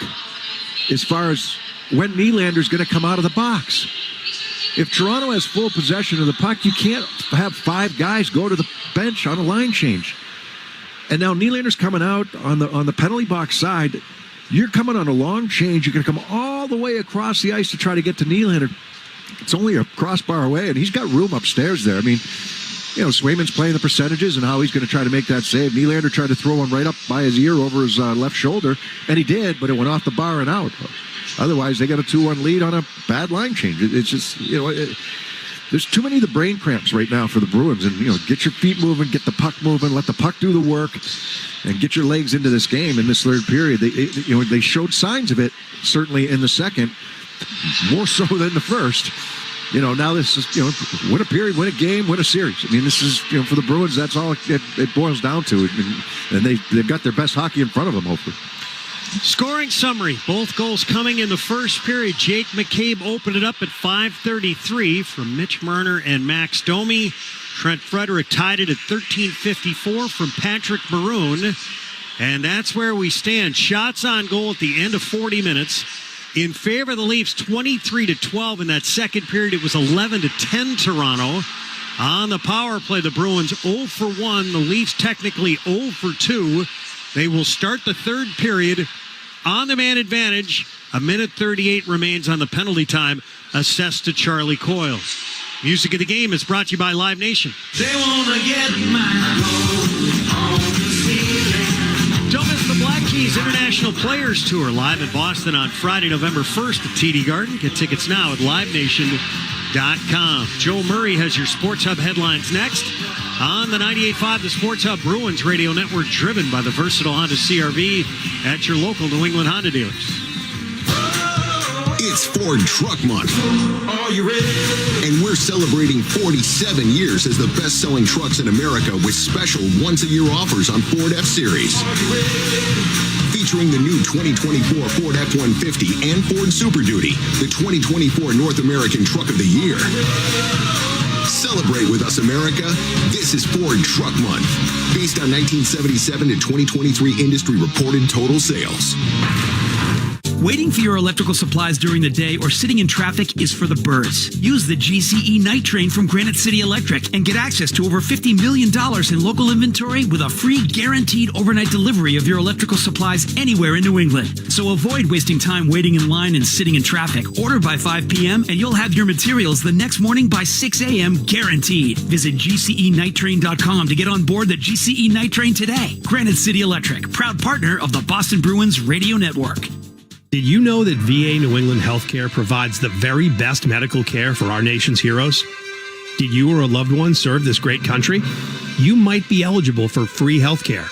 as far as when Nylander's going to come out of the box. If Toronto has full possession of the puck, you can't have five guys go to the bench on a line change. And now Nylander's coming out on the penalty box side. You're coming on a long change. You're going to come all the way across the ice to try to get to Nylander. It's only a crossbar away, and he's got room upstairs there. I mean, Swayman's playing the percentages and how he's going to try to make that save. Nylander tried to throw one right up by his ear over his left shoulder, and he did, but it went off the bar and out. Otherwise, they got a 2-1 lead on a bad line change. It's just, there's too many of the brain cramps right now for the Bruins. And, get your feet moving, get the puck moving, let the puck do the work, and get your legs into this game in this third period. They showed signs of it, certainly in the second, more so than the first. Now this is, win a period, win a game, win a series. I mean, this is, for the Bruins, that's all it boils down to. And they've got their best hockey in front of them, hopefully. Scoring summary. Both goals coming in the first period. Jake McCabe opened it up at 5:33 from Mitch Marner and Max Domi. Trent Frederick tied it at 13:54 from Patrick Maroon. And that's where we stand. Shots on goal at the end of 40 minutes. In favor of the Leafs, 23-12 in that second period. It was 11-10 Toronto. On the power play, the Bruins 0 for 1. The Leafs technically 0 for 2. They will start the third period on the man advantage. 1:38 remains on the penalty time assessed to Charlie Coyle. Music of the Game is brought to you by Live Nation. They wanna get my gold on the ceiling. Don't miss the Black Keys International Players Tour live in Boston on Friday, November 1st at TD Garden. Get tickets now at livenation.com. Joe Murray has your Sports Hub headlines next. On the 98.5, the Sports Hub Bruins radio network, driven by the versatile Honda CR-V at your local New England Honda dealers. It's Ford Truck Month. Are you ready? And we're celebrating 47 years as the best-selling trucks in America with special once-a-year offers on Ford F-Series. Featuring the new 2024 Ford F-150 and Ford Super Duty, the 2024 North American Truck of the Year. Celebrate with us, America. This is Ford Truck Month, based on 1977 to 2023 industry reported total sales. Waiting for your electrical supplies during the day or sitting in traffic is for the birds. Use the GCE Night Train from Granite City Electric and get access to over $50 million in local inventory with a free guaranteed overnight delivery of your electrical supplies anywhere in New England. So avoid wasting time waiting in line and sitting in traffic. Order by 5 p.m. and you'll have your materials the next morning by 6 a.m. guaranteed. Visit GCENightTrain.com to get on board the GCE Night Train today. Granite City Electric, proud partner of the Boston Bruins Radio Network. Did you know that VA New England Healthcare provides the very best medical care for our nation's heroes? Did you or a loved one serve this great country? You might be eligible for free healthcare.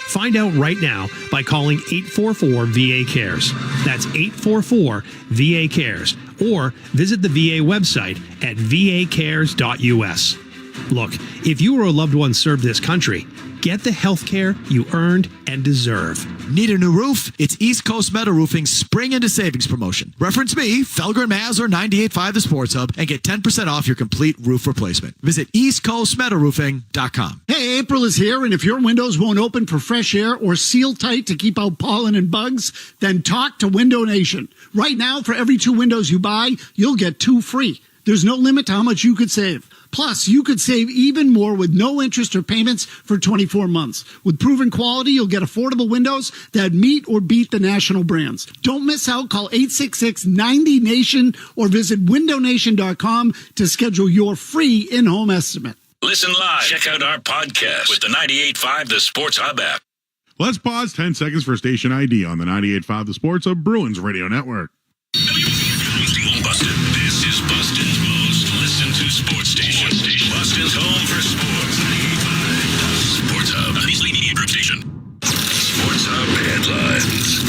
Find out right now by calling 844-VA-CARES. That's 844-VA-CARES. Or visit the VA website at vacares.us. Look, if you or a loved one served this country, get the health care you earned and deserve. Need a new roof? It's East Coast Metal Roofing's Spring into Savings promotion. Reference me, Felger and Maz or 98.5 The Sports Hub, and get 10% off your complete roof replacement. Visit eastcoastmetalroofing.com. Hey, April is here, and if your windows won't open for fresh air or seal tight to keep out pollen and bugs, then talk to Window Nation. Right now, for every 2 windows you buy, you'll get 2 free. There's no limit to how much you could save. Plus, you could save even more with no interest or payments for 24 months. With proven quality, you'll get affordable windows that meet or beat the national brands. Don't miss out. Call 866-90-NATION or visit windownation.com to schedule your free in-home estimate. Listen live. Check out our podcast with the 98.5 The Sports Hub app. Let's pause 10 seconds for station ID on the 98.5 The Sports of Bruins Radio Network. Bustin'. This is Bustin's most listened to sports station. Bustin's home for sports. 98.5 Sports Hub. The Beasley Media Group station. Sports Hub headlines.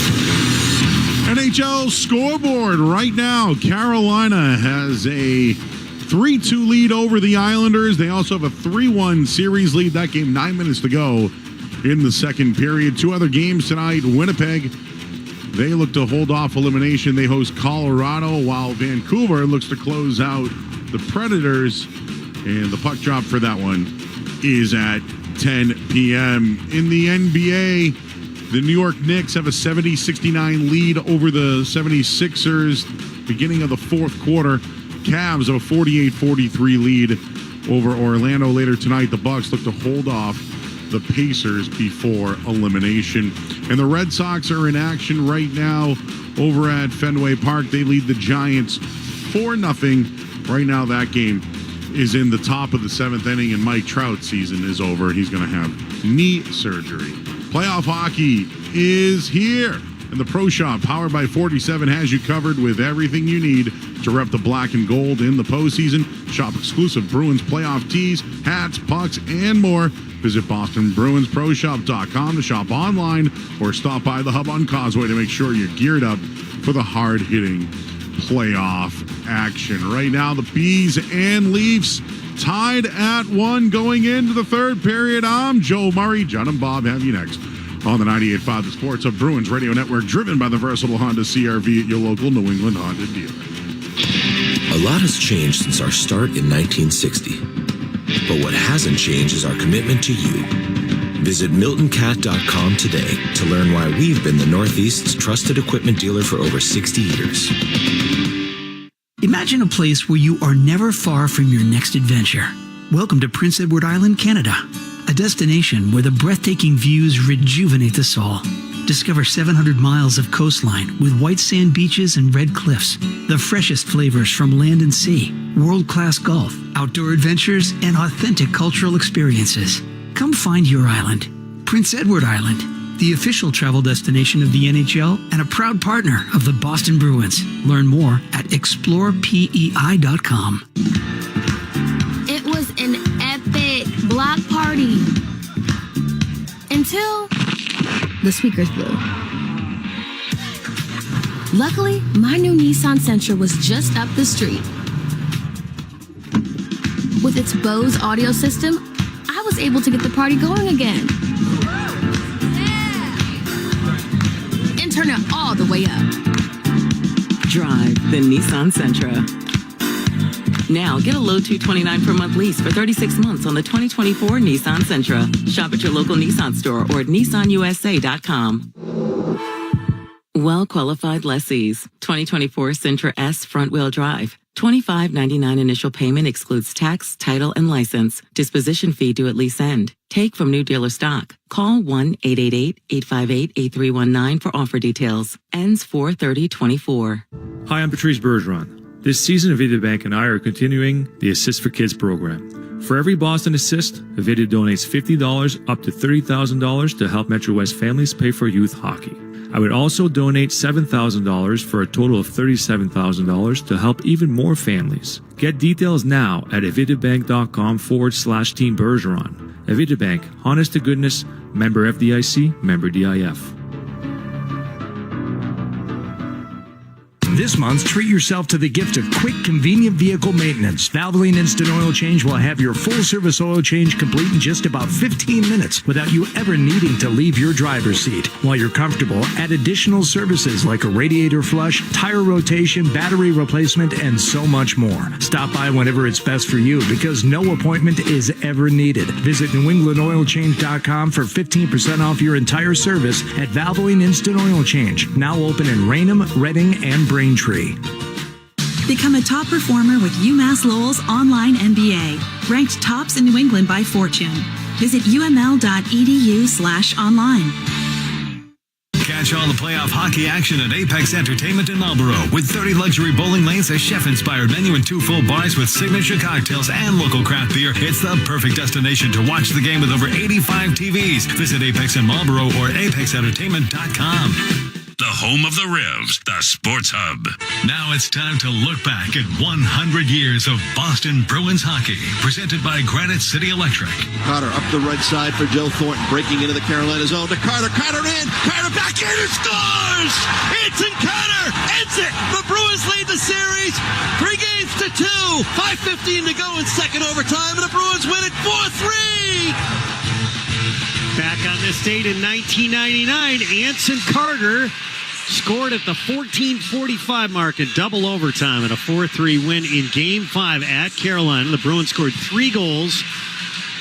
NHL scoreboard right now. Carolina has a 3-2 lead over the Islanders. They also have a 3-1 series lead. That game, 9 minutes to go in the second period. Two other games tonight. Winnipeg, they look to hold off elimination. They host Colorado, while Vancouver looks to close out the Predators. And the puck drop for that one is at 10 p.m. In the NBA, the New York Knicks have a 70-69 lead over the 76ers beginning of the fourth quarter. Cavs have a 48-43 lead over Orlando. Later tonight, the Bucks look to hold off the Pacers before elimination. And the Red Sox are in action right now over at Fenway Park. They lead the Giants 4-0. Right now, that game is in the top of the seventh inning, and Mike Trout's season is over. He's going to have knee surgery. Playoff hockey is here, and the Pro Shop, powered by 47, has you covered with everything you need to rep the black and gold in the postseason. Shop exclusive Bruins playoff tees, hats, pucks, and more. Visit BostonBruinsProShop.com to shop online or stop by the hub on Causeway to make sure you're geared up for the hard-hitting playoff action. Right now, the Bees and Leafs tied at 1 going into the third period. I'm Joe Murray. John and Bob have you next on the 98.5 The Sports of Bruins Radio Network, driven by the versatile Honda CR-V at your local New England Honda dealer. A lot has changed since our start in 1960. But what hasn't changed is our commitment to you. Visit MiltonCat.com today to learn why we've been the Northeast's trusted equipment dealer for over 60 years. Imagine a place where you are never far from your next adventure. Welcome to Prince Edward Island, Canada, a destination where the breathtaking views rejuvenate the soul. Discover 700 miles of coastline with white sand beaches and red cliffs, the freshest flavors from land and sea, world-class golf, outdoor adventures, and authentic cultural experiences. Come find your island. Prince Edward Island, the official travel destination of the NHL and a proud partner of the Boston Bruins. Learn more at explorepei.com. It was an epic block party until the speakers blew. Luckily, my new Nissan Sentra was just up the street. With its Bose audio system, I was able to get the party going again. And turn it all the way up. Drive the Nissan Sentra. Now get a low $229 per month lease for 36 months on the 2024 Nissan Sentra. Shop at your local Nissan store or at nissanusa.com. Well-qualified lessees. 2024 Sentra S front-wheel drive. $25.99 initial payment excludes tax, title, and license. Disposition fee due at lease end. Take from new dealer stock. Call 1-888-858-8319 for offer details. Ends 4/30/24. Hi, I'm Patrice Bergeron. This season, Avidia Bank and I are continuing the Assist for Kids program. For every Boston Assist, Avidia donates $50 up to $30,000 to help Metro West families pay for youth hockey. I would also donate $7,000 for a total of $37,000 to help even more families. Get details now at avidiabank.com/Team Bergeron. Avidia Bank, honest to goodness, member FDIC, member DIF. This month, treat yourself to the gift of quick, convenient vehicle maintenance. Valvoline Instant Oil Change will have your full-service oil change complete in just about 15 minutes without you ever needing to leave your driver's seat. While you're comfortable, add additional services like a radiator flush, tire rotation, battery replacement, and so much more. Stop by whenever it's best for you because no appointment is ever needed. Visit NewEnglandOilChange.com for 15% off your entire service at Valvoline Instant Oil Change, now open in Raynham, Reading, and Braintree. Become a top performer with UMass Lowell's online MBA, ranked tops in New England by Fortune. Visit uml.edu/online. Catch all the playoff hockey action at Apex Entertainment in Marlboro with 30 luxury bowling lanes, a chef-inspired menu, and 2 full bars with signature cocktails and local craft beer. It's the perfect destination to watch the game with over 85 TVs. Visit Apex in Marlboro or apexentertainment.com. The home of the Revs, the Sports Hub. Now it's time to look back at 100 years of Boston Bruins hockey, presented by Granite City Electric. Carter up the right side for Joe Thornton, breaking into the Carolina zone to Carter. Carter in, Carter back in and scores! Anson Carter ends it! The Bruins lead the series 3 games to 2. 5:15 to go in second overtime, and the Bruins win it 4-3! Back on this date in 1999, Anson Carter scored at the 14:45 mark in double overtime in a 4-3 win in Game 5 at Carolina. The Bruins scored 3 goals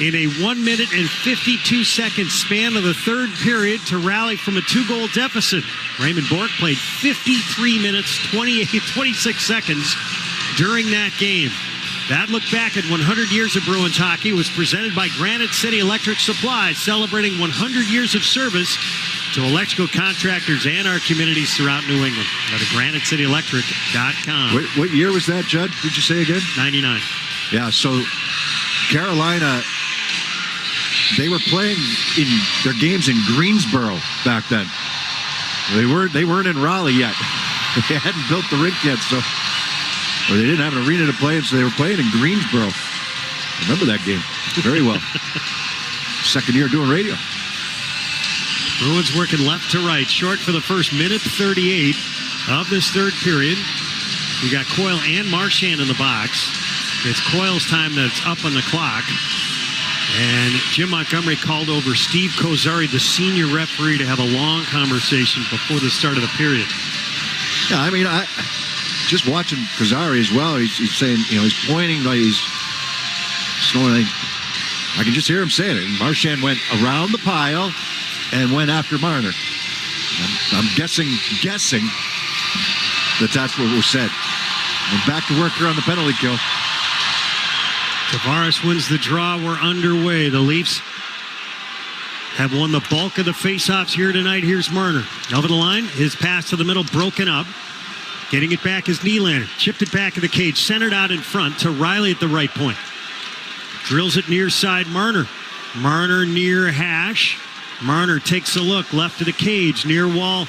in a 1 minute and 52 second span of the third period to rally from a 2-goal deficit. Raymond Bourque played 53 minutes, 26 seconds during that game. That look back at 100 years of Bruins hockey was presented by Granite City Electric Supply, celebrating 100 years of service to electrical contractors and our communities throughout New England. Go to GraniteCityElectric.com. What year was that, Judd? Did you say again? 99. Yeah, so Carolina, they were playing in their games in Greensboro back then. They weren't in Raleigh yet. They hadn't built the rink yet, so... Or they didn't have an arena to play in, so they were playing in Greensboro. I remember that game very well. Second year doing radio. Bruins working left to right. Short for the first minute 38 of this third period. We got Coyle and Marchand in the box. It's Coyle's time that's up on the clock. And Jim Montgomery called over Steve Kozari, the senior referee, to have a long conversation before the start of the period. Yeah, I mean, just watching Kozari as well, he's saying, he's pointing like he's snowing. I can just hear him saying it. And Marchand went around the pile and went after Marner. I'm guessing that's what was said. And back to work here on the penalty kill. Tavares wins the draw. We're underway. The Leafs have won the bulk of the faceoffs here tonight. Here's Marner. Over the line. His pass to the middle broken up. Getting it back is Nylander. Chipped it back in the cage. Centered out in front to Riley at the right point. Drills it near side Marner. Marner near hash. Marner takes a look. Left of the cage. Near wall.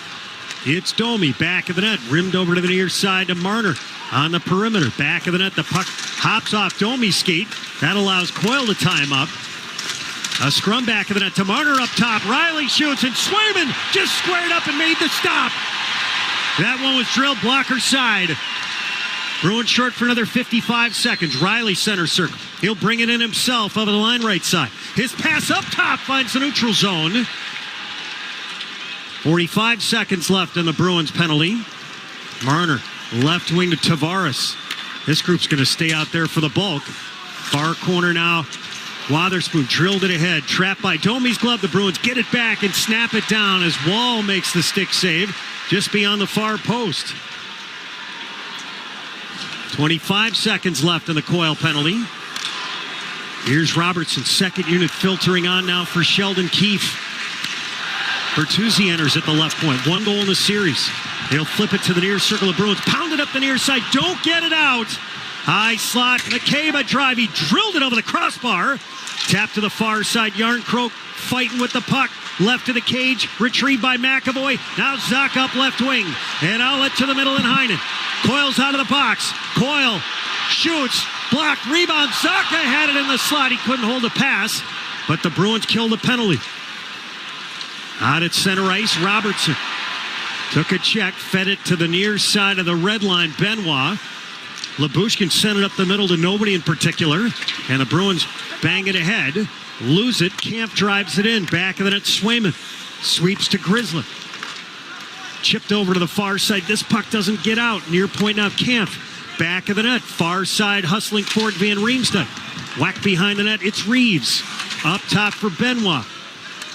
It's Domi. Back of the net. Rimmed over to the near side to Marner. On the perimeter. Back of the net. The puck hops off Domi's skate. That allows Coyle to time up. A scrum back of the net to Marner up top. Riley shoots and Swayman just squared up and made the stop. That one was drilled blocker side. Bruins short for another 55 seconds. Riley center circle. He'll bring it in himself over the line right side. His pass up top finds the neutral zone. 45 seconds left in the Bruins penalty. Marner, left wing to Tavares. This group's going to stay out there for the bulk. Far corner now. Wotherspoon drilled it ahead. Trapped by Domi's glove. The Bruins get it back and snap it down as Wall makes the stick save just beyond the far post. 25 seconds left in the Coyle penalty. Here's Robertson, second unit filtering on now for Sheldon Keefe. Bertuzzi enters at the left point. 1 goal in the series. They'll flip it to the near circle of Bruins. Pound it up the near side. Don't get it out. High slot. McCabe a drive. He drilled it over the crossbar. Tap to the far side. Yarncroke fighting with the puck. Left of the cage. Retrieved by McAvoy. Now Zach up left wing. And outlet to the middle and Heinen. Coyle's out of the box. Coyle shoots. Blocked. Rebound. Zaka had it in the slot. He couldn't hold a pass. But the Bruins killed the penalty. Out at center ice. Robertson took a check. Fed it to the near side of the red line. Benoit. Labushkin sent it up the middle to nobody in particular. And the Bruins bang it ahead. Lose it. Camp drives it in. Back of the net. Swayman sweeps to Grizzly. Chipped over to the far side. This puck doesn't get out. Near point now. Camp. Back of the net. Far side hustling forward Van Riemsdyk. Whack behind the net. It's Reeves. Up top for Benoit.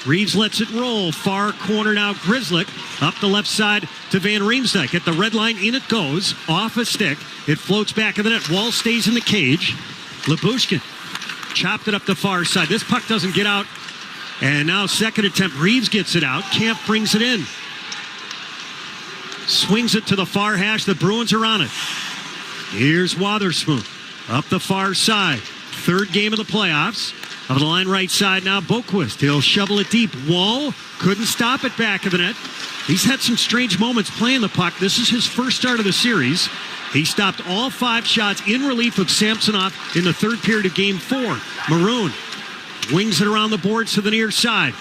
Reeves lets it roll. Far corner now. Grizzly. Up the left side to Van Riemsdyk. At the red line, in it goes. Off a stick. It floats back of the net. Wall stays in the cage. Labushkin chopped it up the far side. This puck doesn't get out. And now second attempt. Reeves gets it out. Camp brings it in. Swings it to the far hash. The Bruins are on it. Here's Wotherspoon up the far side. Third game of the playoffs. Of the line right side now, Boquist. He'll shovel it deep. Wall couldn't stop it back of the net. He's had some strange moments playing the puck. This is his first start of the series. He stopped all 5 shots in relief of Samsonov in the third period of Game 4. Maroon wings it around the boards to the near side.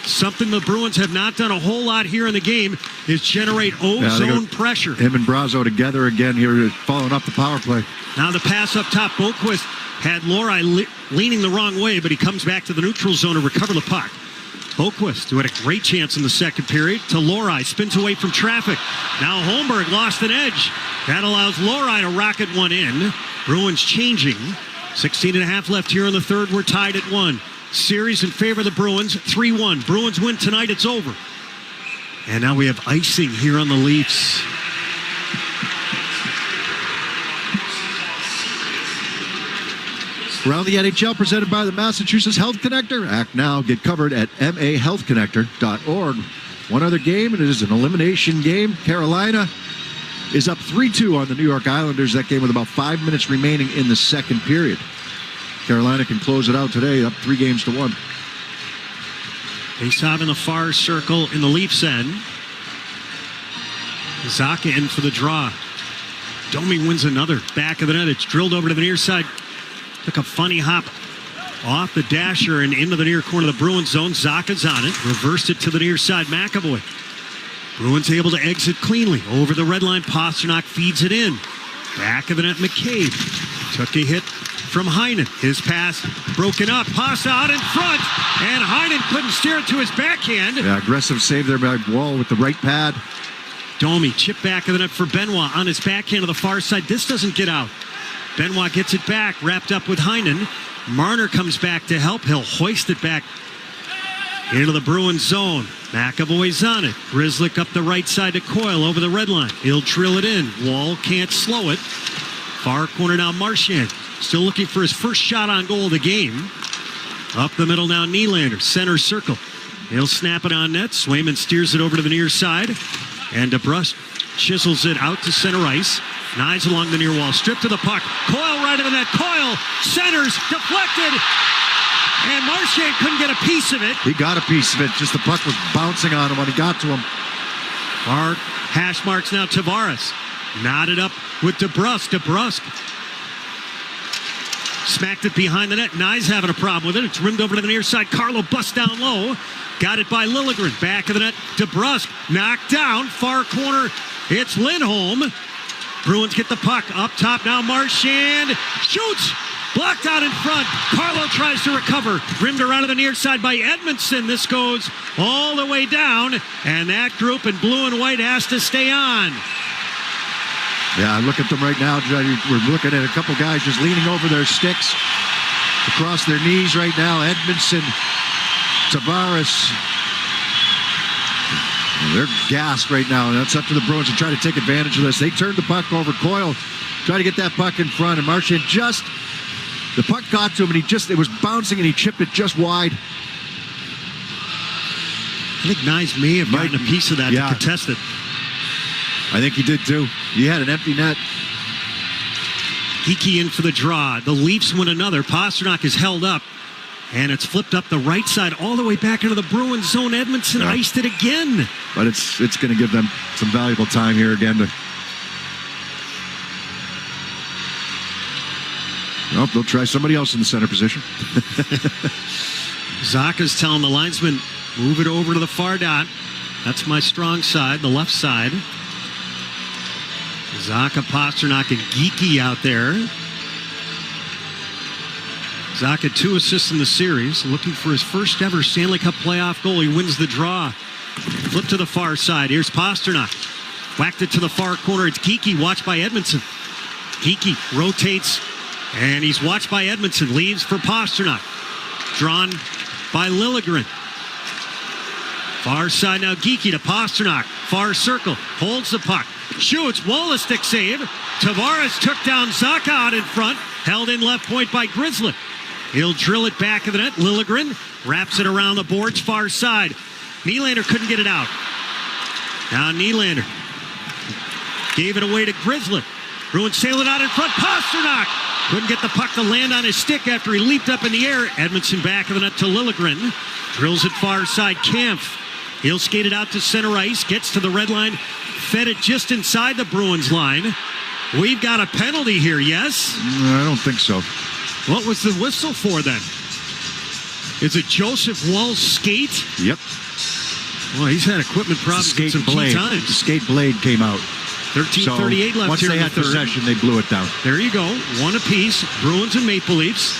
Something the Bruins have not done a whole lot here in the game is generate zone pressure. Him and Brazo together again here, following up the power play. Now the pass up top. Boquist had Lori leaning the wrong way, but he comes back to the neutral zone to recover the puck. Boquist, who had a great chance in the second period, to Lori, spins away from traffic. Now Holmberg lost an edge. That allows Lori to rocket one in. Bruins changing. 16.5 left here in the third. We're tied at 1. Series in favor of the Bruins, 3-1. Bruins win tonight, it's over. And now we have icing here on the Leafs. Around the NHL, presented by the Massachusetts Health Connector. Act now. Get covered at mahealthconnector.org. One other game, and it is an elimination game. Carolina is up 3-2 on the New York Islanders. That game with about 5 minutes remaining in the second period. Carolina can close it out today, up 3-1. Face-off in the far circle in the Leafs end. Zaka in for the draw. Domi wins another. Back of the net. It's drilled over to the near side. Took a funny hop off the dasher and into the near corner of the Bruins zone. Zaka's on it. Reversed it to the near side. McAvoy. Bruins able to exit cleanly. Over the red line. Pasternak feeds it in. Back of the net. McCabe took a hit from Heinen. His pass broken up. Pasta out in front. And Heinen couldn't steer it to his backhand. Yeah, aggressive save there by Wall with the right pad. Domi, chip back of the net for Benoit on his backhand to the far side. This doesn't get out. Benoit gets it back, wrapped up with Heinen. Marner comes back to help. He'll hoist it back into the Bruins zone. McAvoy's on it. Grzelcyk up the right side to Coyle over the red line. He'll drill it in. Wall can't slow it. Far corner now, Marchand. Still looking for his first shot on goal of the game. Up the middle now, Nylander. Center circle. He'll snap it on net. Swayman steers it over to the near side. And DeBrusk chisels it out to center ice. Knives along the near wall. Stripped to the puck. Coyle right into that. Coyle centers. Deflected. And Marchand couldn't get a piece of it. He got a piece of it. Just the puck was bouncing on him when he got to him. Our hash marks now. Tavares. Knotted up with DeBrusk. DeBrusk smacked it behind the net. Nye's having a problem with it. It's rimmed over to the near side. Carlo busts down low. Got it by Liljegren. Back of the net. DeBrusk knocked down. Far corner. It's Lindholm. Bruins get the puck. Up top now. Marchand shoots. Blocked out in front. Carlo tries to recover. Rimmed around to the near side by Edmondson. This goes all the way down. And that group in blue and white has to stay on. Yeah, look at them right now. We're looking at a couple guys just leaning over their sticks across their knees right now. Edmondson, Tavares. They're gassed right now, and that's up to the Bruins to try to take advantage of this. They turned the puck over. Coyle tried to get that puck in front, and Marchand the puck got to him, and it was bouncing, and he chipped it just wide. I think Nyes may have gotten a piece of that to contest it. I think he did too. He had an empty net. Geekie in for the draw. The Leafs win another. Pasternak is held up. And it's flipped up the right side all the way back into the Bruins zone. Edmondson iced it again. But it's going to give them some valuable time here again. Well, they'll try somebody else in the center position. Zaka's telling the linesman, move it over to the far dot. That's my strong side, the left side. Zaka, Pasternak, and Geekie out there. Zaka, 2 assists in the series, looking for his first ever Stanley Cup playoff goal. He wins the draw. Flip to the far side. Here's Pasternak. Whacked it to the far corner. It's Geekie, watched by Edmondson. Geekie rotates, and he's watched by Edmondson. Leaves for Pasternak. Drawn by Liljegren. Far side now, Geekie to Pasternak. Far circle. Holds the puck. Shoots. Wallace stick save. Tavares took down Zaka out in front. Held in left point by Grzelcyk. He'll drill it back of the net. Liljegren wraps it around the boards far side. Nylander couldn't get it out. Now Nylander Gave it away to Grizzly. Bruins sail it out in front. Pasternak couldn't get the puck to land on his stick after he leaped up in the air. Edmondson back of the net to Liljegren. Drills it far side. Kampf. He'll skate it out to center ice. Gets to the red line. Fed it just inside the Bruins line. We've got a penalty here, yes? I don't think so. What was the whistle for then? Is it Joseph Wall's skate? Yep. Well, he's had equipment problems some key times. The skate blade came out. 13:38 left once here they in the had third. possession, they blew it down. There you go. One apiece. Bruins and Maple Leafs.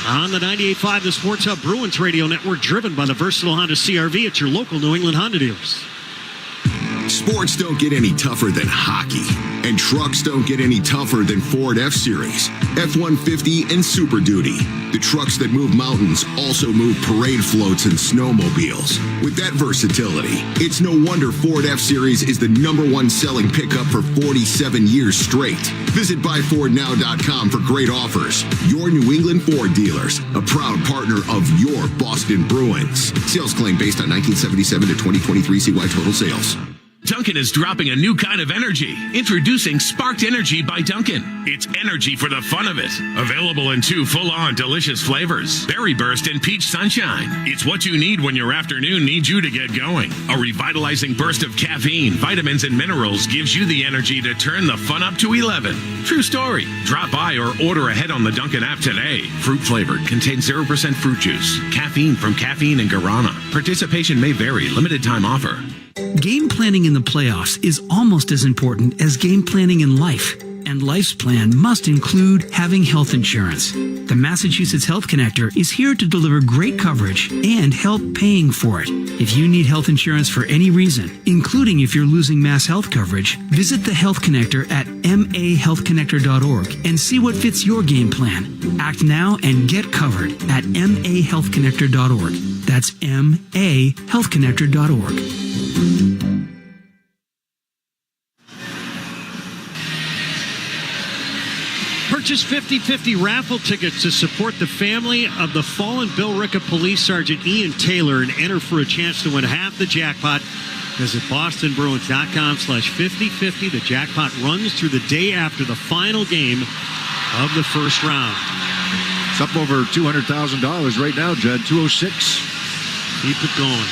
On the 98.5, the Sports Hub Bruins Radio Network, driven by the versatile Honda CR-V at your local New England Honda dealers. Sports don't get any tougher than hockey, and trucks don't get any tougher than Ford F-Series, F-150, and Super Duty. The trucks that move mountains also move parade floats and snowmobiles. With that versatility, it's no wonder Ford F-Series is the #1 selling pickup for 47 years straight. Visit buyfordnow.com for great offers. Your New England Ford dealers, a proud partner of your Boston Bruins. Sales claim based on 1977 to 2023 CY total sales. Dunkin' is dropping a new kind of energy. Introducing Sparked Energy by Dunkin'. It's energy for the fun of it. Available in 2 full-on delicious flavors. Berry Burst and Peach Sunshine. It's what you need when your afternoon needs you to get going. A revitalizing burst of caffeine, vitamins, and minerals gives you the energy to turn the fun up to 11. True story. Drop by or order ahead on the Dunkin' app today. Fruit flavored. Contains 0% fruit juice. Caffeine from caffeine and guarana. Participation may vary. Limited time offer. Game planning in the playoffs is almost as important as game planning in life. And life's plan must include having health insurance. The Massachusetts Health Connector is here to deliver great coverage and help paying for it. If you need health insurance for any reason, including if you're losing Mass Health coverage, visit the Health Connector at mahealthconnector.org and see what fits your game plan. Act now and get covered at mahealthconnector.org. That's mahealthconnector.org. Purchase 50/50 raffle tickets to support the family of the fallen Bill Ricca Police Sergeant Ian Taylor and enter for a chance to win half the jackpot. Visit bostonbruins.com/50/50. The jackpot runs through the day after the final game of the first round. It's up over $200,000 right now, Judd. 206. Keep it going.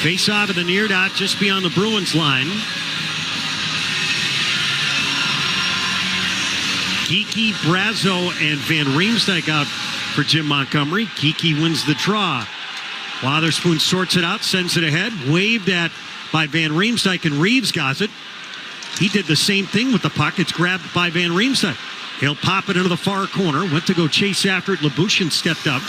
Face off of the near dot just beyond the Bruins line. Geekie, Brazo, and Van Riemsdyk out for Jim Montgomery. Geekie wins the draw. Wotherspoon sorts it out, sends it ahead. Waved at by Van Riemsdyk, and Reeves got it. He did the same thing with the puck. It's grabbed by Van Riemsdyk. He'll pop it into the far corner. Went to go chase after it. Labushin stepped up.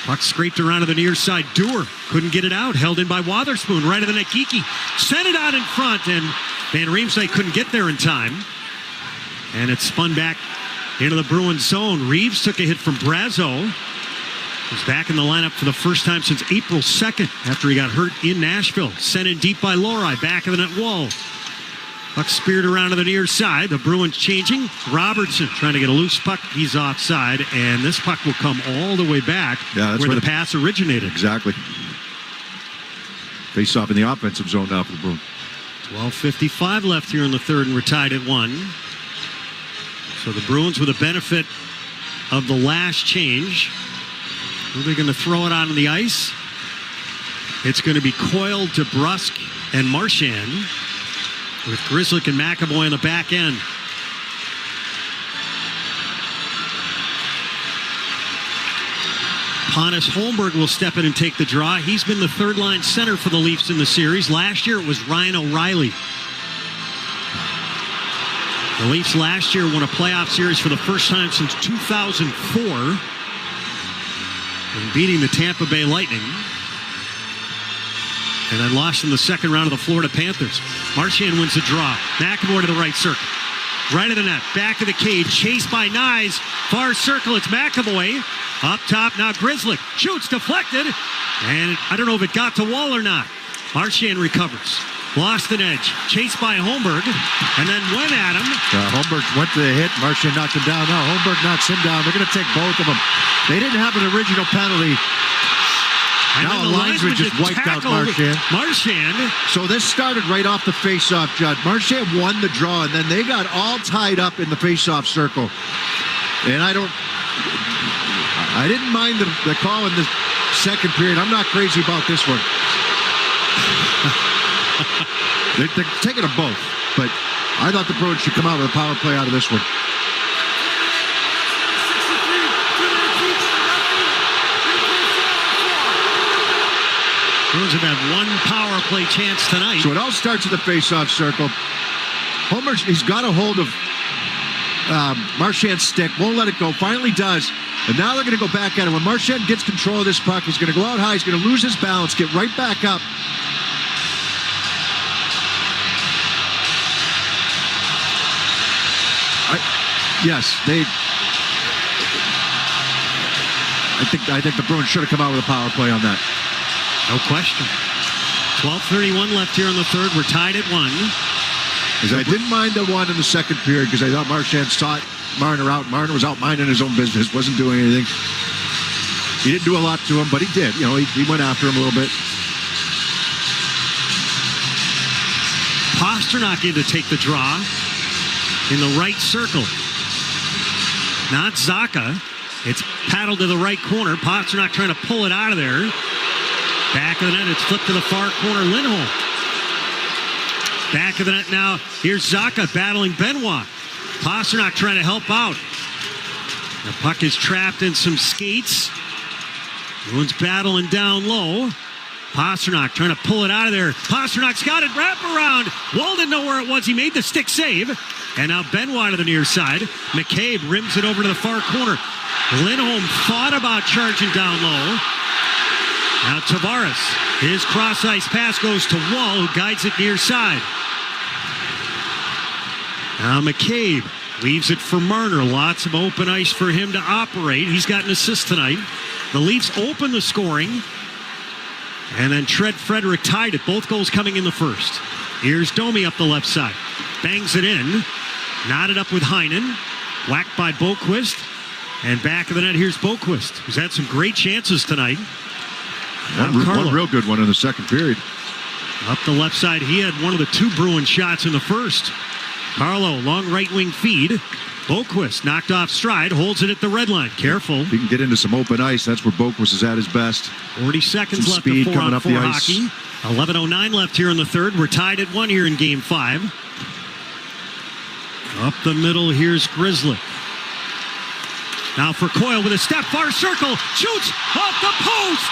Puck scraped around to the near side. Dewar couldn't get it out. Held in by Wotherspoon. Right of the net. Geekie sent it out in front, and Van Riemsdyk couldn't get there in time. And it spun back into the Bruins zone. Reeves took a hit from Brazo. He's back in the lineup for the first time since April 2nd after he got hurt in Nashville. Sent in deep by Lori. Back of the net wall. Puck speared around to the near side. The Bruins changing. Robertson trying to get a loose puck. He's offside. And this puck will come all the way back where the pass originated. Exactly. Face off in the offensive zone now for the Bruins. 12:55 left here in the third, and we're tied at 1. So the Bruins with the benefit of the last change. Who are they going to throw it out on the ice? It's going to be Coyle, DeBrusk, and Marchand, with Grzelcyk and McAvoy on the back end. Pontus Holmberg will step in and take the draw. He's been the third-line center for the Leafs in the series. Last year it was Ryan O'Reilly. The Leafs last year won a playoff series for the first time since 2004, and beating the Tampa Bay Lightning, and then lost in the second round of the Florida Panthers. Marchand wins the draw. McAvoy to the right circle. Right of the net. Back of the cage. Chased by Nyes. Far circle. It's McAvoy. Up top now Grzelcyk. Shoots. Deflected. And I don't know if it got to Wall or not. Marchand recovers. Lost an edge. Chased by Holmberg. And then went at him. Holmberg went to the hit. Marchand knocked him down. Now Holmberg knocks him down. They're going to take both of them. They didn't have an original penalty Now a linesman just wiped out Marchand. So this started right off the face-off, Judd. Marchand won the draw, and then they got all tied up in the face-off circle. And I didn't mind the call in the second period. I'm not crazy about this one. They're taking them both, but I thought the Bruins should come out with a power play out of this one. Bruins have had one power play chance tonight. So it all starts at the face-off circle. Homer, he's got a hold of Marchand's stick, won't let it go, finally does. And now they're going to go back at it. When Marchand gets control of this puck, he's going to go out high, he's going to lose his balance, get right back up. I think the Bruins should have come out with a power play on that. No question. 12:31 left here in the third. We're tied at 1. Because I didn't mind the one in the second period because I thought Marchand sought Marner out. Marner was out minding his own business, wasn't doing anything. He didn't do a lot to him, but he did. You know, he went after him a little bit. Pasternak in to take the draw in the right circle. Not Zacha. It's paddled to the right corner. Pasternak trying to pull it out of there. Back of the net, it's flipped to the far corner, Lindholm. Back of the net now, here's Zacha battling Benoit. Pasternak trying to help out. The puck is trapped in some skates. Bruins battling down low. Pasternak trying to pull it out of there. Pasternak's got it, wrap around. Wall didn't know where it was. He made the stick save. And now Benoit to the near side. McCabe rims it over to the far corner. Lindholm thought about charging down low. Now Tavares, his cross-ice pass goes to Wall, who guides it near side. Now McCabe leaves it for Marner. Lots of open ice for him to operate. He's got an assist tonight. The Leafs open the scoring. And then Tread Frederick tied it. Both goals coming in the first. Here's Domi up the left side. Bangs it in. Knotted up with Heinen. Whacked by Boquist. And back of the net, here's Boquist, who's had some great chances tonight. One real good one in the second period. Up the left side, he had one of the 2 Bruin shots in the first. Carlo, long right wing feed. Boquist knocked off stride, holds it at the red line. Careful. He can get into some open ice. That's where Boquist is at his best. 40 seconds some left speed of 4 coming on up 4 the ice. hockey. 11:09 left here in the third. We're tied at 1 here in game 5. Up the middle, here's Grizzly. Now for Coyle with a step, far circle, shoots off the post.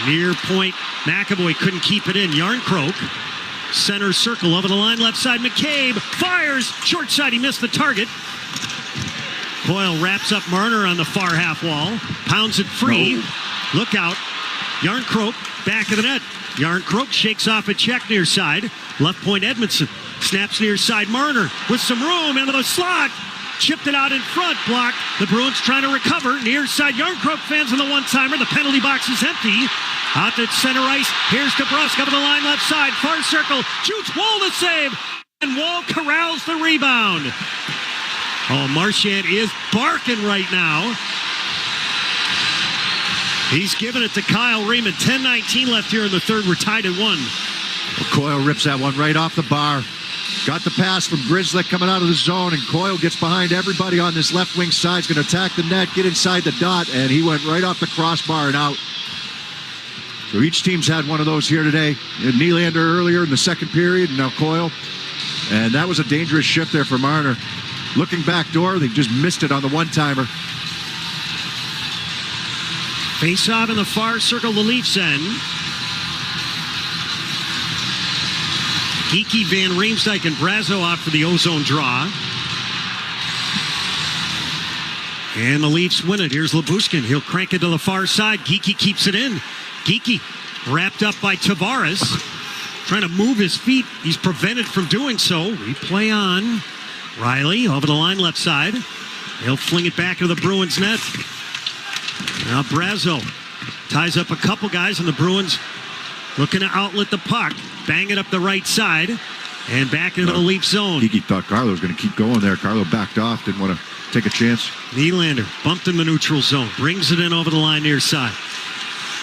Near point, McAvoy couldn't keep it in. Yarncroke, center circle over the line, left side. McCabe fires, short side, he missed the target. Coyle wraps up Marner on the far half wall, pounds it free. No. Look out. Yarncroke, back of the net. Yarncroke shakes off a check near side. Left point Edmondson, snaps near side. Marner with some room into the slot. Chipped it out in front, blocked. The Bruins trying to recover. Near side, Yarncroke fans on the one-timer. The penalty box is empty. Out at center ice, here's DeBrusk over the line left side. Far circle, shoots Wall to save. And Wall corrals the rebound. Oh, Marchand is barking right now. He's giving it to Kyle Raymond. 10:19 left here in the third. We're tied at 1. Well, Coyle rips that one right off the bar. Got the pass from Grizzly coming out of the zone, and Coyle gets behind everybody on this left wing side. He's going to attack the net, get inside the dot, and he went right off the crossbar and out. So each team's had one of those here today. Nylander earlier in the second period, and now Coyle. And that was a dangerous shift there for Marner. Looking back door, they just missed it on the one-timer. Face off in the far circle, the Leafs end. Geekie, Van Riemsdyk, and Brazo out for the ozone draw. And the Leafs win it. Here's Lyubushkin. He'll crank it to the far side. Geekie keeps it in. Geekie wrapped up by Tavares. Trying to move his feet. He's prevented from doing so. Replay on. Riley over the line left side. He'll fling it back into the Bruins net. Now Brazo ties up a couple guys, and the Bruins looking to outlet the puck. Bang it up the right side and back into the Leaf zone. Geekie thought Carlo was going to keep going there. Carlo backed off, didn't want to take a chance. Nylander bumped in the neutral zone, brings it in over the line near side.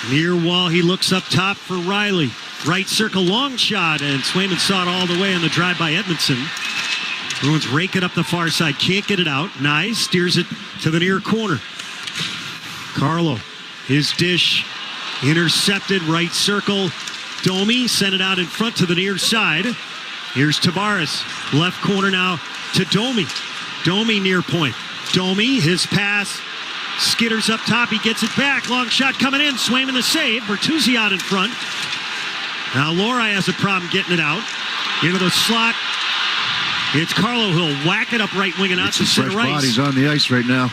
Near wall, he looks up top for Riley. Right circle, long shot, and Swayman saw it all the way on the drive by Edmondson. Bruins rake it up the far side, can't get it out. Nye steers it to the near corner. Carlo, his dish, intercepted, right circle. Domi sent it out in front to the near side. Here's Tavares, left corner now to Domi. Domi near point. Domi, his pass, skitters up top, he gets it back. Long shot coming in, Swayman the save. Bertuzzi out in front. Now Lori has a problem getting it out. Into the slot. It's Carlo. He'll whack it up right wing and out to center ice. Bodies on the ice right now.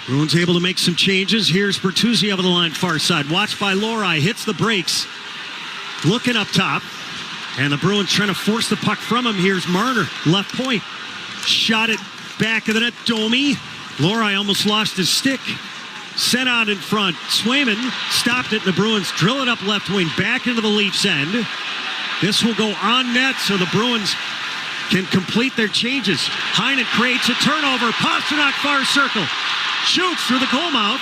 Bruins able to make some changes. Here's Bertuzzi over the line far side. Watched by Lori. Hits the brakes. Looking up top. And the Bruins trying to force the puck from him. Here's Marner. Left point. Shot it back of the net. Domi. Lori almost lost his stick. Sent out in front. Swayman stopped it. The Bruins drill it up left wing. Back into the Leafs end. This will go on net so the Bruins can complete their changes. Heinen creates a turnover. Pasternak far circle. Shoots through the goal mouth.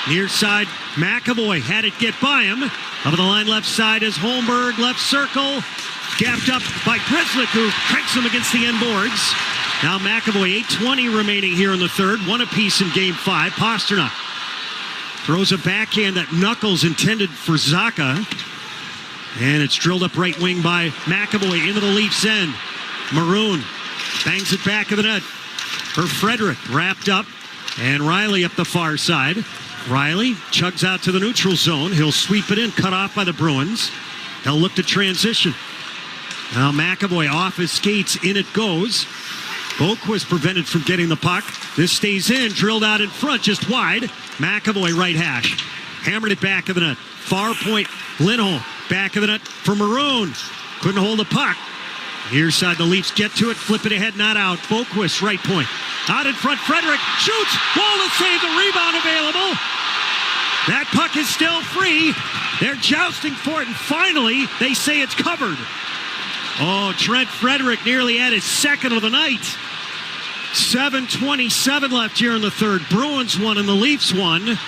Near side, McAvoy had it get by him. Over the line left side is Holmberg. Left circle. Gapped up by Grzelcyk, who cranks him against the end boards. Now McAvoy, 8:20 remaining here in the third. One apiece in game 5. Pasternak throws a backhand that knuckles intended for Zacha. And it's drilled up right wing by McAvoy into the Leafs end. Maroon bangs it back of the net for Frederick. Wrapped up. And Riley up the far side. Riley chugs out to the neutral zone. He'll sweep it in, cut off by the Bruins. They'll look to transition. Now McAvoy off his skates, in it goes. Boquist prevented from getting the puck. This stays in, drilled out in front, just wide. McAvoy right hash. Hammered it back of the net. Far point, Lindholm. Back of the net for Maroon. Couldn't hold the puck. Near side, the Leafs get to it, flip it ahead, not out. Boquist, right point. Out in front, Frederick shoots. Wall to save, the rebound available. That puck is still free. They're jousting for it, and finally, they say it's covered. Oh, Trent Frederick nearly had his second of the night. 7:27 left here in the third. Bruins won and the Leafs won.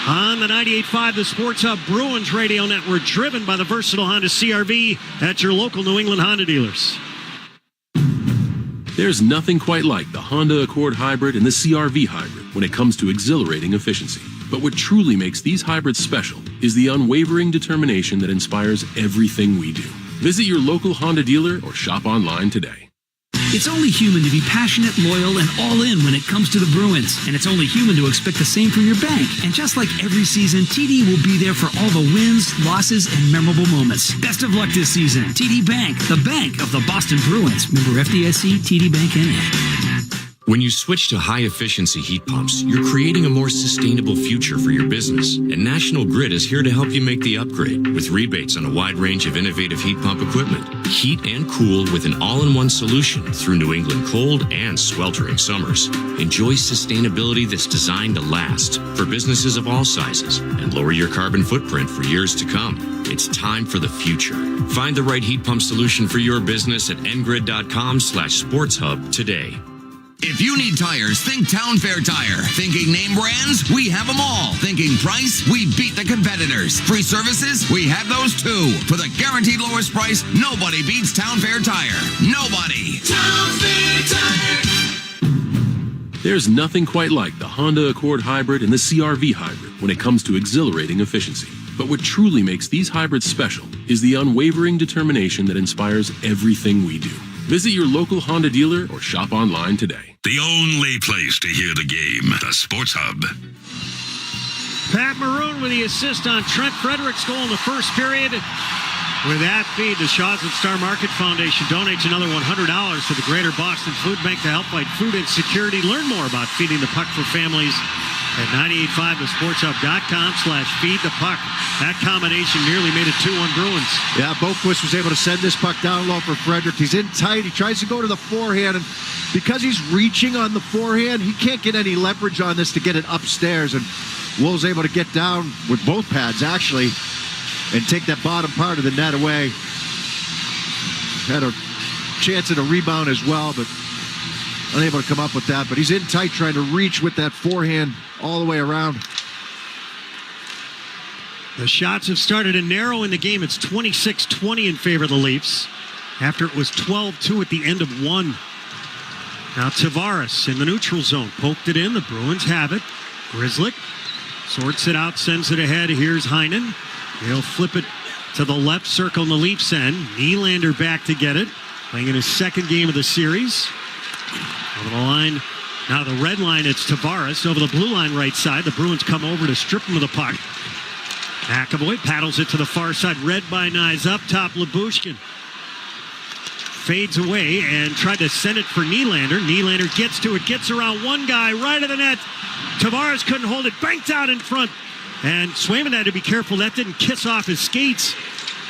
On the 98.5, the Sports Hub Bruins Radio Network, driven by the versatile Honda CR-V at your local New England Honda dealers. There's nothing quite like the Honda Accord Hybrid and the CR-V Hybrid when it comes to exhilarating efficiency. But what truly makes these hybrids special is the unwavering determination that inspires everything we do. Visit your local Honda dealer or shop online today. It's only human to be passionate, loyal, and all in when it comes to the Bruins. And it's only human to expect the same from your bank. And just like every season, TD will be there for all the wins, losses, and memorable moments. Best of luck this season. TD Bank, the bank of the Boston Bruins. Member FDIC, TD Bank NA. When you switch to high-efficiency heat pumps, you're creating a more sustainable future for your business. And National Grid is here to help you make the upgrade with rebates on a wide range of innovative heat pump equipment. Heat and cool with an all-in-one solution through New England cold and sweltering summers. Enjoy sustainability that's designed to last for businesses of all sizes and lower your carbon footprint for years to come. It's time for the future. Find the right heat pump solution for your business at ngrid.com/sportshub today. If you need tires, think Town Fair Tire. Thinking name brands? We have them all. Thinking price? We beat the competitors. Free services? We have those too. For the guaranteed lowest price, nobody beats Town Fair Tire. Nobody. Town Fair Tire. There's nothing quite like the Honda Accord Hybrid and the CR-V Hybrid when it comes to exhilarating efficiency. But what truly makes these hybrids special is the unwavering determination that inspires everything we do. Visit your local Honda dealer or shop online today. The only place to hear the game, the Sports Hub. Pat Maroon with the assist on Trent Frederick's goal in the first period. With that feed, the Shaw's at Star Market Foundation donates another $100 to the Greater Boston Food Bank to help fight food insecurity. Learn more about feeding the puck for families at 985thesportshub.com/feed the puck. That combination nearly made it 2-1 Bruins. Yeah, Boquist was able to send this puck down low for Frederick. He's in tight. He tries to go to the forehand, and because he's reaching on the forehand, he can't get any leverage on this to get it upstairs. And Wool's able to get down with both pads, actually, and take that bottom part of the net away. Had a chance at a rebound as well, but unable to come up with that. But he's in tight trying to reach with that forehand all the way around. The shots have started to narrow in the game. It's 26-20 in favor of the Leafs after it was 12-2 at the end of one. Now Tavares in the neutral zone. Poked it in. The Bruins have it. Grzelcyk sorts it out, sends it ahead. Here's Heinen. He'll flip it to the left circle in the Leafs end. Nylander back to get it. Playing in his second game of the series. Over the line. Now the red line, it's Tavares. Over the blue line right side. The Bruins come over to strip him of the puck. McAvoy paddles it to the far side. Read by Nyes up top. Lyubushkin fades away and tried to send it for Nylander. Nylander gets to it. Gets around one guy right of the net. Tavares couldn't hold it. Banked out in front. And Swayman had to be careful. That didn't kiss off his skates.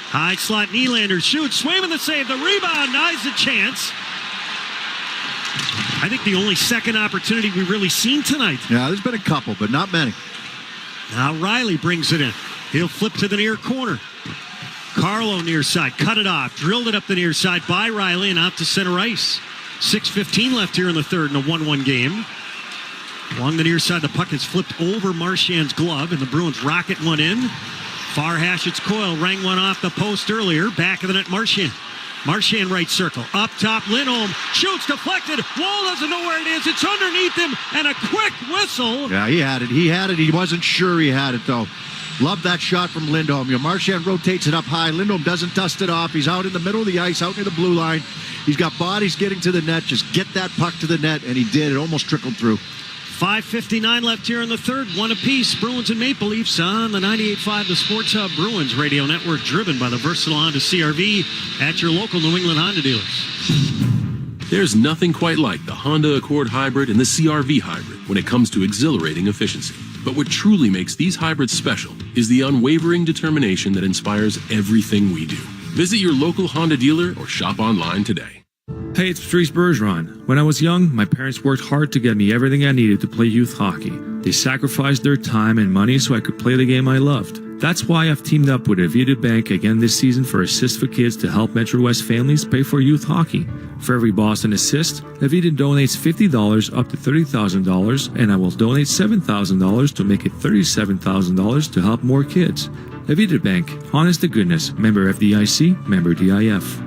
High slot. Nylander shoots. Swayman the save. The rebound. Nyes a chance. I think the only second opportunity we've really seen tonight. Yeah, there's been a couple, but not many. Now Riley brings it in. He'll flip to the near corner. Carlo near side. Cut it off. Drilled it up the near side by Riley and out to center ice. 6:15 left here in the third in a 1-1 game. Along the near side, the puck is flipped over Marchand's glove, and the Bruins rocket one in. Far hash, it's Coyle. Rang one off the post earlier. Back of the net, Marchand. Marchand right circle. Up top, Lindholm. Shoots, deflected. Wall doesn't know where it is. It's underneath him, and a quick whistle. Yeah, he had it. He had it. He wasn't sure he had it, though. Love that shot from Lindholm. Marchand rotates it up high. Lindholm doesn't dust it off. He's out in the middle of the ice, out near the blue line. He's got bodies getting to the net. Just get that puck to the net, and he did. It almost trickled through. 5:59 left here in the third. One apiece. Bruins and Maple Leafs on the 98.5 The Sports Hub Bruins Radio Network, driven by the versatile Honda CR-V at your local New England Honda dealers. There's nothing quite like the Honda Accord Hybrid and the CR-V Hybrid when it comes to exhilarating efficiency. But what truly makes these hybrids special is the unwavering determination that inspires everything we do. Visit your local Honda dealer or shop online today. Hey, it's Patrice Bergeron. When I was young, my parents worked hard to get me everything I needed to play youth hockey. They sacrificed their time and money so I could play the game I loved. That's why I've teamed up with Avita Bank again this season for Assist for Kids to help Metro West families pay for youth hockey. For every Boston Assist, Avita donates $50 up to $30,000, and I will donate $7,000 to make it $37,000 to help more kids. Avita Bank, honest to goodness, member FDIC, member DIF.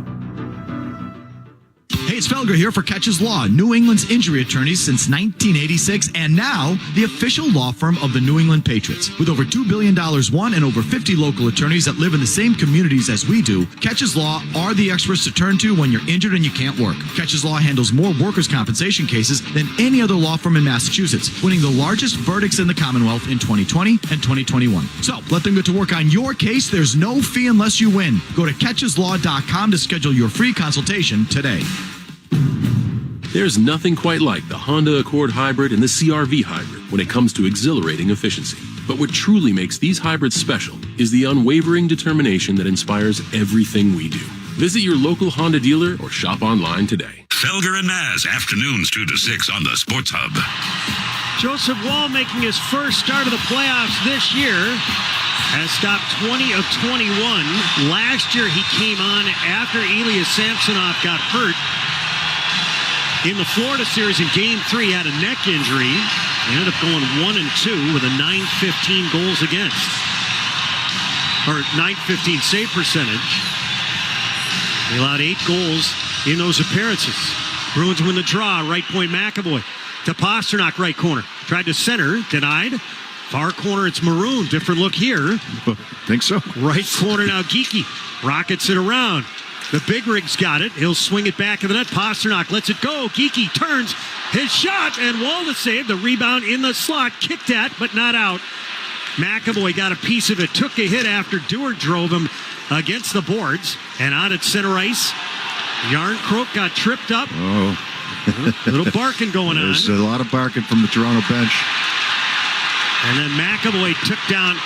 Hey, it's Felger here for Catches Law, New England's injury attorneys since 1986, and now the official law firm of the New England Patriots. With over $2 billion won and over 50 local attorneys that live in the same communities as we do, Catches Law are the experts to turn to when you're injured and you can't work. Catches Law handles more workers' compensation cases than any other law firm in Massachusetts, winning the largest verdicts in the Commonwealth in 2020 and 2021. So let them get to work on your case. There's no fee unless you win. Go to catcheslaw.com to schedule your free consultation today. There's nothing quite like the Honda Accord Hybrid and the CR-V Hybrid when it comes to exhilarating efficiency. But what truly makes these hybrids special is the unwavering determination that inspires everything we do. Visit your local Honda dealer or shop online today. Felger and Maz, afternoons 2 to 6 on the Sports Hub. Joseph Wall making his first start of the playoffs this year has stopped 20 of 21. Last year he came on after Elias Samsonov got hurt. In the Florida series in Game 3, had a neck injury. He ended up going 1-2 with a .915 goals against. Or .915 save percentage. He allowed 8 goals in those appearances. Bruins win the draw. Right point McAvoy to Pasternak, right corner. Tried to center, denied. Far corner, it's Maroon. Different look here. Think so. Right corner now, Geekie. Rockets it around. The big rig's got it. He'll swing it back to the net. Pasternak lets it go. Geekie turns his shot, and Wall to save. The rebound in the slot. Kicked at, but not out. McAvoy got a piece of it. Took a hit after Dewar drove him against the boards. And out at center ice, Yarncroke got tripped up. Oh. A little barking going on. There's a lot of barking from the Toronto bench. And then McAvoy took down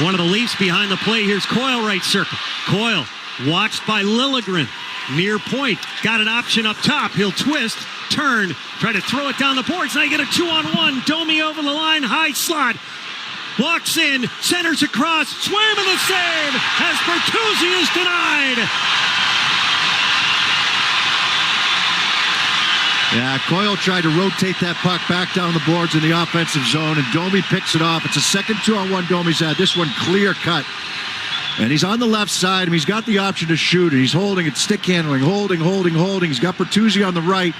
one of the Leafs behind the play. Here's Coyle right circle. Coyle watched by Liljegren. Near point. Got an option up top. He'll twist, turn, try to throw it down the boards. Now you get a 2-on-1. Domi over the line. High slot. Walks in. Centers across. Swayman the save as Bertuzzi is denied. Yeah, Coyle tried to rotate that puck back down the boards in the offensive zone, and Domi picks it off. It's a second 2-on-1 Domi's had. This one clear cut. And he's on the left side, and he's got the option to shoot, and he's holding it, stick handling, holding. He's got Bertuzzi on the right,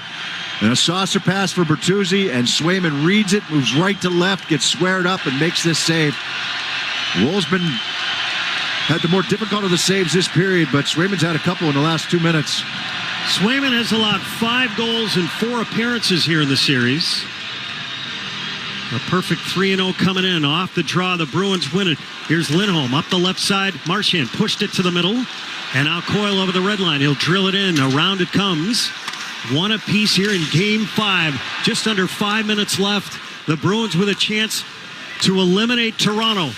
and a saucer pass for Bertuzzi, and Swayman reads it, moves right to left, gets squared up, and makes this save. Wolfsman had the more difficult of the saves this period, but Swayman's had a couple in the last 2 minutes. Swayman has allowed 5 goals in 4 appearances here in the series. A perfect 3-0 coming in. Off the draw, the Bruins win it. Here's Lindholm up the left side. Marchand pushed it to the middle. And now Coyle over the red line. He'll drill it in. Around it comes. One apiece here in Game 5. Just under 5 minutes left. The Bruins with a chance to eliminate Toronto.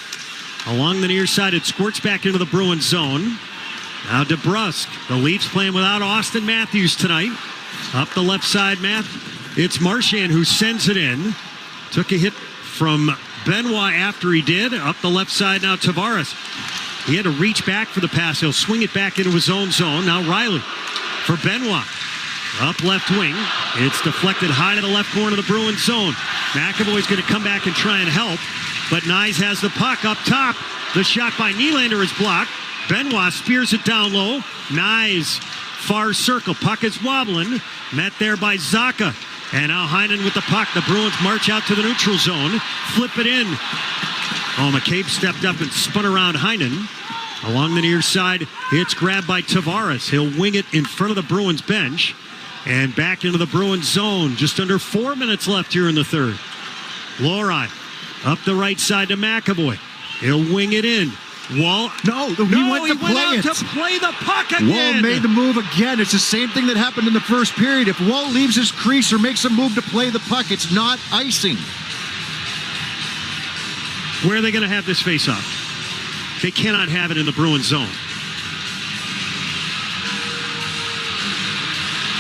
Along the near side, it squirts back into the Bruins zone. Now DeBrusk. The Leafs playing without Austin Matthews tonight. Up the left side, it's Marchand who sends it in. Took a hit from Benoit after he did. Up the left side now, Tavares. He had to reach back for the pass. He'll swing it back into his own zone. Now Riley for Benoit. Up left wing. It's deflected high to the left corner of the Bruins zone. McAvoy's going to come back and try and help. But Nyes has the puck up top. The shot by Nylander is blocked. Benoit spears it down low. Nyes, far circle. Puck is wobbling. Met there by Zacha. And now Heinen with the puck. The Bruins march out to the neutral zone. Flip it in. Oh, McCabe stepped up and spun around Heinen. Along the near side, it's grabbed by Tavares. He'll wing it in front of the Bruins bench. And back into the Bruins zone. Just under 4 minutes left here in the third. Lorine up the right side to McAvoy. He'll wing it in. Wall. No, he went to play the puck again. Wall made the move again. It's the same thing that happened in the first period. If Wall leaves his crease or makes a move to play the puck, it's not icing. Where are they going to have this face-off? They cannot have it in the Bruins zone.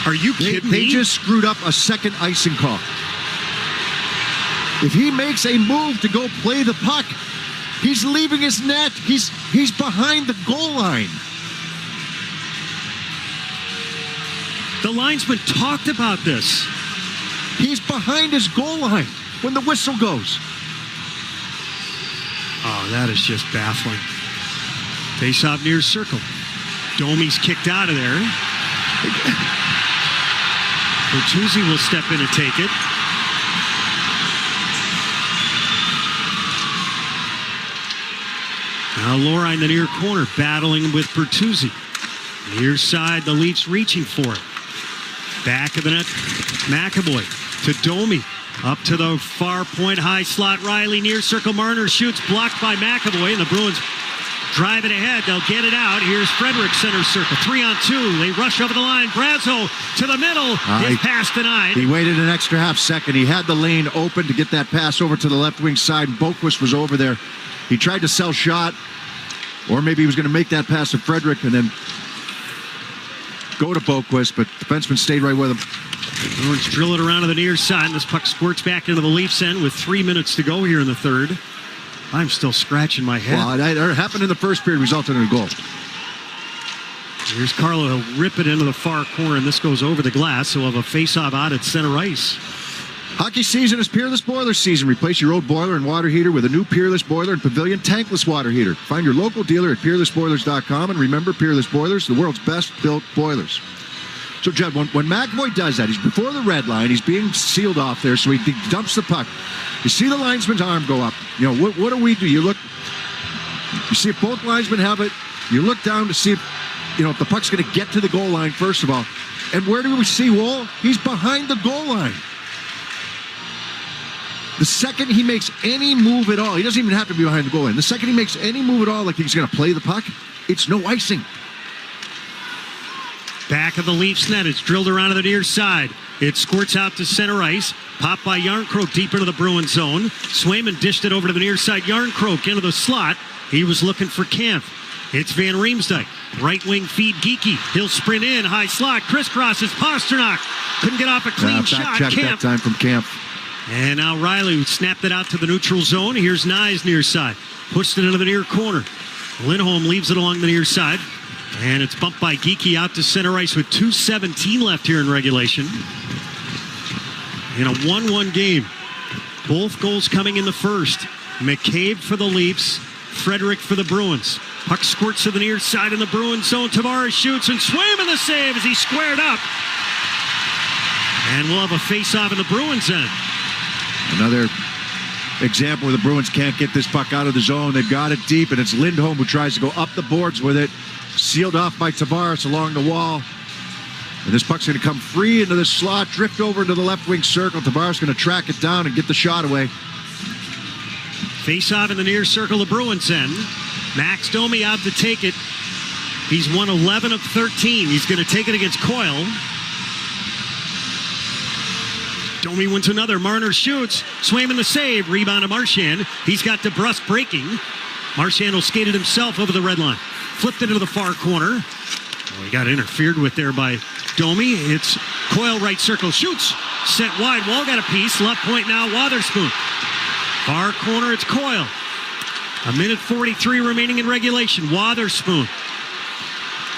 Are you kidding me? They just screwed up a second icing call. If he makes a move to go play the puck, he's leaving his net. He's behind the goal line. The linesman talked about this. He's behind his goal line when the whistle goes. Oh, that is just baffling. Face-off near circle. Domi's kicked out of there. Bertuzzi will step in and take it. Now Lorine, the near corner, battling with Bertuzzi. Near side, the Leafs reaching for it. Back of the net, McAvoy to Domi. Up to the far point, high slot, Riley, near circle, Marner shoots, blocked by McAvoy, and the Bruins drive it ahead. They'll get it out. Here's Frederick, center circle, 3-on-2. They rush over the line. Brazo to the middle. His pass denied. He waited an extra half second. He had the lane open to get that pass over to the left wing side. Boquist was over there. He tried to sell shot, or maybe he was going to make that pass to Frederick and then go to Boquist, but the defenseman stayed right with him. Bruins drill it around to the near side, and this puck squirts back into the Leafs end with 3 minutes to go here in the third. I'm still scratching my head. Well, it happened in the first period, resulted in a goal. Here's Carlo. He'll rip it into the far corner, and this goes over the glass. He'll have a face-off out at center ice. Hockey season is Peerless Boiler season. Replace your old boiler and water heater with a new Peerless Boiler and Pavilion tankless water heater. Find your local dealer at peerlessboilers.com, and remember, Peerless Boilers, the world's best-built boilers. So, Judd, when McAvoy does that, he's before the red line. He's being sealed off there, so he dumps the puck. You see the linesman's arm go up. You know, what do we do? You see if both linesmen have it. You look down to see if the puck's going to get to the goal line, first of all. And where do we see Wall? He's behind the goal line. The second he makes any move at all, he doesn't even have to be behind the goal line. The second he makes any move at all, like he's going to play the puck, it's no icing. Back of the Leafs net. It's drilled around to the near side. It squirts out to center ice. Popped by Yarncroke deep into the Bruins zone. Swayman dished it over to the near side. Yarncroke into the slot. He was looking for Kampf. It's Van Riemsdyk. Right wing feed Geekie. He'll sprint in. High slot. Crisscrosses Pasternak. Couldn't get off a clean shot. Check that time from Kampf. And now Riley, who snapped it out to the neutral zone. Here's Nyes near side. Pushed it into the near corner. Lindholm leaves it along the near side. And it's bumped by Geekie out to center ice with 2:17 left here in regulation. in a 1-1 game. Both goals coming in the first. McCabe for the Leafs, Frederick for the Bruins. Puck squirts to the near side in the Bruins zone. Tavares shoots, and Swayman the save as he squared up. And we'll have a face-off in the Bruins end. Another example where the Bruins can't get this puck out of the zone. They've got it deep, and it's Lindholm who tries to go up the boards with it. Sealed off by Tavares along the wall. And this puck's going to come free into the slot, drift over into the left wing circle. Tavares going to track it down and get the shot away. Face-off in the near circle, the Bruins end. Max Domi out to take it. He's won 11 of 13. He's going to take it against Coyle. Domi wins another. Marner shoots. Swayman the save. Rebound to Marchand. He's got DeBrusque breaking. Marchand will skate it himself over the red line. Flipped into the far corner. Oh, he got interfered with there by Domi. It's Coyle right circle. Shoots. Sent wide. Wall got a piece. Left point now. Wotherspoon. Far corner. It's Coyle. 1:43 remaining in regulation. Wotherspoon.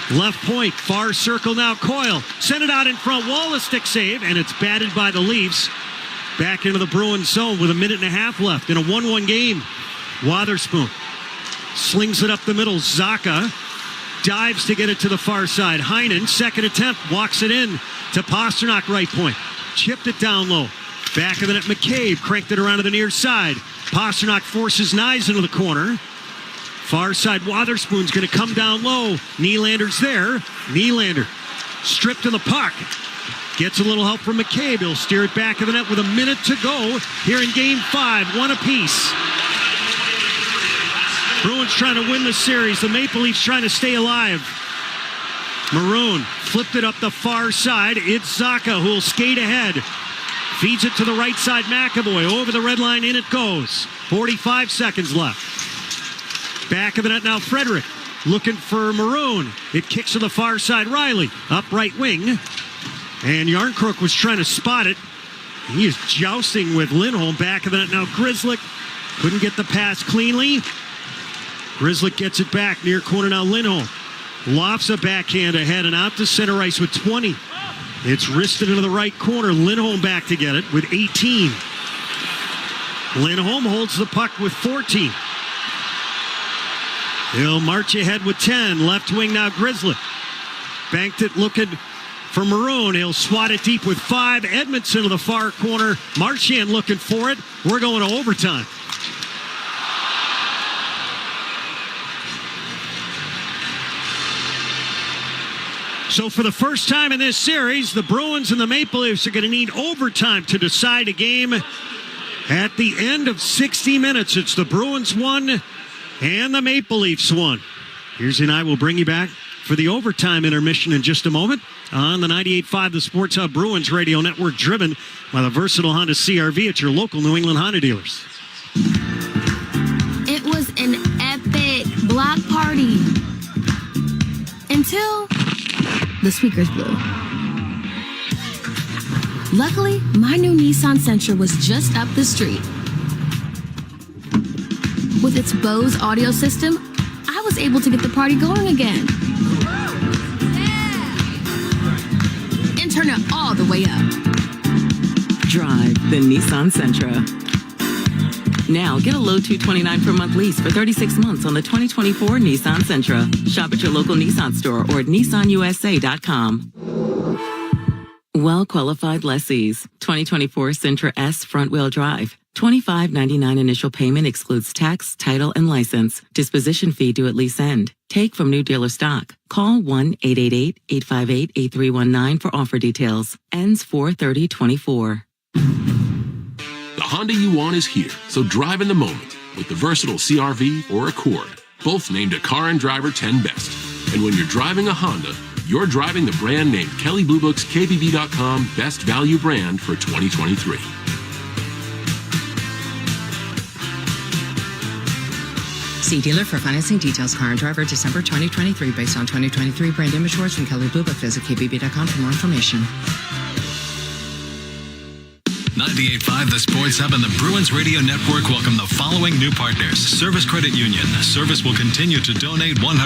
Left point, far circle now, Coyle. Send it out in front, Wallace stick save, and it's batted by the Leafs. Back into the Bruins zone with 1.5 minutes left in a 1-1 game. Wotherspoon slings it up the middle. Zacha dives to get it to the far side. Heinen, second attempt, walks it in to Pasternak, right point. Chipped it down low. Back of the net, McCabe cranked it around to the near side. Pasternak forces Nyes into the corner. Far side, Wotherspoon's going to come down low. Nylander's there. Nylander stripped to the puck. Gets a little help from McCabe. He'll steer it back of the net with 1 minute to go here in Game 5. 1 apiece. Bruins trying to win the series. The Maple Leafs trying to stay alive. Maroon flipped it up the far side. It's Zacha who'll skate ahead. Feeds it to the right side, McAvoy. Over the red line, in it goes. 45 seconds left. Back of the net now, Frederick. Looking for Maroon. It kicks to the far side, Riley. Up right wing. And Yarncrook was trying to spot it. He is jousting with Lindholm. Back of the net now, Grzelcyk. Couldn't get the pass cleanly. Grzelcyk gets it back. Near corner now, Lindholm. Lofts a backhand ahead and out to center ice with 20. It's wristed into the right corner. Lindholm back to get it with 18. Lindholm holds the puck with 14. He'll march ahead with 10. Left wing now, Grzelcyk. Banked it looking for Maroon. He'll swat it deep with 5. Edmondson to the far corner. Marchand looking for it. We're going to overtime. So for the first time in this series, the Bruins and the Maple Leafs are going to need overtime to decide a game. At the end of 60 minutes, it's the Bruins 1 and the Maple Leafs 1. Here's and I will bring you back for the overtime intermission in just a moment on the 98.5 The Sports Hub Bruins Radio Network, driven by the versatile Honda CR-V at your local New England Honda dealers. It was an epic block party until the speakers blew. Luckily, my new Nissan Sentra was just up the street. With its Bose audio system, I was able to get the party going again. And turn it all the way up. Drive the Nissan Sentra. Now get a low $229 per month lease for 36 months on the 2024 Nissan Sentra. Shop at your local Nissan store or at nissanusa.com. Well-qualified lessees. 2024 Sentra S front-wheel drive. $25.99 initial payment excludes tax, title, and license. Disposition fee due at lease end. Take from new dealer stock. Call 1-888-858-8319 for offer details. Ends 4/30/24. The Honda you want is here, so drive in the moment with the versatile CR-V or Accord, both named a Car and Driver 10 Best. And when you're driving a Honda, you're driving the brand named Kelley Blue Book's KBB.com Best Value Brand for 2023. See dealer for financing details. Car and Driver December 2023 based on 2023 brand image awards from Kelley Blue Book. Visit KBB.com for more information. 98.5 The Sports Hub and the Bruins Radio Network welcome the following new partners. Service Credit Union. Service will continue to donate $100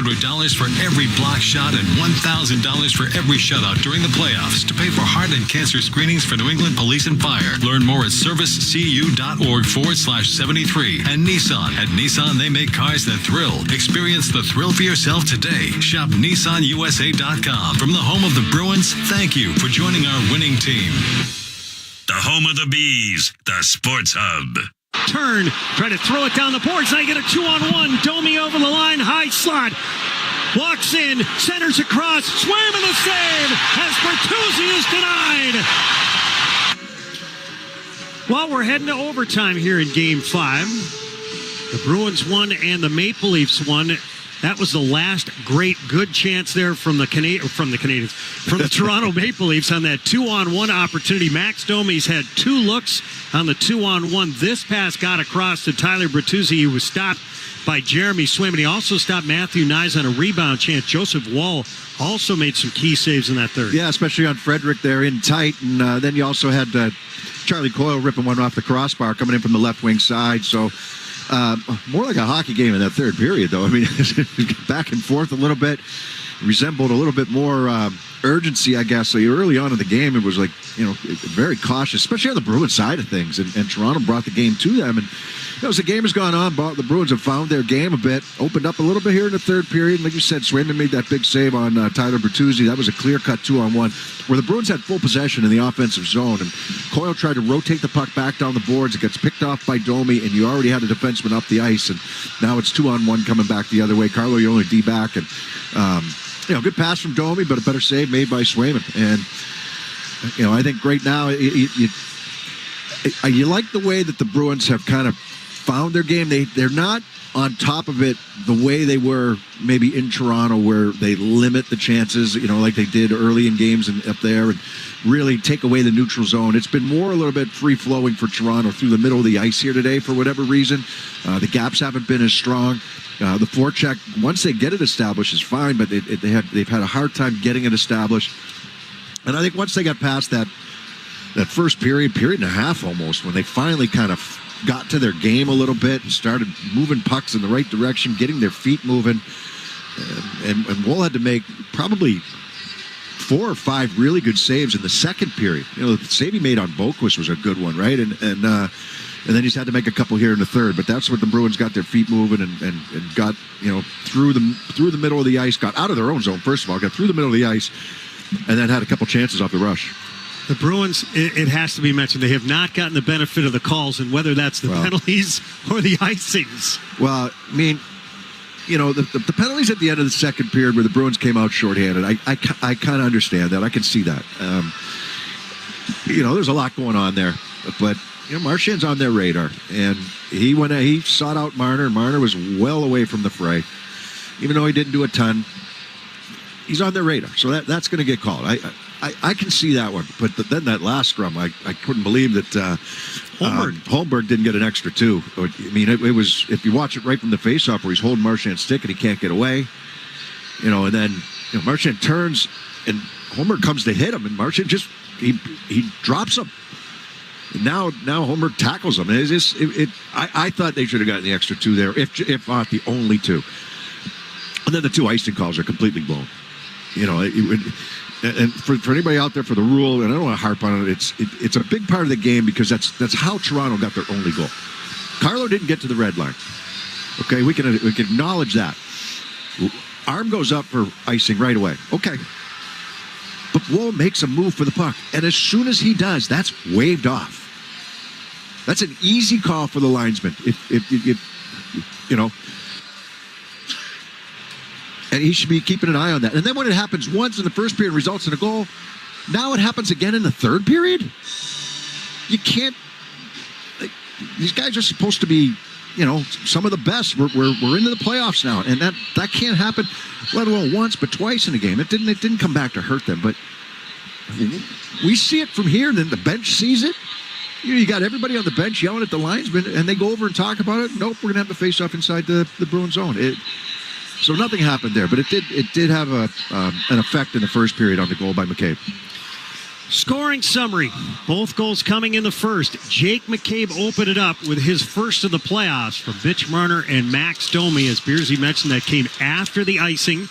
for every block shot and $1,000 for every shutout during the playoffs to pay for heart and cancer screenings for New England Police and Fire. Learn more at servicecu.org/73. And Nissan. At Nissan, they make cars that thrill. Experience the thrill for yourself today. Shop NissanUSA.com. From the home of the Bruins, thank you for joining our winning team. The home of the Bees, the Sports Hub. Turn, try to throw it down the boards. They get a 2-on-1. Domi over the line, high slot. Walks in, centers across. Swayman the save as Bertuzzi is denied. Well, we're heading to overtime here in Game 5. The Bruins won and the Maple Leafs won. That was the last great good chance there from the Toronto Maple Leafs on that 2-on-1 opportunity. Max Domi's had 2 looks on the 2-on-1. This pass got across to Tyler Bertuzzi. He was stopped by Jeremy Swayman. He also stopped Matthew Nyes on a rebound chance. Joseph Wall also made some key saves in that third. Yeah, especially on Frederick there in tight. And then you also had Charlie Coyle ripping one off the crossbar coming in from the left wing side. So more like a hockey game in that third period, though. I mean, back and forth a little bit. Resembled a little bit more urgency, I guess. So early on in the game, it was like, very cautious, especially on the Bruins side of things. And Toronto brought the game to them. And as the game has gone on, the Bruins have found their game a bit, opened up a little bit here in the third period. And like you said, Swayman made that big save on Tyler Bertuzzi. That was a clear-cut 2-on-1 where the Bruins had full possession in the offensive zone. And Coyle tried to rotate the puck back down the boards. It gets picked off by Domi, and you already had a defenseman up the ice. And now it's 2-on-1 coming back the other way. Carlo Ione D-back. And, good pass from Domi, but a better save made by Swayman. And, I think right now you like the way that the Bruins have kind of found their game. They're not on top of it the way they were maybe in Toronto, where they limit the chances, like they did early in games and up there, and really take away the neutral zone. It's been more a little bit free-flowing for Toronto through the middle of the ice here today for whatever reason. The gaps haven't been as strong. The forecheck, once they get it established, is fine, but they've had a hard time getting it established. And I think once they got past that first period and a half almost, when they finally kind of got to their game a little bit and started moving pucks in the right direction, getting their feet moving, and Woll had to make probably 4 or 5 really good saves in the second period. The save he made on Boquist was a good one, right? And then he's had to make a couple here in the third. But that's what the Bruins got their feet moving and got through the middle of the ice, got out of their own zone first of all, got through the middle of the ice, and then had a couple chances off the rush. The Bruins, it has to be mentioned, they have not gotten the benefit of the calls, and whether that's the penalties or the icings. Well, I mean, the penalties at the end of the second period where the Bruins came out shorthanded, I kind of understand that. I can see that. There's a lot going on there. But, Marchand's on their radar. And he sought out Marner, and Marner was well away from the fray. Even though he didn't do a ton, he's on their radar. So that's going to get called. I can see that one, but then that last scrum, I couldn't believe that Holmberg didn't get an extra 2. I mean, it was, if you watch it right from the faceoff where he's holding Marchand's stick and he can't get away, and then Marchand turns and Holmberg comes to hit him, and Marchand just he drops him. And now Holmberg tackles him. I thought they should have gotten the extra 2 there, if not the only 2. And then the 2 icing calls are completely blown. And for anybody out there for the rule, and I don't want to harp on it, it's a big part of the game because that's how Toronto got their only goal. Carlo didn't get to the red line. Okay, we can acknowledge that. Arm goes up for icing right away. Okay. But Woll makes a move for the puck, and as soon as he does, that's waved off. That's an easy call for the linesman. And he should be keeping an eye on that. And then when it happens once in the first period, results in a goal, now it happens again in the third period? You can't... these guys are supposed to be, some of the best. We're into the playoffs now, and that can't happen, let alone once, but twice in a game. It didn't come back to hurt them, but we see it from here, and then the bench sees it. You got everybody on the bench yelling at the linesman, and they go over and talk about it. Nope, we're going to have the face-off inside the Bruins zone. So nothing happened there, but it did have an effect in the first period on the goal by McCabe. Scoring summary. Both goals coming in the first. Jake McCabe opened it up with his first of the playoffs from Mitch Marner and Max Domi. As Beersy mentioned, that came after the icing.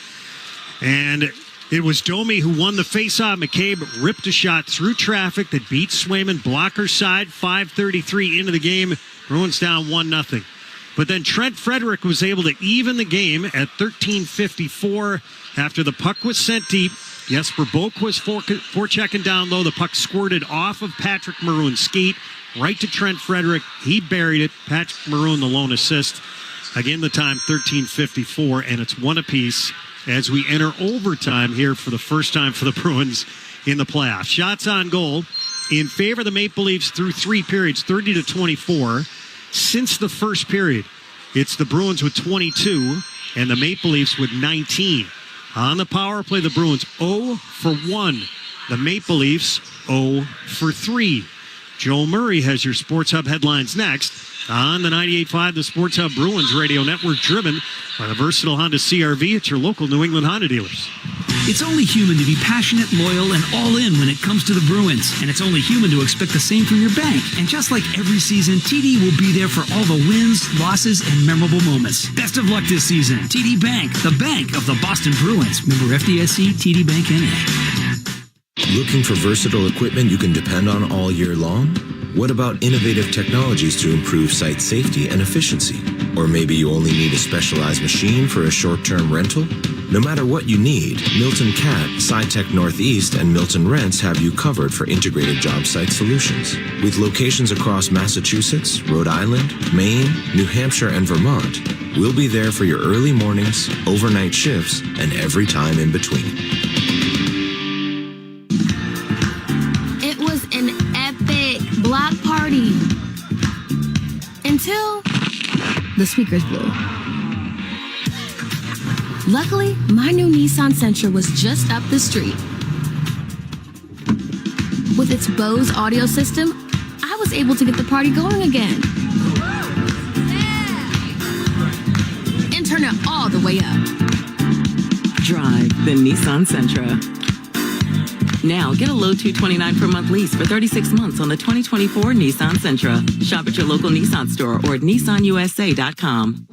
And it was Domi who won the faceoff. McCabe ripped a shot through traffic that beat Swayman. Blocker side, 5:33 into the game. Bruins down 1-0. But then Trent Frederick was able to even the game at 13:54 after the puck was sent deep. Jesper Boak was forechecking down low. The puck squirted off of Patrick Maroon's skate right to Trent Frederick. He buried it. Patrick Maroon, the lone assist. Again, the time 13:54, and it's one apiece as we enter overtime here for the first time for the Bruins in the playoffs. Shots on goal in favor of the Maple Leafs through 3 periods, 30-24. Since the first period, it's the Bruins with 22 and the Maple Leafs with 19. On the power play, the Bruins 0 for 1. The Maple Leafs 0 for 3. Joe Murray has your Sports Hub headlines next on the 98.5 The Sports Hub Bruins Radio Network, driven by the versatile Honda CR-V at your local New England Honda dealers. It's only human to be passionate, loyal, and all in when it comes to the Bruins. And it's only human to expect the same from your bank. And just like every season, TD will be there for all the wins, losses, and memorable moments. Best of luck this season. TD Bank, the bank of the Boston Bruins. Member FDIC, TD Bank NA. Looking for versatile equipment you can depend on all year long? What about innovative technologies to improve site safety and efficiency? Or maybe you only need a specialized machine for a short-term rental? No matter what you need, Milton Cat, SciTech Northeast, and Milton Rents have you covered for integrated job site solutions. With locations across Massachusetts, Rhode Island, Maine, New Hampshire, and Vermont, we'll be there for your early mornings, overnight shifts, and every time in between. It was an epic block party until the speakers blew. Luckily, my new Nissan Sentra was just up the street. With its Bose audio system, I was able to get the party going again. And turn it all the way up. Drive the Nissan Sentra. Now, get a low $229 per month lease for 36 months on the 2024 Nissan Sentra. Shop at your local Nissan store or at nissanusa.com.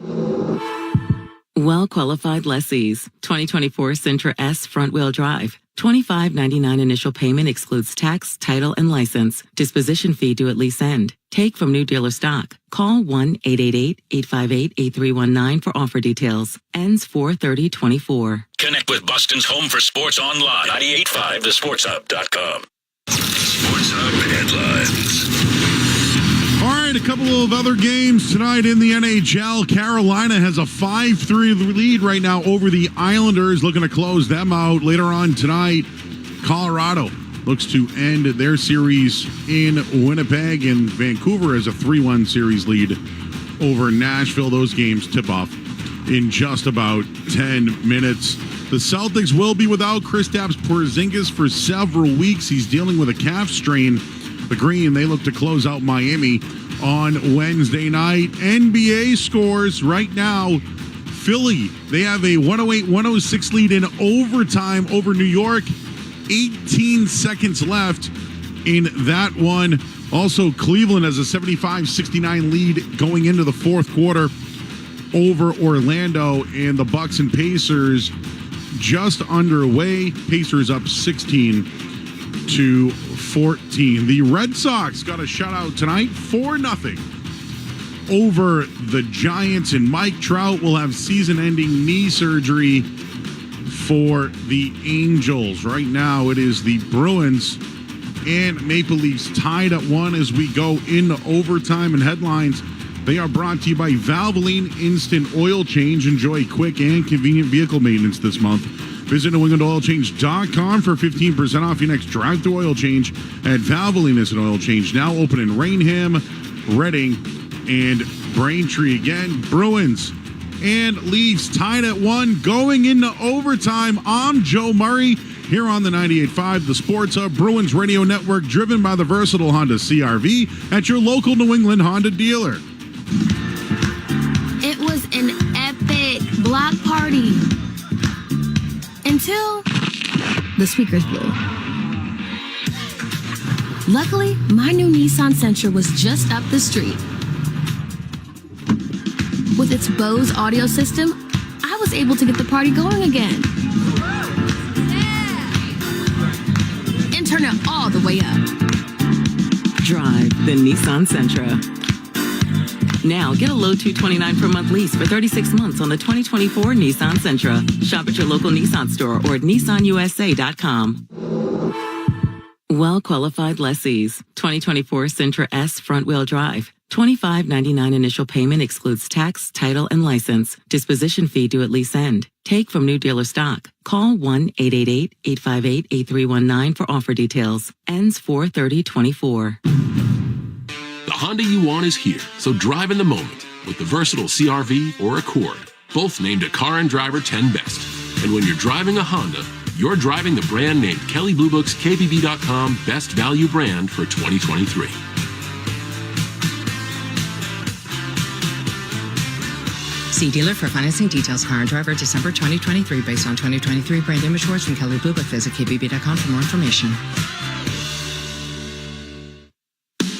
Well-qualified lessees. 2024 Sentra S front-wheel drive. $25.99 initial payment excludes tax, title, and license. Disposition fee due at lease end. Take from new dealer stock. Call 1-888-858-8319 for offer details. Ends 4/30/24. Connect with Boston's home for sports online. 98.5thesportshub.com. Sports Hub headlines. All right, a couple of other games tonight in the NHL. Carolina has a 5-3 lead right now over the Islanders, looking to close them out. Later on tonight, Colorado looks to end their series in Winnipeg, and Vancouver has a 3-1 series lead over Nashville. Those games tip off in just about 10 minutes. The Celtics will be without Kristaps Porzingis for several weeks. He's dealing with a calf strain. The Green, they look to close out Miami on Wednesday night. NBA scores right now. Philly, they have a 108-106 lead in overtime over New York. 18 seconds left in that one. Also, Cleveland has a 75-69 lead going into the fourth quarter over Orlando. And the Bucks and Pacers just underway. Pacers up 16-14. The Red Sox got a shutout tonight, 4-0 over the Giants, and Mike Trout will have season-ending knee surgery for the Angels. Right now, it is the Bruins and Maple Leafs tied at 1 as we go into overtime. And headlines, they are brought to you by Valvoline Instant Oil Change. Enjoy quick and convenient vehicle maintenance this month. Visit NewEnglandOilChange.com for 15% off your next drive-thru oil change at Valvoline Instant Oil Change. Now open in Rainham, Reading, and Braintree. Again, Bruins and Leafs tied at 1 going into overtime. I'm Joe Murray here on the 98.5 The Sports Hub Bruins Radio Network, driven by the versatile Honda CR-V at your local New England Honda dealer. It was an epic block party until the speakers blew. Luckily, my new Nissan Sentra was just up the street. With its Bose audio system, I was able to get the party going again. And turn it all the way up. Drive the Nissan Sentra. Now, get a low $229 per month lease for 36 months on the 2024 Nissan Sentra. Shop at your local Nissan store or at nissanusa.com. Well-qualified lessees. 2024 Sentra S front-wheel drive. $25.99 initial payment excludes tax, title, and license. Disposition fee due at lease end. Take from new dealer stock. Call 1-888-858-8319 for offer details. Ends 4/30/24. The Honda you want is here, so drive in the moment with the versatile CR-V or Accord, both named a Car and Driver 10 Best. And when you're driving a Honda, you're driving the brand named Kelley Blue Book's KBB.com Best Value Brand for 2023. See dealer for financing details. Car and Driver December 2023 based on 2023 brand image awards from Kelley Blue Book. Visit KBB.com for more information.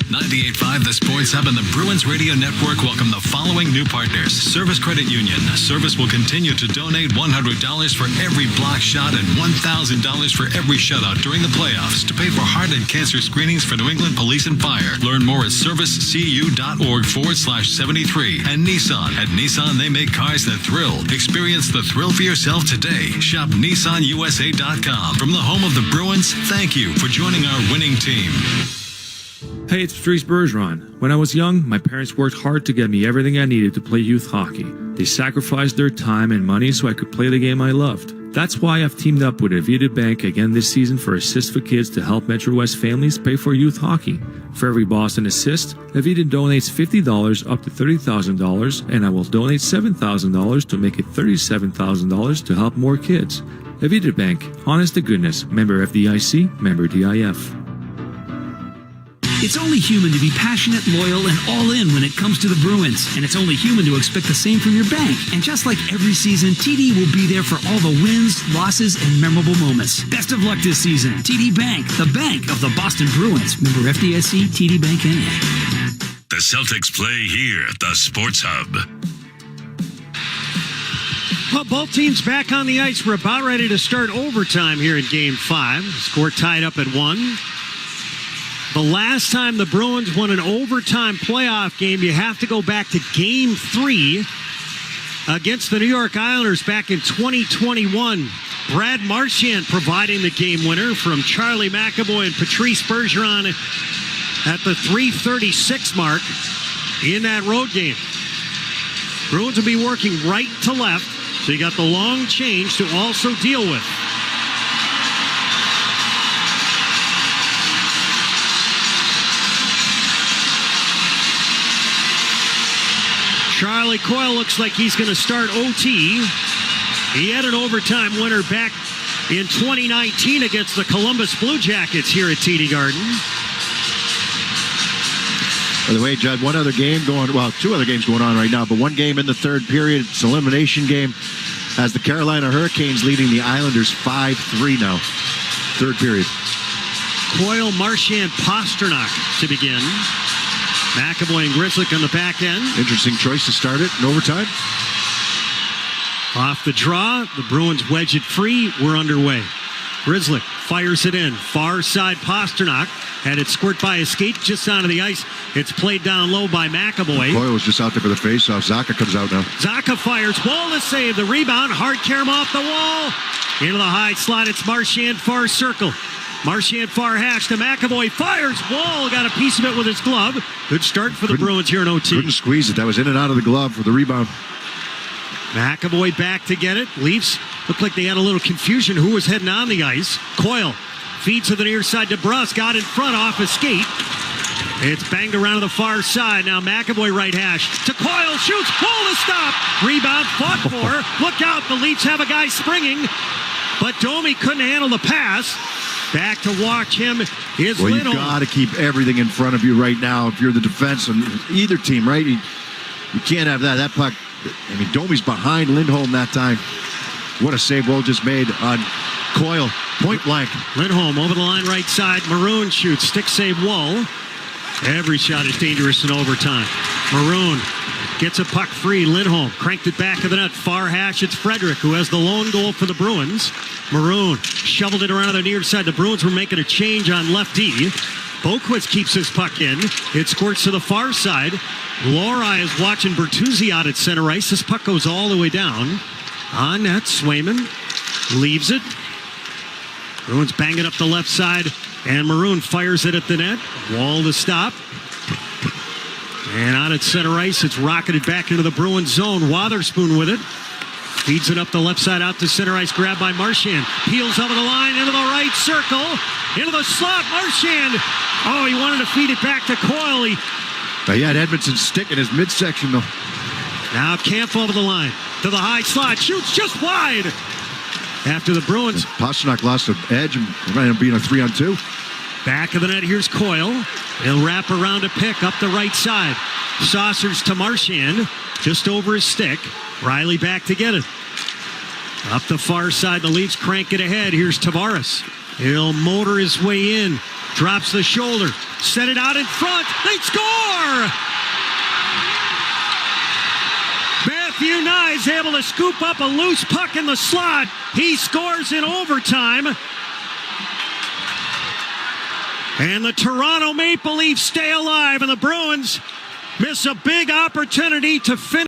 98.5 The Sports Hub and the Bruins Radio Network welcome the following new partners. Service Credit Union. Service will continue to donate $100 for every block shot and $1,000 for every shutout during the playoffs to pay for heart and cancer screenings for New England Police and Fire. Learn more at servicecu.org/73. And Nissan. At Nissan, they make cars that thrill. Experience the thrill for yourself today. Shop NissanUSA.com. From the home of the Bruins, thank you for joining our winning team. Hey, it's Patrice Bergeron. When I was young, my parents worked hard to get me everything I needed to play youth hockey. They sacrificed their time and money so I could play the game I loved. That's why I've teamed up with Avita Bank again this season for Assist for Kids to help Metro West families pay for youth hockey. For every Boston Assist, Avita donates $50 up to $30,000, and I will donate $7,000 to make it $37,000 to help more kids. Avita Bank, honest to goodness, member FDIC, member DIF. It's only human to be passionate, loyal, and all in when it comes to the Bruins. And it's only human to expect the same from your bank. And just like every season, TD will be there for all the wins, losses, and memorable moments. Best of luck this season. TD Bank, the bank of the Boston Bruins. Member FDIC, TD Bank NA. The Celtics play here at the Sports Hub. Well, both teams back on the ice. We're about ready to start overtime here in Game 5. Score tied up at 1. The last time the Bruins won an overtime playoff game, you have to go back to Game 3 against the New York Islanders back in 2021. Brad Marchand providing the game winner from Charlie McAvoy and Patrice Bergeron at the 3:36 mark in that road game. Bruins will be working right to left, so you got the long change to also deal with. Charlie Coyle looks like he's going to start OT. He had an overtime winner back in 2019 against the Columbus Blue Jackets here at TD Garden. By the way, Judd, two other games going on right now, but one game in the third period. It's an elimination game as the Carolina Hurricanes leading the Islanders 5-3 now. Third period. Coyle, Marchand, Pasternak to begin. McAvoy and Grzelcyk on the back end. Interesting choice to start it in overtime. Off the draw, the Bruins wedge it free. We're underway. Grzelcyk fires it in. Far side Pasternak. Had it squirt by his skate just onto the ice. It's played down low by McAvoy. Coyle was just out there for the faceoff. Zacha comes out now. Zacha fires. Wall to save. The rebound. Hardcare off the wall. Into the high slot. It's Marchand far circle. Marchand far hash to McAvoy. Fires. Wall got a piece of it with his glove. Good start for the Bruins here in OT. Couldn't squeeze it. That was in and out of the glove for the rebound. McAvoy back to get it. Leafs looked like they had a little confusion who was heading on the ice. Coyle feeds to the near side to Bruss. Got in front off his skate. It's banged around to the far side. Now McAvoy right hash to Coyle. Shoots. Wall to stop. Rebound fought for. Look out. The Leafs have a guy springing. But Domi couldn't handle the pass. Back to watch him is Well, Lindholm. you've got to keep everything in front of you right now if you're the defense on either team, right? You can't have that. That puck, I mean, Domi's behind Lindholm that time. What a save Woll just made on Coyle. Point blank. Lindholm over the line right side. Maroon shoots. Stick save Woll. Every shot is dangerous in overtime. Maroon gets a puck free. Lindholm cranked it back of the net. Far hash. It's Frederick who has the lone goal for the Bruins. Maroon shoveled it around the near side. The Bruins were making a change on lefty. Boquist keeps his puck in. It squirts to the far side. Lori is watching Bertuzzi out at center ice. This puck goes all the way down. On net, Swayman leaves it. Bruins bang it up the left side. And Maroon fires it at the net. Wall to stop. And out at center ice, it's rocketed back into the Bruins zone. Wotherspoon with it. Feeds it up the left side out to center ice. Grabbed by Marchand. Peels over the line into the right circle. Into the slot. Marchand. Oh, he wanted to feed it back to Coyle. He had Edmondson stick in his midsection, though. Now Camp over the line. To the high slot. Shoots just wide. After the Bruins. Pasternak lost an edge and ran up being a 3-on-2. Back of the net, here's Coyle. He'll wrap around a pick up the right side. Saucers to Marchand, just over his stick. Riley back to get it. Up the far side, the Leafs crank it ahead. Here's Tavares. He'll motor his way in. Drops the shoulder. Set it out in front. They score! Matthew Nye's able to scoop up a loose puck in the slot. He scores in overtime. And the Toronto Maple Leafs stay alive, and the Bruins miss a big opportunity to finish.